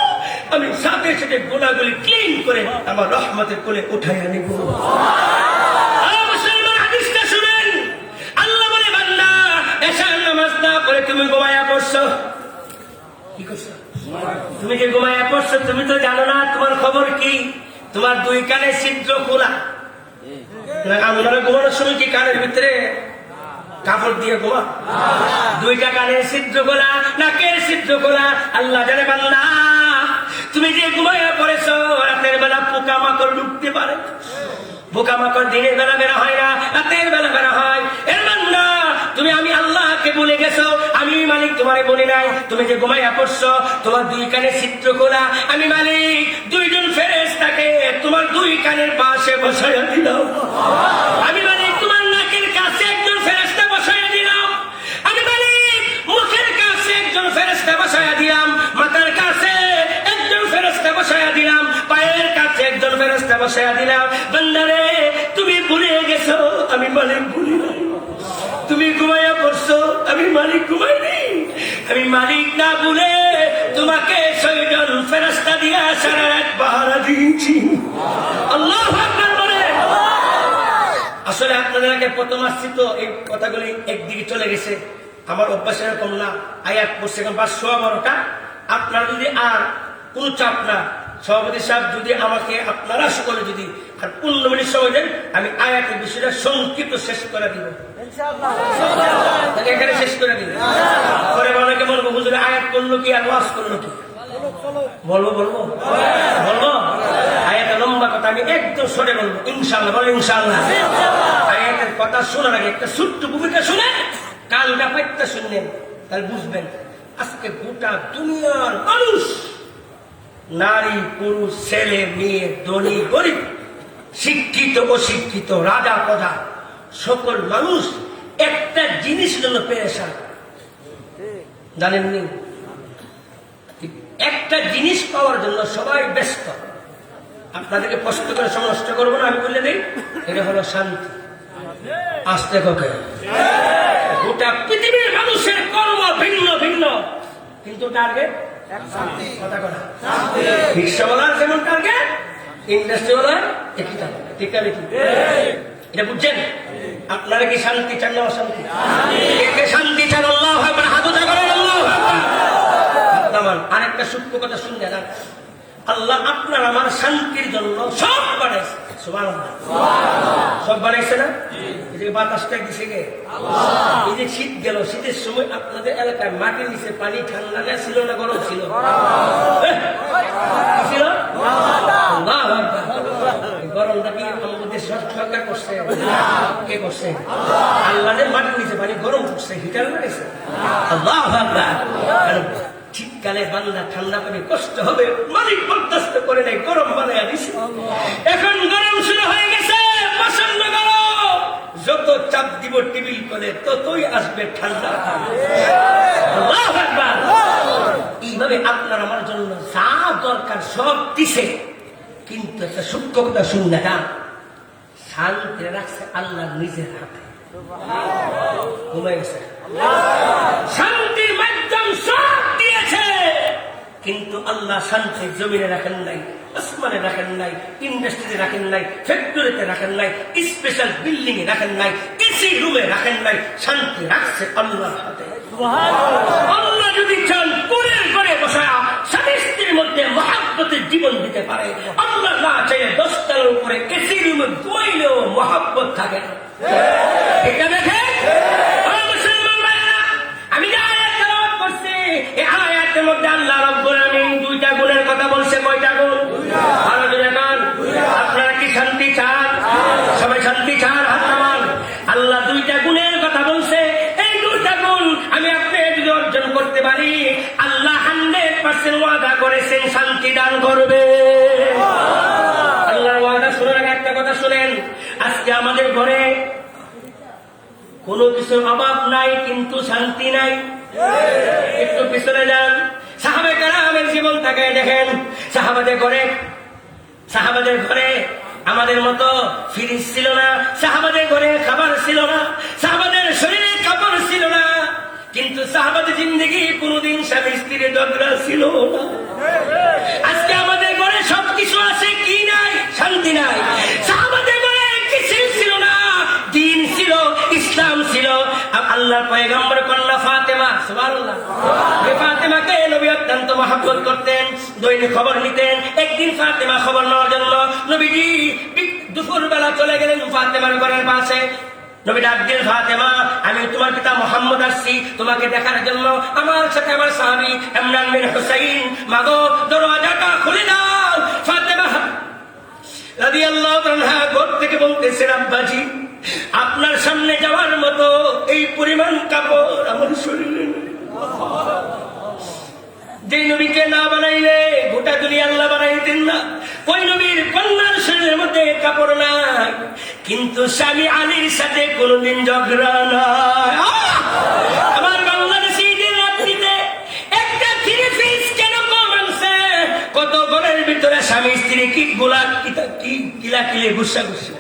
আমি সাথে সাথে গুনাহগুলি ক্লিন করে আমার রহমতের কোলে উঠাইয়া নিব। তুমি তো জানো না তোমার খবর কি, তোমার দুই কানে ছিদ্র খোলা। আপনারা ঘুমানোর সময় কি কানের ভিতরে কাপড় দিয়ে ঘুমা? দুইটা কানের ছিদ্র খোলা, নাকের ছিদ্র খোলা। আল্লাহ জানে বান্দা তুমি যে ঘুমাইয়া পড়েছো, রাতের বেলা পোকামাকড় ঢুকতে পারে। পোকামাকড় দিনের বেলা বেরা হয় না, রাতের বেলা বেরা হয়। এর বান্দা তুমি আমি আল্লাহকে বলে গেছো, আমি মালিক তোমারে বলি নাই। তুমি যে ঘুমাইয়া পড়ছো, তোমার দুই কানে ছিদ্র খোলা, আমি মালিক দুইজন ফেরেশতাকে তোমার দুই কানের পাশে বসাইয়া দিলাম। আমি মালিক তোমার নাকের কাছে একজন ফেরেশতা বসাইয়া দিলাম। আমি মালিক মুখের কাছে একজন ফেরেশতা বসাইয়া দিলাম। মাথার কাছে একজন ফেরেশতা বসাইয়া দিলাম। পায়ের কাছে একজন ফেরেশতা বসাইয়া দিলাম। বান্দারে তুমি ভুলে গেছো, আমি মালিক ভুলি নাই। তুমি ঘুমাইয়া পড়ছো, আমি মালিক ঘুমাইনি। আমি মালিক না ভুলে তোমাকে 6 জন ফেরেশতা দিয়া সারা রাত পাহারা দিয়েছি। আল্লাহু আকবার বলে। আসলে আপনাদের আগে প্রথম আসছি তো এই কথাগুলি একদিকে চলে গেছে। আমার অভ্যাস এরকম না, আয়াত পড়ছে 512টা। আপনার যদি আর কোন চাপ না, সভাপতি সাহেব যদি আমাকে আপনারা সকলে যদি আর 15 মিনিট সময় দেন, আমি আয়াতের বিষয়টা সংক্ষিপ্ত শেষ করে দিব। এখানে শেষ করে দিব। পরে অনেকে বলবো হুজুর আয়াত করলো কি আর ওয়াজ করলো কি? বলবো বলবো বলবো আয়াতের লম্বা কথা আমি একদম সরে বলবো ইনশাআল্লাহ। বলো ইনশাআল্লাহ। আয়াতের কথা শোনার আগে একটা ছোট্ট ভূমিকা শুনে কালটা পাইতে শুনলেন, তাহলে বুঝবেন আজকে গোটা দুনিয়ার মানুষ, নারী পুরুষ ছেলে মেয়ে ধনী গরিব শিক্ষিত অশিক্ষিত রাজা প্রজা সকল মানুষ একটা জিনিস জন্য পেরেশান, জানেননি? একটা জিনিস পাওয়ার জন্য সবাই ব্যস্ত। আপনাদেরকে প্রশ্ন করে সময় নষ্ট করবো না, আমি বলে দিই এটা হলো শান্তি। আসতে ককে গোটা পৃথিবীর মানুষের কর্ম ভিন্ন ভিন্ন, কিন্তু টার্গেট কথা কথা। রিক্সাওয়ালার যেমন টার্গেট, ইন্ডাস্ট্রিওয়ালার একই টার্গেট। ঠিক আছে কি? এটা বুঝছেন? আপনারা কি শান্তি চান না অশান্তি? কে শান্তি চান? আল্লাহু আকবার, হাত উঁচু করেন। আল্লাহু আকবার। আরেকটা সূক্ষ্ম কথা শুনলে না, আল্লাহ আপনার আমার শান্তির জন্য সব বানাইছে। সুবহানাল্লাহ। সব বানাইছে না? এই যে বাতাসটা দিছে কে? এই যে শীত গেল, শীতের সময় আপনাদের এলাকায় মাটির নিচে পানি ঠান্ডা না ছিল না গরম ছিল? ছিল। গরমটা কি আমাদের সরকার করছে? কে করছে? আল্লাহ মাটির নিচে পানি গরম করছে, হিটার লাগাইছে। আল্লাহু আকবার। শীতকালে বান্দা ঠান্ডা পানি কষ্ট হবে, মালিক বরদাস্ত করে নাই, গরম বানাইয়া দিছে। এখন গরম শুরু হয়ে গেছে, প্রচন্ড গরম। যত চাপ দিব টেবিল করে ততই আসবে ঠান্ডা। আল্লাহু আকবার। এইভাবে আপনার আমার জন্য যা দরকার সব দিছে, কিন্তু একটা সূক্ষ্ম কথা শুনলে না, শান্তি রাখছে আল্লাহ নিজের হাতে। ঘুমাই গেছে, শান্তির মাধ্যম সব দিয়েছে, কিন্তু আল্লাহ শান্তি জমিনে রাখেন নাই, আসমানে রাখেন নাই, ইন্ডাস্ট্রিতে রাখেন নাই, ফ্যাক্টরিতে রাখেন নাই, স্পেশাল বিল্ডিং এ রাখেন নাই, এসি রুমে রাখেন নাই। শান্তি রাখছে আল্লাহর হাতে। আল্লাহ যদি চান কোরের করে বসায়া স্বামী স্ত্রীর মধ্যে মহাব্বতের জীবন দিতে পারে। আল্লাহ না চাইলে 10 তলার উপরে এসি রুমে ঘুমাইলেও মহাব্বত থাকে না। এটা দেখে আমি যে আয়াত তেলাওয়াত করছি, এই আয়াতের মধ্যে আল্লাহ রাব্বুল আলামিন 2টা গুণের কথা বলছে। কয়টা গুণ? ভালো করে কান। আপনারা কি শান্তি চান? সবাই শান্তি চান? হাত নামান। আল্লাহ 2টা গুণের কথা বলছে। এই 2টা গুণ আমি আপনি যদি অর্জন করতে পারি, আল্লাহ 100% ওয়াদা করেছেন শান্তি দান করবে। আল্লাহর ওয়াদা শোনার আগে একটা কথা শুনেন, আজকে আমাদের ঘরে কোনো কিছুর অভাব নাই, কিন্তু শান্তি নাই। একটু পিছনে যান, সাহাবায়ে কেরামের জীবন তাকায় দেখেন। সাহাবাদের ঘরে আমাদের মতো ফ্রিজ ছিল না, সাহাবাদের ঘরে খাবার ছিল না, সাহাবাদের শরীরে কাপড় ছিল না, কিন্তু সাহাবাদের জিন্দেগি কোনোদিন স্বামী স্ত্রীর ঝগড়া ছিল না। আজকে আমাদের ঘরে সবকিছু আছে, কি নাই? শান্তি নাই। সাহাবাদের ঘরে কিছু ছিল না, দ্বীন ছিল, ইসলাম ছিল। আল্লাহর পয়গম্বর কন্যা ফাতেমা, সুবহানাল্লাহ, এই ফাতেমাকে নবী অত্যন্ত মহব্বত করতেন, দৈনিক খবর নিতেন। একদিন ফাতেমা খবর নেওয়ার জন্য নবীজি দুপুর বেলা চলে গেলেন ফাতেমার ঘরের পাশে। নবী ডাক দিলেন, ফাতেমা, আমি তোমার পিতা মুহাম্মদ আসছি তোমাকে দেখার জন্য। আমার সাথে আমার সাহাবী ইমরান বিন হুসাইন, মাগো দরওয়াজাটা খুলে দাও। ফাতেমা রাদিয়াল্লাহু আনহা ঘর থেকে বলতেছেন, আব্বাজি, আপনার সামনে যাওয়ার মতো এই পরিমাণ কাপড় আমার শরীরে নেই। যে নবীকে না বানাইলে গোটা দুনিয়া আল্লাহ বানাইতেন না, ওই নবীর কন্যার শরীরের মধ্যে কাপড় নাই, কিন্তু স্বামী আলীর সাথে কোনোদিন ঝগড়া নাই। আমার বাংলাদেশি দিন রাত্রিতে একটা থ্রি পিস কেন কম আনছে? কত ঘরের ভিতরে স্বামী স্ত্রী কি কিলাকিলি গুসা গুসা।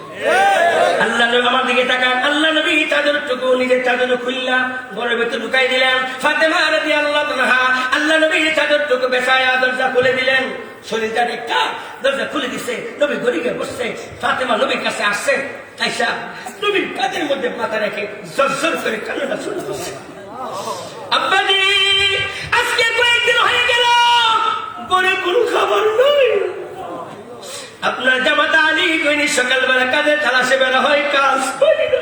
আল্লাহ নবী আমার দিকে তাকান, আল্লাহ নবী চাদরটুকু নিজের চাদর খুললা ঘরের ভিতরে ঢুকাই দিলেন। ফাতেমা রাদিয়াল্লাহু আনহা আল্লাহ নবীর চাদরটুকু বেছায়া দরজা খুলে দিলেন। শরীরটা রেখা দরজা খুলে দিছে, নবী ঘড়িকে বসছে। ফাতেমা নবীর কাছে আসছে, আয়েশা নবীর কাঁধের মধ্যে মাথা রেখে জরজর করে কান্না শুরু করছে। আব্বাজি, আজকে কয়েকদিন হয়ে গেল ঘরে কোনো খাবার নাই। আপনার জামাতা আলী কইনি সকালবেলা কাজে তালাশে বেলা হয়, কাজ করি না,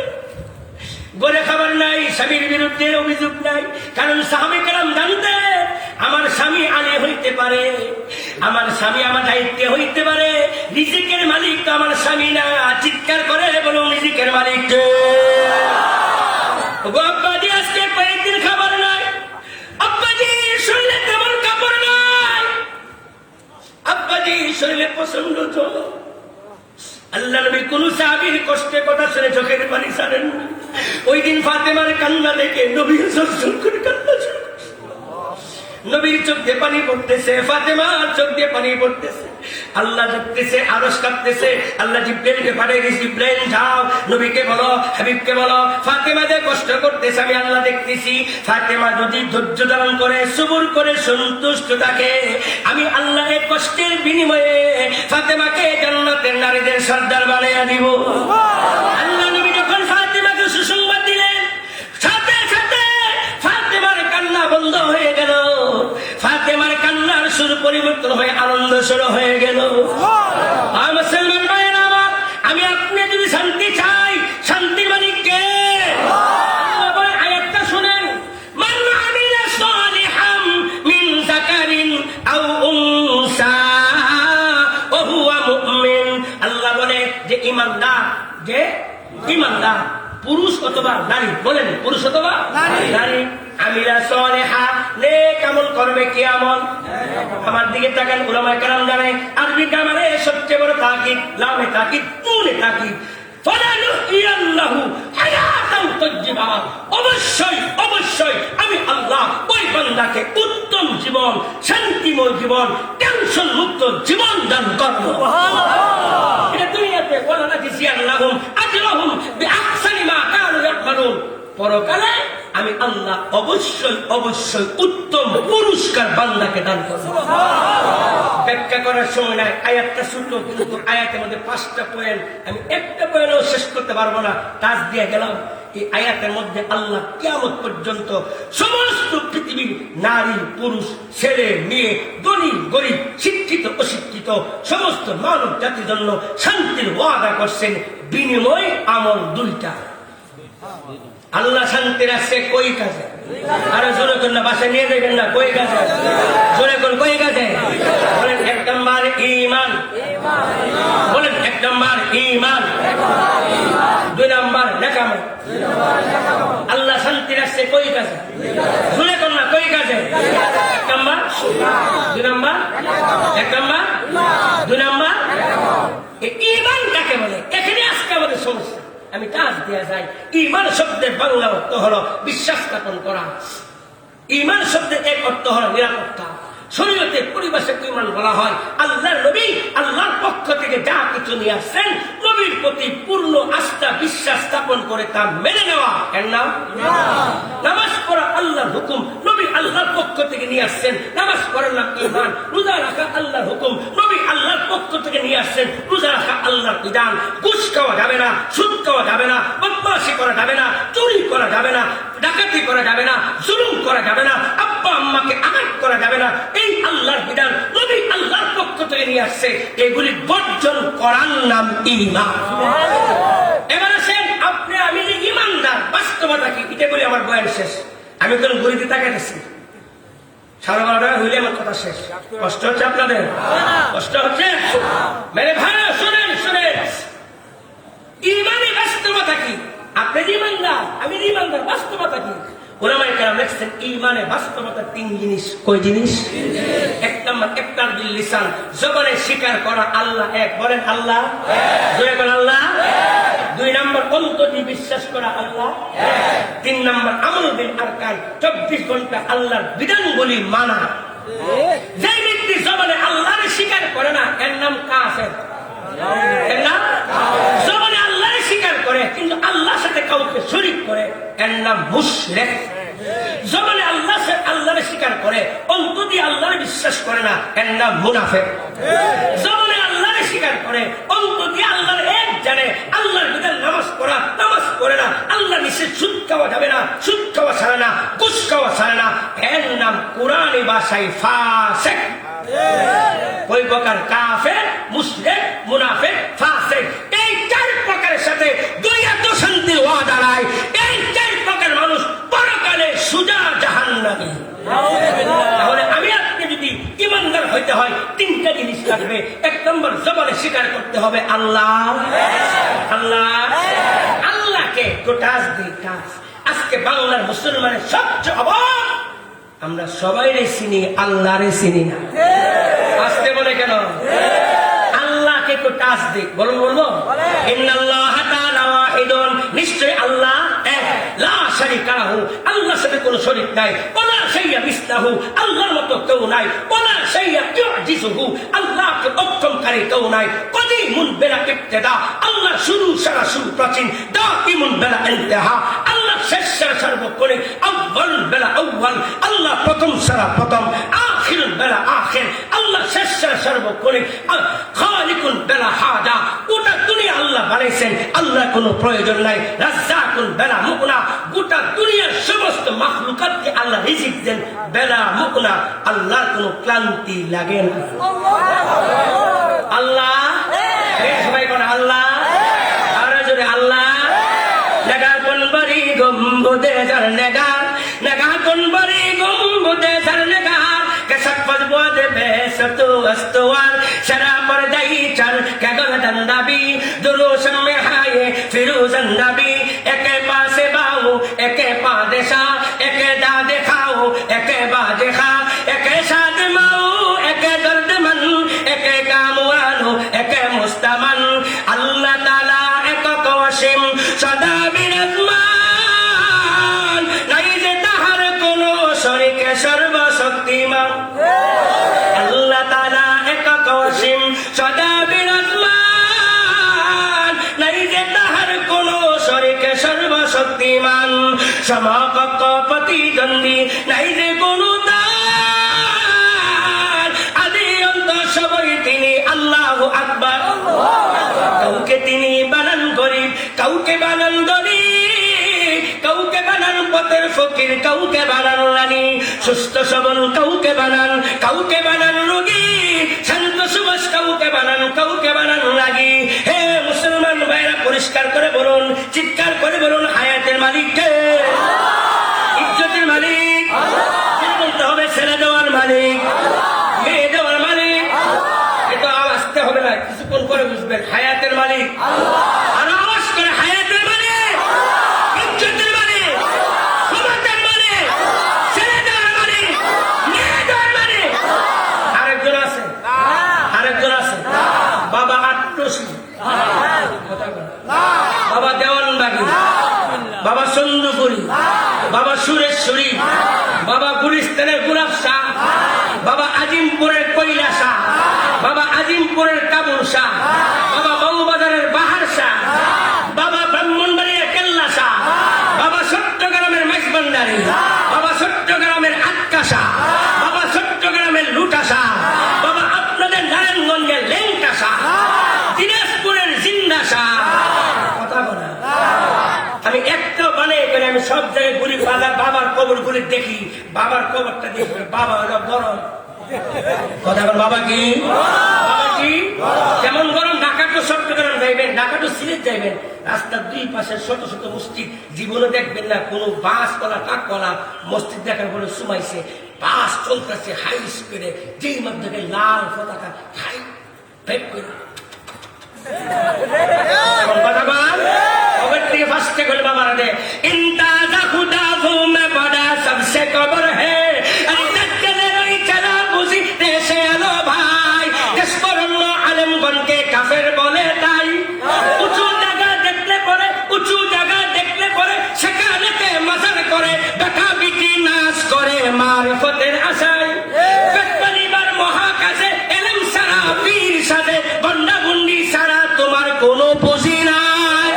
ঘরে খাবার নাই। স্বামীর বিরুদ্ধে অভিযোগ নাই, কারণ সাহাবী কেরাম জানতেন আমার স্বামী আলী হইতে পারে, আমার স্বামী আমার দায়িত্বে হইতে পারে, রিজিকের মালিক তো আমার স্বামী না। চিৎকার করে বলুন, রিজিকের মালিক কে? আব্বাজি, আজকে কয়েকদিন খাবার নাই। আব্বাজি, শরীরে তেমন কাপড় নাই। আব্বাজি, শরীরে প্রচন্ড জ্বর। আল্লাহ নবী কোন সাহাবীর কষ্টে কথা শুনে চোখের পানি ছাড়েন। ওই দিন ফাতেমার কান্না দেখে নবী জোর করে কান্না শুরু করছে। নবীর চোখ দিয়ে পানি পড়তেছে, ফাতেমার চোখ দিয়ে পানি পড়তেছে। আল্লাহ দেখতেছে, আরশ কাঁপতেছে। আল্লাহ জিব্রাইলকে পাঠিয়ে দিয়েছে, জিব্রাইল যাও নবীকে বলো, হাবিবকে বলো ফাতেমা যে কষ্ট করতেছে আমি আল্লাহ দেখতেছি। ফাতেমা যদি ধৈর্য ধারণ করে, সবুর করে, সন্তুষ্ট থাকে, আমি আল্লাহ এই কষ্টের বিনিময়ে ফাতেমাকে জান্নাতের নারীদের সর্দার বানাইয়া দিব। আল্লাহ নবী যখন ফাতেমাকে সুসংবাদ দিলেন, সাথে সাথে ফাতেমার কান্না বন্ধ হয়ে গেল। ফাতেমার কান্নার সুর পরিবর্তন হয়ে আনন্দ সুর হয়ে গেল। মুসলমান ভাইয়েরা আমার, আমি আপনি যদি শান্তি চাই, শান্তির মালিক কে? আয়াতটা শুনেন, মান আমিলা সালিহাম মিন যাকারিন আও উনসা ওয়া হুয়া মুমিন। আল্লাহ বলে যে ঈমানদার পুরুষ অথবা নারী, বলেন পুরুষ অথবা নারী, আমিলা সালিহা নেক আমল করবে। কি আমল? আমার দিকে তাকান, উলামায়ে কেরাম জানে আরবি গ্রামারে সবচেয়ে বড় তাকিদ লামে তাকিদ নুনে তাকিদ। ফালানুহিয়াল্লাহু হায়াতান তাইয়্যিবা, অবশ্যই অবশ্যই আমি আল্লাহ ওই বান্দাকে উত্তম জীবন, শান্তিময় জীবন, টেনশন মুক্ত জীবন দান করব। সুবহানাল্লাহ। এটা দুনিয়াতে ওয়ালা নাজিয়াল্লাহুম আজরাহুম বিআহসানি মা কানু ইয়ামালুন। পরকালে আমি আল্লাহ অবশ্যই অবশ্যই উত্তম পুরস্কার বান্দাকে দান করব। ব্যাখ্যা করার সময় নাই, আয়াতটা শুনলো, কিন্তু আয়াতের মধ্যে 5টা পয়েন্ট, আমি একটা পয়েন্টও শেষ করতে পারবো না, টাচ দিয়ে গেলাম। এই আয়াতের মধ্যে আল্লাহ কিয়ামত পর্যন্ত সমস্ত পৃথিবীর নারী পুরুষ, ছেলে মেয়ে, ধনী গরিব, শিক্ষিত অশিক্ষিত সমস্ত মানব জাতির জন্য শান্তির ওয়াদা করছেন। বিনিময় আমল 2টা। আল্লাহ শান্তি রাখছে কই কাজে? আরো জোরে করে না, বাসায় নিয়ে যাবেন না, কই কাজে? জোরে করে কই কাজে? বলেন 1 নম্বর ঈমান, বলেন 1 নম্বর ঈমান, 2 নম্বর নেকামত। আল্লাহ শান্তি রাখছে কই কাজে? জোরে করে না, কই কাজে? 1 নম্বর, 2 নম্বর, 1 নম্বর, 2 নম্বর। ঈমান কাকে বলে? এখানে আজকে আমাদের সমস্যা। আমি কাজ দেয়া যাই। ঈমান শব্দের বাংলা অর্থ হলো বিশ্বাস স্থাপন করা। ঈমান শব্দের এক অর্থ হলো নিরাপত্তা। শরীয়তে পরিভাষায় ঈমান বলা হয় আল্লাহর নবী আল্লাহর পক্ষ থেকে যা কিছু নিয়ে আসছেন, নবীর প্রতি পূর্ণ আস্থা বিশ্বাস স্থাপন করে তা মেনে নেওয়া। এর নাম নামাজ পড়া আল্লাহর হুকুম, নবী আল্লাহর পক্ষ থেকে নিয়ে আসছেন। নামাজ পড়ার নাম ঈমান, রোজা রাখা আল্লাহর হুকুম। নবী আল্লাহর পক্ষ থেকে নিয়ে আসছেন রোজা রাখা আল্লাহর বিধান। ঘুষ খাওয়া যাবে না, সুদ খাওয়া যাবে না, বদমাশি করা যাবে না, চুরি করা যাবে না, ডাকাতি করা যাবে না, জুলুম করা যাবে না, আব্বা আম্মাকে আঘাত করা যাবে না। এই আল্লাহর বিধান নবী আল্লাহর পক্ষ থেকে নিয়ে আসছে। এগুলি বর্জন করার নাম ঈমান। এবার আসেন আপনি আমি যে ঈমানদার, বাস্তবতা কি এটা বলি আমার বয়ান শেষ। আমি কোন গরিতে তাকাইতেছি 12:30 হইলে আমার কথা শেষ। কষ্ট হচ্ছে আপনাদের? কষ্ট হচ্ছে? মেরে ভাই শোনেন শোনেন, ঈমানের বাস্তবতা কি? আপনি ঈমানদার, আমি ঈমানদার, বাস্তবতা কি? ওলামায়ে কেরাম লিখছেন ঈমানের বাস্তবতা 3 জিনিস। কয় জিনিস? 1 নম্বর ইকরার বিল লিসান, জবানে স্বীকার করা আল্লাহ এক। বলেন আল্লাহ এক। বলেন আল্লাহ এক। 2 নম্বর অন্তর দিয়ে বিশ্বাস করা আল্লাহ এক। 3 নম্বর আমল বিল আরকান, 24 ঘন্টা আল্লাহর বিধানগুলি মানা। যে ব্যক্তি জবানে আল্লাহর স্বীকার করে না এর নাম কাফের। এর নাম জবানে আল্লাহর স্বীকার করে কিন্তু আল্লাহর সাথে কাউকে শরীক করে এর নাম মুশরিক। জবানে আল্লাহর স্বীকার করে অন্তর দিয়ে আল্লাহর বিশ্বাস করে না এর নাম মুনাফিক। জবানে আল্লাহর স্বীকার করে অন্তর দিয়ে আল্লাহর এক জানে, আল্লাহর বিধান নামাজ পড়া, নামাজ পড়ে না, আল্লাহ নিষেধ সুদ খাওয়া যাবে না, সুদ খাওয়া ছাড়ে না, ঘুষ খাওয়া ছাড়ে না, এর নাম কোরআনী ভাষায় ফাসিক। ওই প্রকার কাফের, মুশরিক, মুনাফিক, ফাসিক, এই 4 প্রকারের সাথে দুনিয়াত শান্তির ওয়াদা নাই। এই 4 প্রকার মানুষ পরকালে সুজা জাহান্নামী। তাহলে আমি আপনি যদি ঈমানদার হইতে হয় 3টা জিনিস লাগবে। 1 নম্বর জবানে স্বীকার করতে হবে আল্লাহ আল্লাহ। আল্লাহকে গোটাস দিই কাজ। আজকে বাংলার মুসলমানের সবচেয়ে অভাব, আমরা সবাইরে চিনি, আল্লাহরে চিনি না। আসতে বলে কেন? আল্লাহকে একটু টাচ দিই। বলুন বলবো, ইন্নাল্লাহা তাআলা ওয়াহিদুন, নিশ্চয় আল্লাহ এক, লা শারীকা লাহু, আল্লাহর সাথে কোনো শরীক নাই, ওয়ালা শাইয়া মিসলাহু, আল্লাহর মতো কেউ নাই, ওয়ালা শাইয়া ইউজিজুহু, আল্লাহকে অক্ষমকারী কেউ নাই, কদীমুন বিলা ইবতিদা, আল্লাহ শুরু সারা শুরু প্রাচীন, দাঈমুন বিলা ইনতিহা, আল্লাহ শেষ সারা সার্বক্ষণিক, আউয়াল বিলা আউয়াল, আল্লাহ প্রথম সারা প্রথম, আখির বিলা আখির, আল্লাহ শেষ সারা সার্বক্ষণিক, খালিকুন বিলা হাজা, গোটা দুনিয়া আল্লাহ বানাইছেন, আল্লাহ কোনো প্রয়োজন নাই, রাজ্জাকুন বিলা মুকনা, গোটা দুনিয়ার সমস্ত মাখলুকাতকে আল্লাহ রিজিক দেন বিলা মুকনা, আল্লাহর কোনো ক্লান্তি লাগে না। আল্লাহ সবাই কোন আল্লাহ, আর জোরে আল্লাহ। নেগা কোন বাড়ি গম্বুদে যার নেগা, নেগা কোন বাড়ি গম্বুদে যার নেগা, কেসাক ফজবো দে বেসতু আস্তওয়ার, শরা পর দাই চার কেগল দন্দাবি, দুরুশম মে হায়ে ফিরুজন নবী, একে পাশে বাউ একে পা দেশা, একে দা দেখাও একে বা দেখা, একে সাদ মাও একে দর্দ মন, একে কামওয়ানো একে মুস্তামান, আল্লাহ তাআলা একক ওয়াসিম সদা বিরাজমান, নাই যে তাহার কোনো শরীক, সর্বশক্তিমান। আল্লাহ তাআলা একক ওয়াসিম সদা বিরাজমান, নাই যে তাহার কোনো শরীক, সর্বশক্তিমান, সমকক্ষ প্রতিদ্বন্দ্বী নাই যে কোনো তার, আদি অন্ত সবই তিনি, আল্লাহু আকবার। কাউকে তিনি বানান গরিব, কাউকে বানান গরিব, কাউকে বানান পথের ফকির, কাউকে বানান রানী, সুস্থ সবল কাউকে বানান, কাউকে বানান রোগী, শান্ত সুবাস কাউকে বানান, কাউকে বানান রাগী। হে মুসলমান ভাইরা, পরিষ্কার করে বলুন, চিৎকার করে বলুন, হায়াতের মালিক কে? ইজ্জতের মালিক বলতে হবে, ছেড়ে দেওয়ার মালিক, মেয়ে দেওয়ার মালিক। এটা আসতে হবে না, কিছুক্ষণ করে বুঝবেন, হায়াতের মালিক। আর আওয়াজ করে হায়াতের মালিক, ইজ্জতের মালিক, ক্ষমতার মালিক, ছেড়ে দেওয়ার মালিক, মেয়ে দেওয়ার মালিক। আরেকজন আছে, আরেকজন আছে, বাবা আট্টসি, বাবা দেওয়ানবাগি, বাবা চন্দ্রপুরী, বাবা সুরেশ্বরী, বাবা গুলিস্তানের গুলাব শাহ, বাবা আজিমপুরের কৈলা শাহ, বাবা আজিমপুরের কাবুল শাহ, বাবা বঙ্গবাজারের বাহার শাহ, বাবা ব্রাহ্মণবাড়িয়ার কেল্লা শাহ, বাবা চট্টগ্রামের মাইজবান্ডারি, বাবা চট্টগ্রামের আটকা আমি সব জায়গায় ঘুরি, বাবার কবর ঘুরে দেখি, বাবার কবরটা দেখি, বাবা হলো গরম। কথা বল, বাবা কি? বাবা কি? যেমন গরম, ঢাকা টু চট্টগ্রাম যাইবেন, ঢাকা টু সিলেট যাইবেন, রাস্তার দুই পাশে শত শত মসজিদ, জীবনে দেখবেন না কোনো বাস কলা টাকলা মসজিদ দেখার পরে সুমাইছে, বাস চলতেছে হাই স্পিডে, যেই মাধ্যমে লাল পতাকা হাই ব্রেক করে কথা বল। কবর থেকে ফার্স্টে করে বাবার দে ইন্তাজা খুদা মে বড়া সবসে কবর হে আলেমগণকে কাফের বলে, তাই উঁচু জায়গা দেখলে পরে, উঁচু জায়গা দেখলে পরে সেখানে মাজার করে, বেটা বিটি নাশ করে মারফতের আশায়, পেট পরিবার মহাকাশে এলেম সারা পীর সাজে, গন্ডা গুন্ডি সারা তোমার কোনো পুঁজি নাই।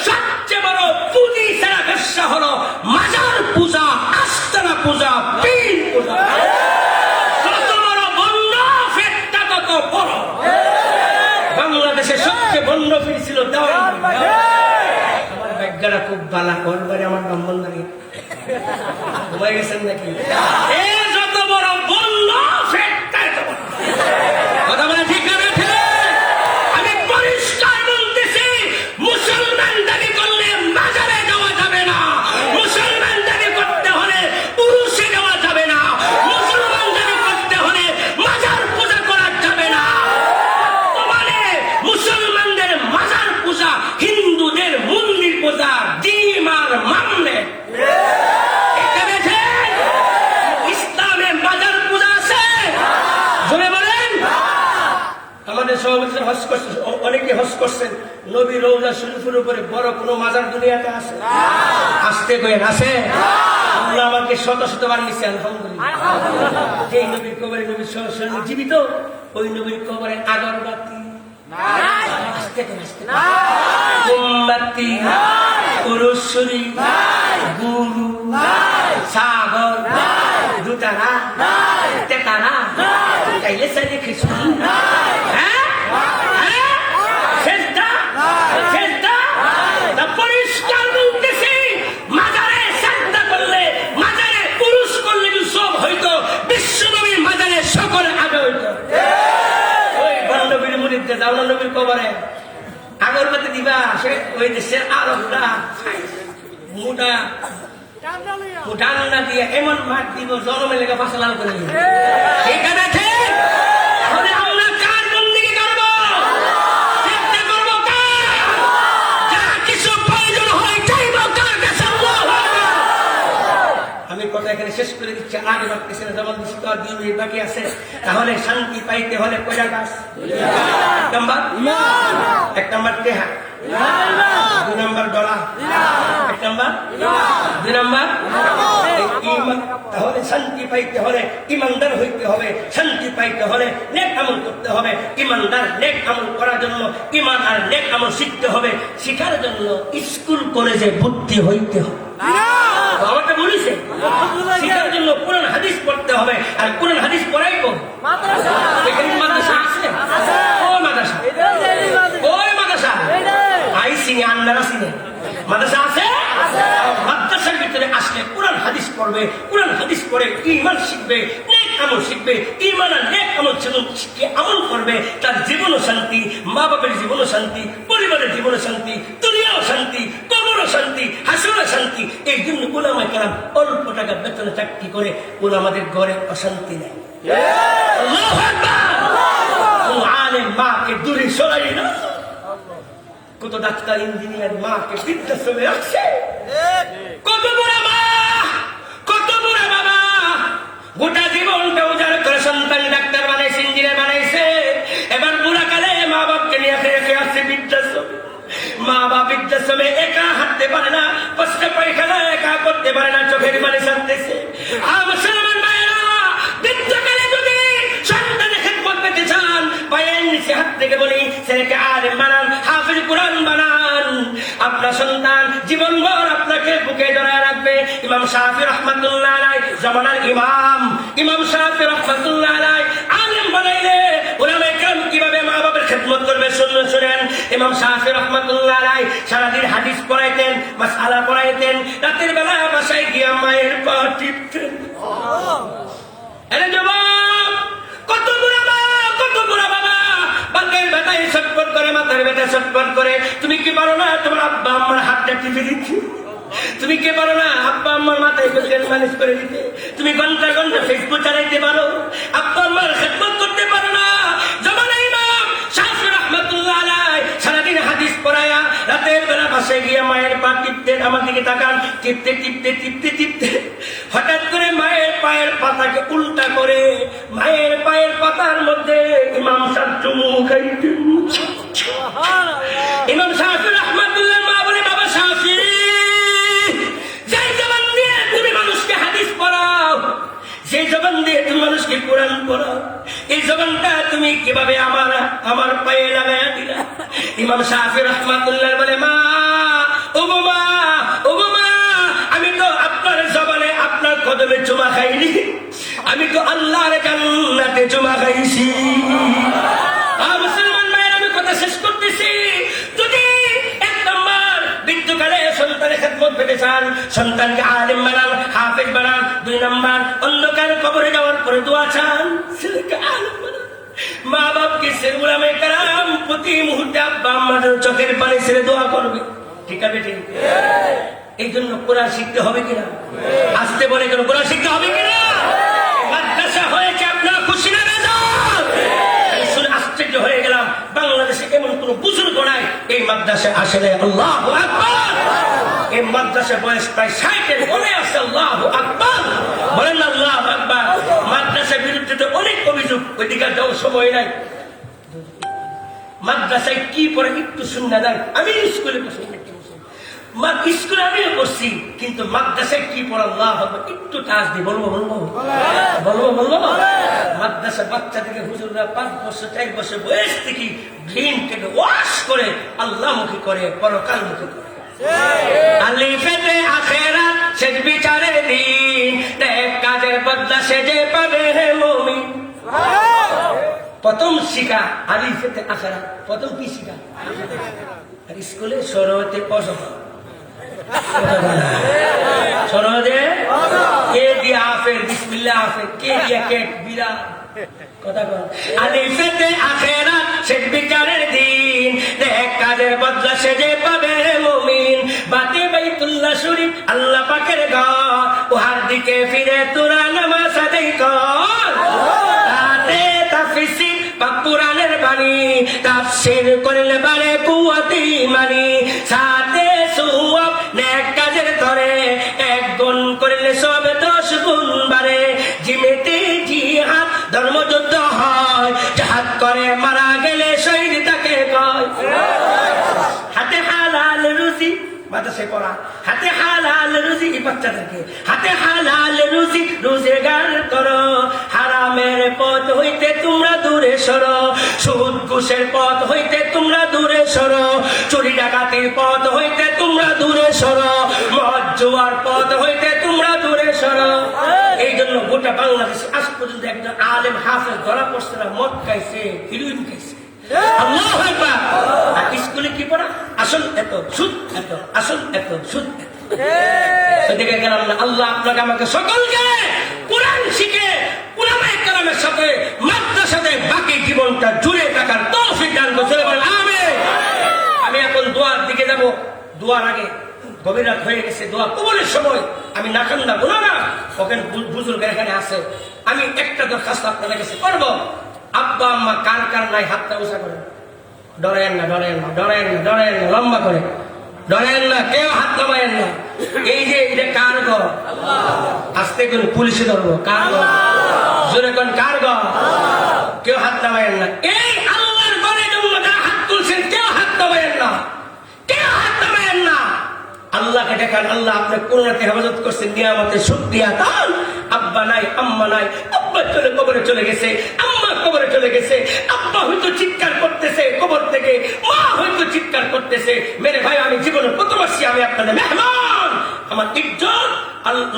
সবচেয়ে বড় পুঁজি সারা ব্যবসা হলো মাজার পূজা, আস্তানা পূজা, পীর পূজা। বাংলাদেশের সবচেয়ে বন্য পীর ছিল আমার ব্যাগটা খুব বালা করবারে, আমার ব্রাহ্মণ লাগে ঘুমাই গেছেন নাকি? যত বড় বন্য কথা বলে ঠিক না? আমি পরিষ্কার বলতেছি, মুসলমান দাবি করলে মাজারে যাওয়া যাবে না, মুসলমান দাবি করতে হলে পুরুষে যাওয়া যাবে না, মুসলমান দাবি করতে হলে মাজার পূজা করা যাবে না। মুসলমানদের মাজার পূজা, হিন্দুদের মন্দির পূজা, ডিমার মানলে ইসলামে মাজার পূজা আছে? জোরে বলেন। আমাদের সভাপতি হজ করছেন, অনেকে হজ করছেন, নবী রওজা শরীফের উপরে বড় কোনো মাজার দুনিয়াতে আছে? আসতে কয়েন আছে? আল্লাহ আমাকে শত শতবার নিচ্ছে, আলহামদুলিল্লাহ। যে নবীর কবরে নবী সরাসরি জীবিত, ওই নবীর কবরে আগরবাতি, মোমবাতি, পুরুষুরি, গুরু, সাগর, দুতারা, তেতারা, তাইলে সাইলে খিচুড়ি, পরিষ্কার বলতেছি, মাজারে সাজদা করলে, মাজারে পুরুষ করলে সব হইতো, বিশ্বনবীর মাজারে সকল আগে হইতো। নবীর কবরে আগরবাতি দিবা, ওই দেশের আরবরা মোটা ডান্ডা দিয়ে এমন মাঠ দিব, জনমের লেগে ফাঁসলাল করে দিব। এখানে তাহলে আমরা কার বন্দিকে করবো? চেষ্টা করবো কার? যা কিছু প্রয়োজন হয় চাইবো কার কাছে? আমি কথা এখানে শেষ করে দিচ্ছি, আগে ভাবতেছি না, যেমন দিচ্ছি তো আর 2 মিনিট বাকি আছে। তাহলে শান্তি পাইতে হলে কয়টা কাজ? এক নম্বর টেহা, 2 নম্বর ডলা, 1 নম্বর, 2 নম্বর ঈমান। তাহলে শান্তি পাইতে হলে ইমানদার হইতে হবে, শান্তি পাইতে হলে নেক আমল করতে হবে। ইমানদার নেক আমল করার জন্য ইমান আর নেক আমল শিখতে হবে, শিখার জন্য স্কুল কলেজে ভর্তি হইতে হবে। আমাকে বলিছে শিখার জন্য কোরআন হাদিস পড়তে হবে, আর কোরআন হাদিস পড়াই কোন মাদ্রাসা আছে? ওই মাদ্রাসা, ওই মাদ্রাসা আইসিনি আন্নারা সিনে মাদ্রাসা আছে। মাদ্রাসার ভিতরে আসলে কোরআন হাদিস পড়বে, কোরআন হাদিস পড়ে ঈমান শিখবে, নেক আমল শিখবে। ঈমান আর নেক আমল শিখে আমল করবে, তার জীবনও শান্তি, মা বাবার জীবনও শান্তি, পরিবারের জীবনও শান্তি, দুনিয়াও শান্তি, কবরও শান্তি, হাসরও শান্তি। এই জন্য উলামায়ে কেরাম অল্প টাকা বেতনে চাকরি করে কোন আমাদের ঘরে অশান্তি নেই। আল্লাহু আকবার। আলেম মাকে দূরে সরাই না, কত ডাক্তার ইঞ্জিনিয়ার মাকে বৃদ্ধাশ্রমে রাখছে, কত বড় মা, কত বড় বাবা, গোটা জীবনটা উজাড় করে সন্তান ডাক্তার বানাইছে, ইঞ্জিনিয়ার বানাইছে। এবার বুড়াকালে মা বাপকে নিয়ে রেখে আসছে বৃদ্ধাশ্রমে। মা বাপ বৃদ্ধাশ্রমে একা হাঁটতে পারে না, কষ্টে পায়খানা একা করতে পারে না, চোখের পানি ছাড়তেছে। মুসলমান ভাইয়েরা, বৃদ্ধকালে যদি সন্তানের খেদমত পেতে চান, পায়ের নিচে হাত থেকে বলি, ছেলেকে আলেম বানান, হাফিজ কোরআন বানান। আপনার সন্তান জীবনভর আপনাকে বুকে জড়ায় রাখবে। ইমাম শাফি রহমাতুল্লাহ আলাইহি জামানার ইমাম, ইমাম শাফি রহমাতুল্লাহ আলাইহি আলেম বানাইলে উলামায়ে কেরাম কিভাবে মা বাবার খেদমত করবে শুনেন। ইমাম শাফি রহমাতুল্লাহ আলাইহি সারাদিন হাদিস পড়াইতেন, মাসআলা পড়াইতেন, রাতের বেলা বাসায় গিয়া মায়ের পা টিপতেন। আরে জবাব, কত বুড়া মা, কত বুড়া বাবা, বাতের ব্যথায় ছটফট করে, মাথার ব্যথায় ছটফট করে। তুমি কি পারো না তোমার আব্বা আম্মার হাতটা টিপে দিতে? তুমি কি পারো না আব্বা আম্মার মাথায় তেল মালিশ করে দিতে? তুমি ঘন্টা ঘন্টা ফেসবুক চালাইতে পারো, আব্বা আম্মার খেদমত করতে পারো না? জমানা ইমাম শাফি রাহমাতুল্লাহ আলাইহি সারাদিন হাদিস পড়ায়া রাতের বেলা বাসায় গিয়া মায়ের পা টিপতেন। আমার দিকে তাকান, টিপতে টিপতে টিপতে টিপতে হঠাৎ করে মায়ের পায়ের পাতাকে উল্টা করে মায়ের পায়ের পাতার মধ্যে ইমাম সাহেব চুমু খাইতেন। ইমাম শাফি রাহমাতুল্লাহ মা বলে, বাবা শাফি, যে জবান দিয়ে তুমি মানুষকে কোরআন পড়াও, এই জবানটা তুমি কিভাবে আমার পায়ে লাগাইয়া দিলা? ইমাম শাফি রাহমাতুল্লাহ বলে, মা, ও মা, ও মা, আমি তো আপনার জবানে আপনার কদমে চুমা খাইনি, আমি তো আল্লাহর জান্নাতে চুমা খাইছি। মুসলমান মায়ের, আমি কথা শেষ করতেছি। যদি এক নম্বর বৃদ্ধকালে সন্তানের খেদমত পেতে চান, সন্তানকে আলেম বানান, হাফেজ বানান। 2 নম্বর, অন্ধকার কবরে যাওয়ার পরে দোয়া চান, ছেলেকে আলেম বানান। মা বাপকে সেগুলামে কারাম প্রতি মুহূর্তে আব্বা আম্মাদের চোখের পানি ছেড়ে দোয়া করবে। ঠিক আছে, ঠিক। এই জন্য কোরআন শিখতে হবে কিনা? আসতে বলে কেন? কোরআন শিখতে হবে কিনা? মাদ্রাসা হয়েছে, আপনার খুশি না বেজার? শুনে আশ্চর্য হয়ে গেলাম, বাংলাদেশে এমন কোন বুজুর্গ নাই এই মাদ্রাসায় আসে নাই। আল্লাহু আকবার। এই মাদ্রাসা বয়স প্রায় 60-এর বলে আসে। আল্লাহু আকবার বলেন, আল্লাহু আকবার। মাদ্রাসার বিরুদ্ধে তো অনেক অভিযোগ, ওইদিকে যাওয়ার সময় নাই। মাদ্রাসায় কি পড়ে একটু শুননা দেন। আমি স্কুলে স্কুলে আমিও করছি, কিন্তু মাদ্রাসায় কি পড়া আল্লাহ একটু টাচ দিই। বলবো বলবো বলবো বলবো মাদ্রাসা বাচ্চা থেকে হুজুররা 5 বছর 4 বছর বয়স থেকে ব্রেন থেকে ওয়াশ করে আল্লাহমুখী করে, পরকালমুখী করে। আলিফেতে আখিরাত শেষ বিচারের দিন, নেক কাজের বদলা সে যে পাবে হে মুমিন। প্রথম শিখা আলিফেতে আখিরাত। প্রথম কি শিখা? আর স্কুলে সরতে পছন্দ, সরদে কে দিয়া আফের, বিসমিল্লাহ আফের, কে দিয়া কেট বিরা কথা বল। আলিফেতে আখিরাত শেষ বিচারের দিন, নেক কাজের বদলা সে যে পাবে মুমিন। বাতে বাইতুল্লাহ শরীফ আল্লাহ পাকের ঘর, ওহার দিকে ফিরে তোরা নামাজ আদায় কর। তাতে তাফসীর বা কোরআনের বাণী, তাফসীর করলে বাড়ে কুওয়াতি মানি। সাথে সওয়াব নেক কাজের ধরে, 1 গুণ করলে সব 10 গুণ বাড়ে। জিমেতে জিহাদ ধর্মযুদ্ধ হয়, জাহাদ করে মারা গেলে শহীদ তাকে কয়। হাতে হালাল রুজি, মাদ্রাসায় পড়া, হাতে হালাল রুজি বাচ্চাদেরকে, হাতে হালাল রুজি রোজগার করো। হারামের পথ হইতে তোমরা দূরে সরো, সুদ ঘুষের পথ হইতে তোমরা দূরে সরো, চুরি ডাকাতির পথ হইতে তোমরা দূরে সরো, মদ জুয়ার পথ হইতে তোমরা দূরে সরো। এই জন্য গোটা বাংলাদেশে আজ পর্যন্ত একজন আলেম হাফেজ ধরা পড়ছে না, মদ খাইছে, হিরোইন খাইছে। আল্লাহু আকবার। আর স্কুলে কি পড়া? আসল এত, সুদ এত, আসল এত, সুদ এত। এদিকে গেলাম না। আল্লাহ আপনাকে আমাকে সকলকে কোরআন শিখে উলামায়ে কেরামের সাথে মাদ্রাসাতে বাকি জীবনটা জুড়ে থাকার তৌফিক দান করুন। আমিন। আমি এখন দোয়ার দিকে যাব। দোয়ার আগে গভীর রাত হয়ে গেছে, দোয়া কবুলের সময় আমি নাকান্দা বলো না, ওখানে বুজুর্গ এখানে আছে। আমি একটা দরখাস্ত আপনাদের কাছে করবো, আব্বা আম্মা কার কার নাই হাতটা উঁচা করে। ডরেন না, ডরেন না, ডরেন না, ডরেন না, লম্বা করে ডরেন না, কেউ হাত নামায়েন না। এই যে এটা কার ঘর? আস্তে করে পুলিশে ধরবো। কার ঘর? জোরে কোন কার ঘর? কেউ হাত নামায়েন না। এই আল্লাহর ঘরের জন্য যারা হাত তুলছেন, কেউ হাত নামায়েন না, কেউ হাত নামায়েন না। আল্লাহকে দেখান, আল্লাহ আপনার কোরআনকে হেফাজত করছেন, নিয়ামতের শুকরিয়া দান। আব্বা নাই, আম্মা নাই, আব্বা চলে কবরে চলে গেছে, আম্মা কবরে চলে গেছে, আব্বা হয়তো চিৎকার করতেছে কবর থেকে, মা হয়তো চিৎকার করতেছে। মেরে ভাই, আমি জীবনের প্রথম আসছি, আমি আপনাদের মেহমান। আমার ইজ্জত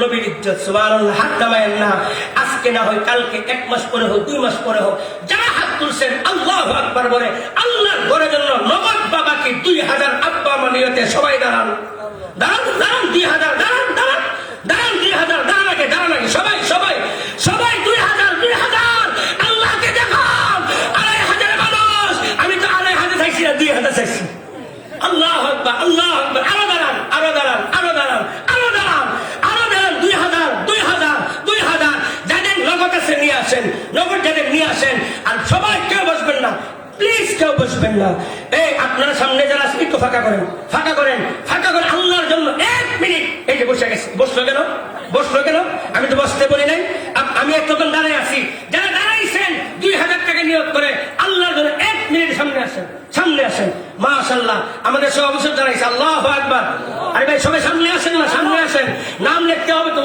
নবীর ইজ্জত। সুবহানাল্লাহ। হাত নামায়েন না। আজকে না হয় কালকে, 1 মাস পরে হোক, 2 মাস পরে হোক, যারা হাত তুলছেন আল্লাহু আকবার বলে আল্লাহ ঘরের জন্য নগদ বা বাকি 2000 আব্বা আমার নিয়তে সবাই দাঁড়ান দাঁড়ান দাঁড়ান 2000 দাঁড়ান দাঁড়ান দাঁড়ান 2000 দাঁড়ান আগে সবাই সবাই সবাই 2000 আল্লাহকে দেখান 2500 মানুষ আমি তো 2500 চাইছি না 2000 চাইছি আল্লাহ আকবার আল্লাহ আকবার আরো দাঁড়ান আরো দাঁড়ান আরো দাঁড়ান আরো দাঁড়ান আরো দাঁড়ান 2000 যাদের নগদ আছে নিয়ে আসেন নগদ যাদের নিয়ে আসেন আর সবাই কেউ বসবেন না প্লিজ কেউ বসবেন না এই আপনারা সামনে যারা আছে একটু ফাঁকা করেন আল্লাহর জন্য 1 মিনিট এই যে বসে গেছে বসলো কেন আমি তো বসতে বলি নাই আমি একটুক্ষণ দাঁড়াই আছি যারা দাঁড়াইছেন 2000 টাকা নিয়োগ করে আল্লাহর জন্য 1 মিনিট সামনে আসেন মাশাআল্লাহ আমাদের সব অবসর দাঁড়াইছে আল্লাহু আকবার আরে ভাই সবাই সামনে আসেন নাম লিখতে হবে তো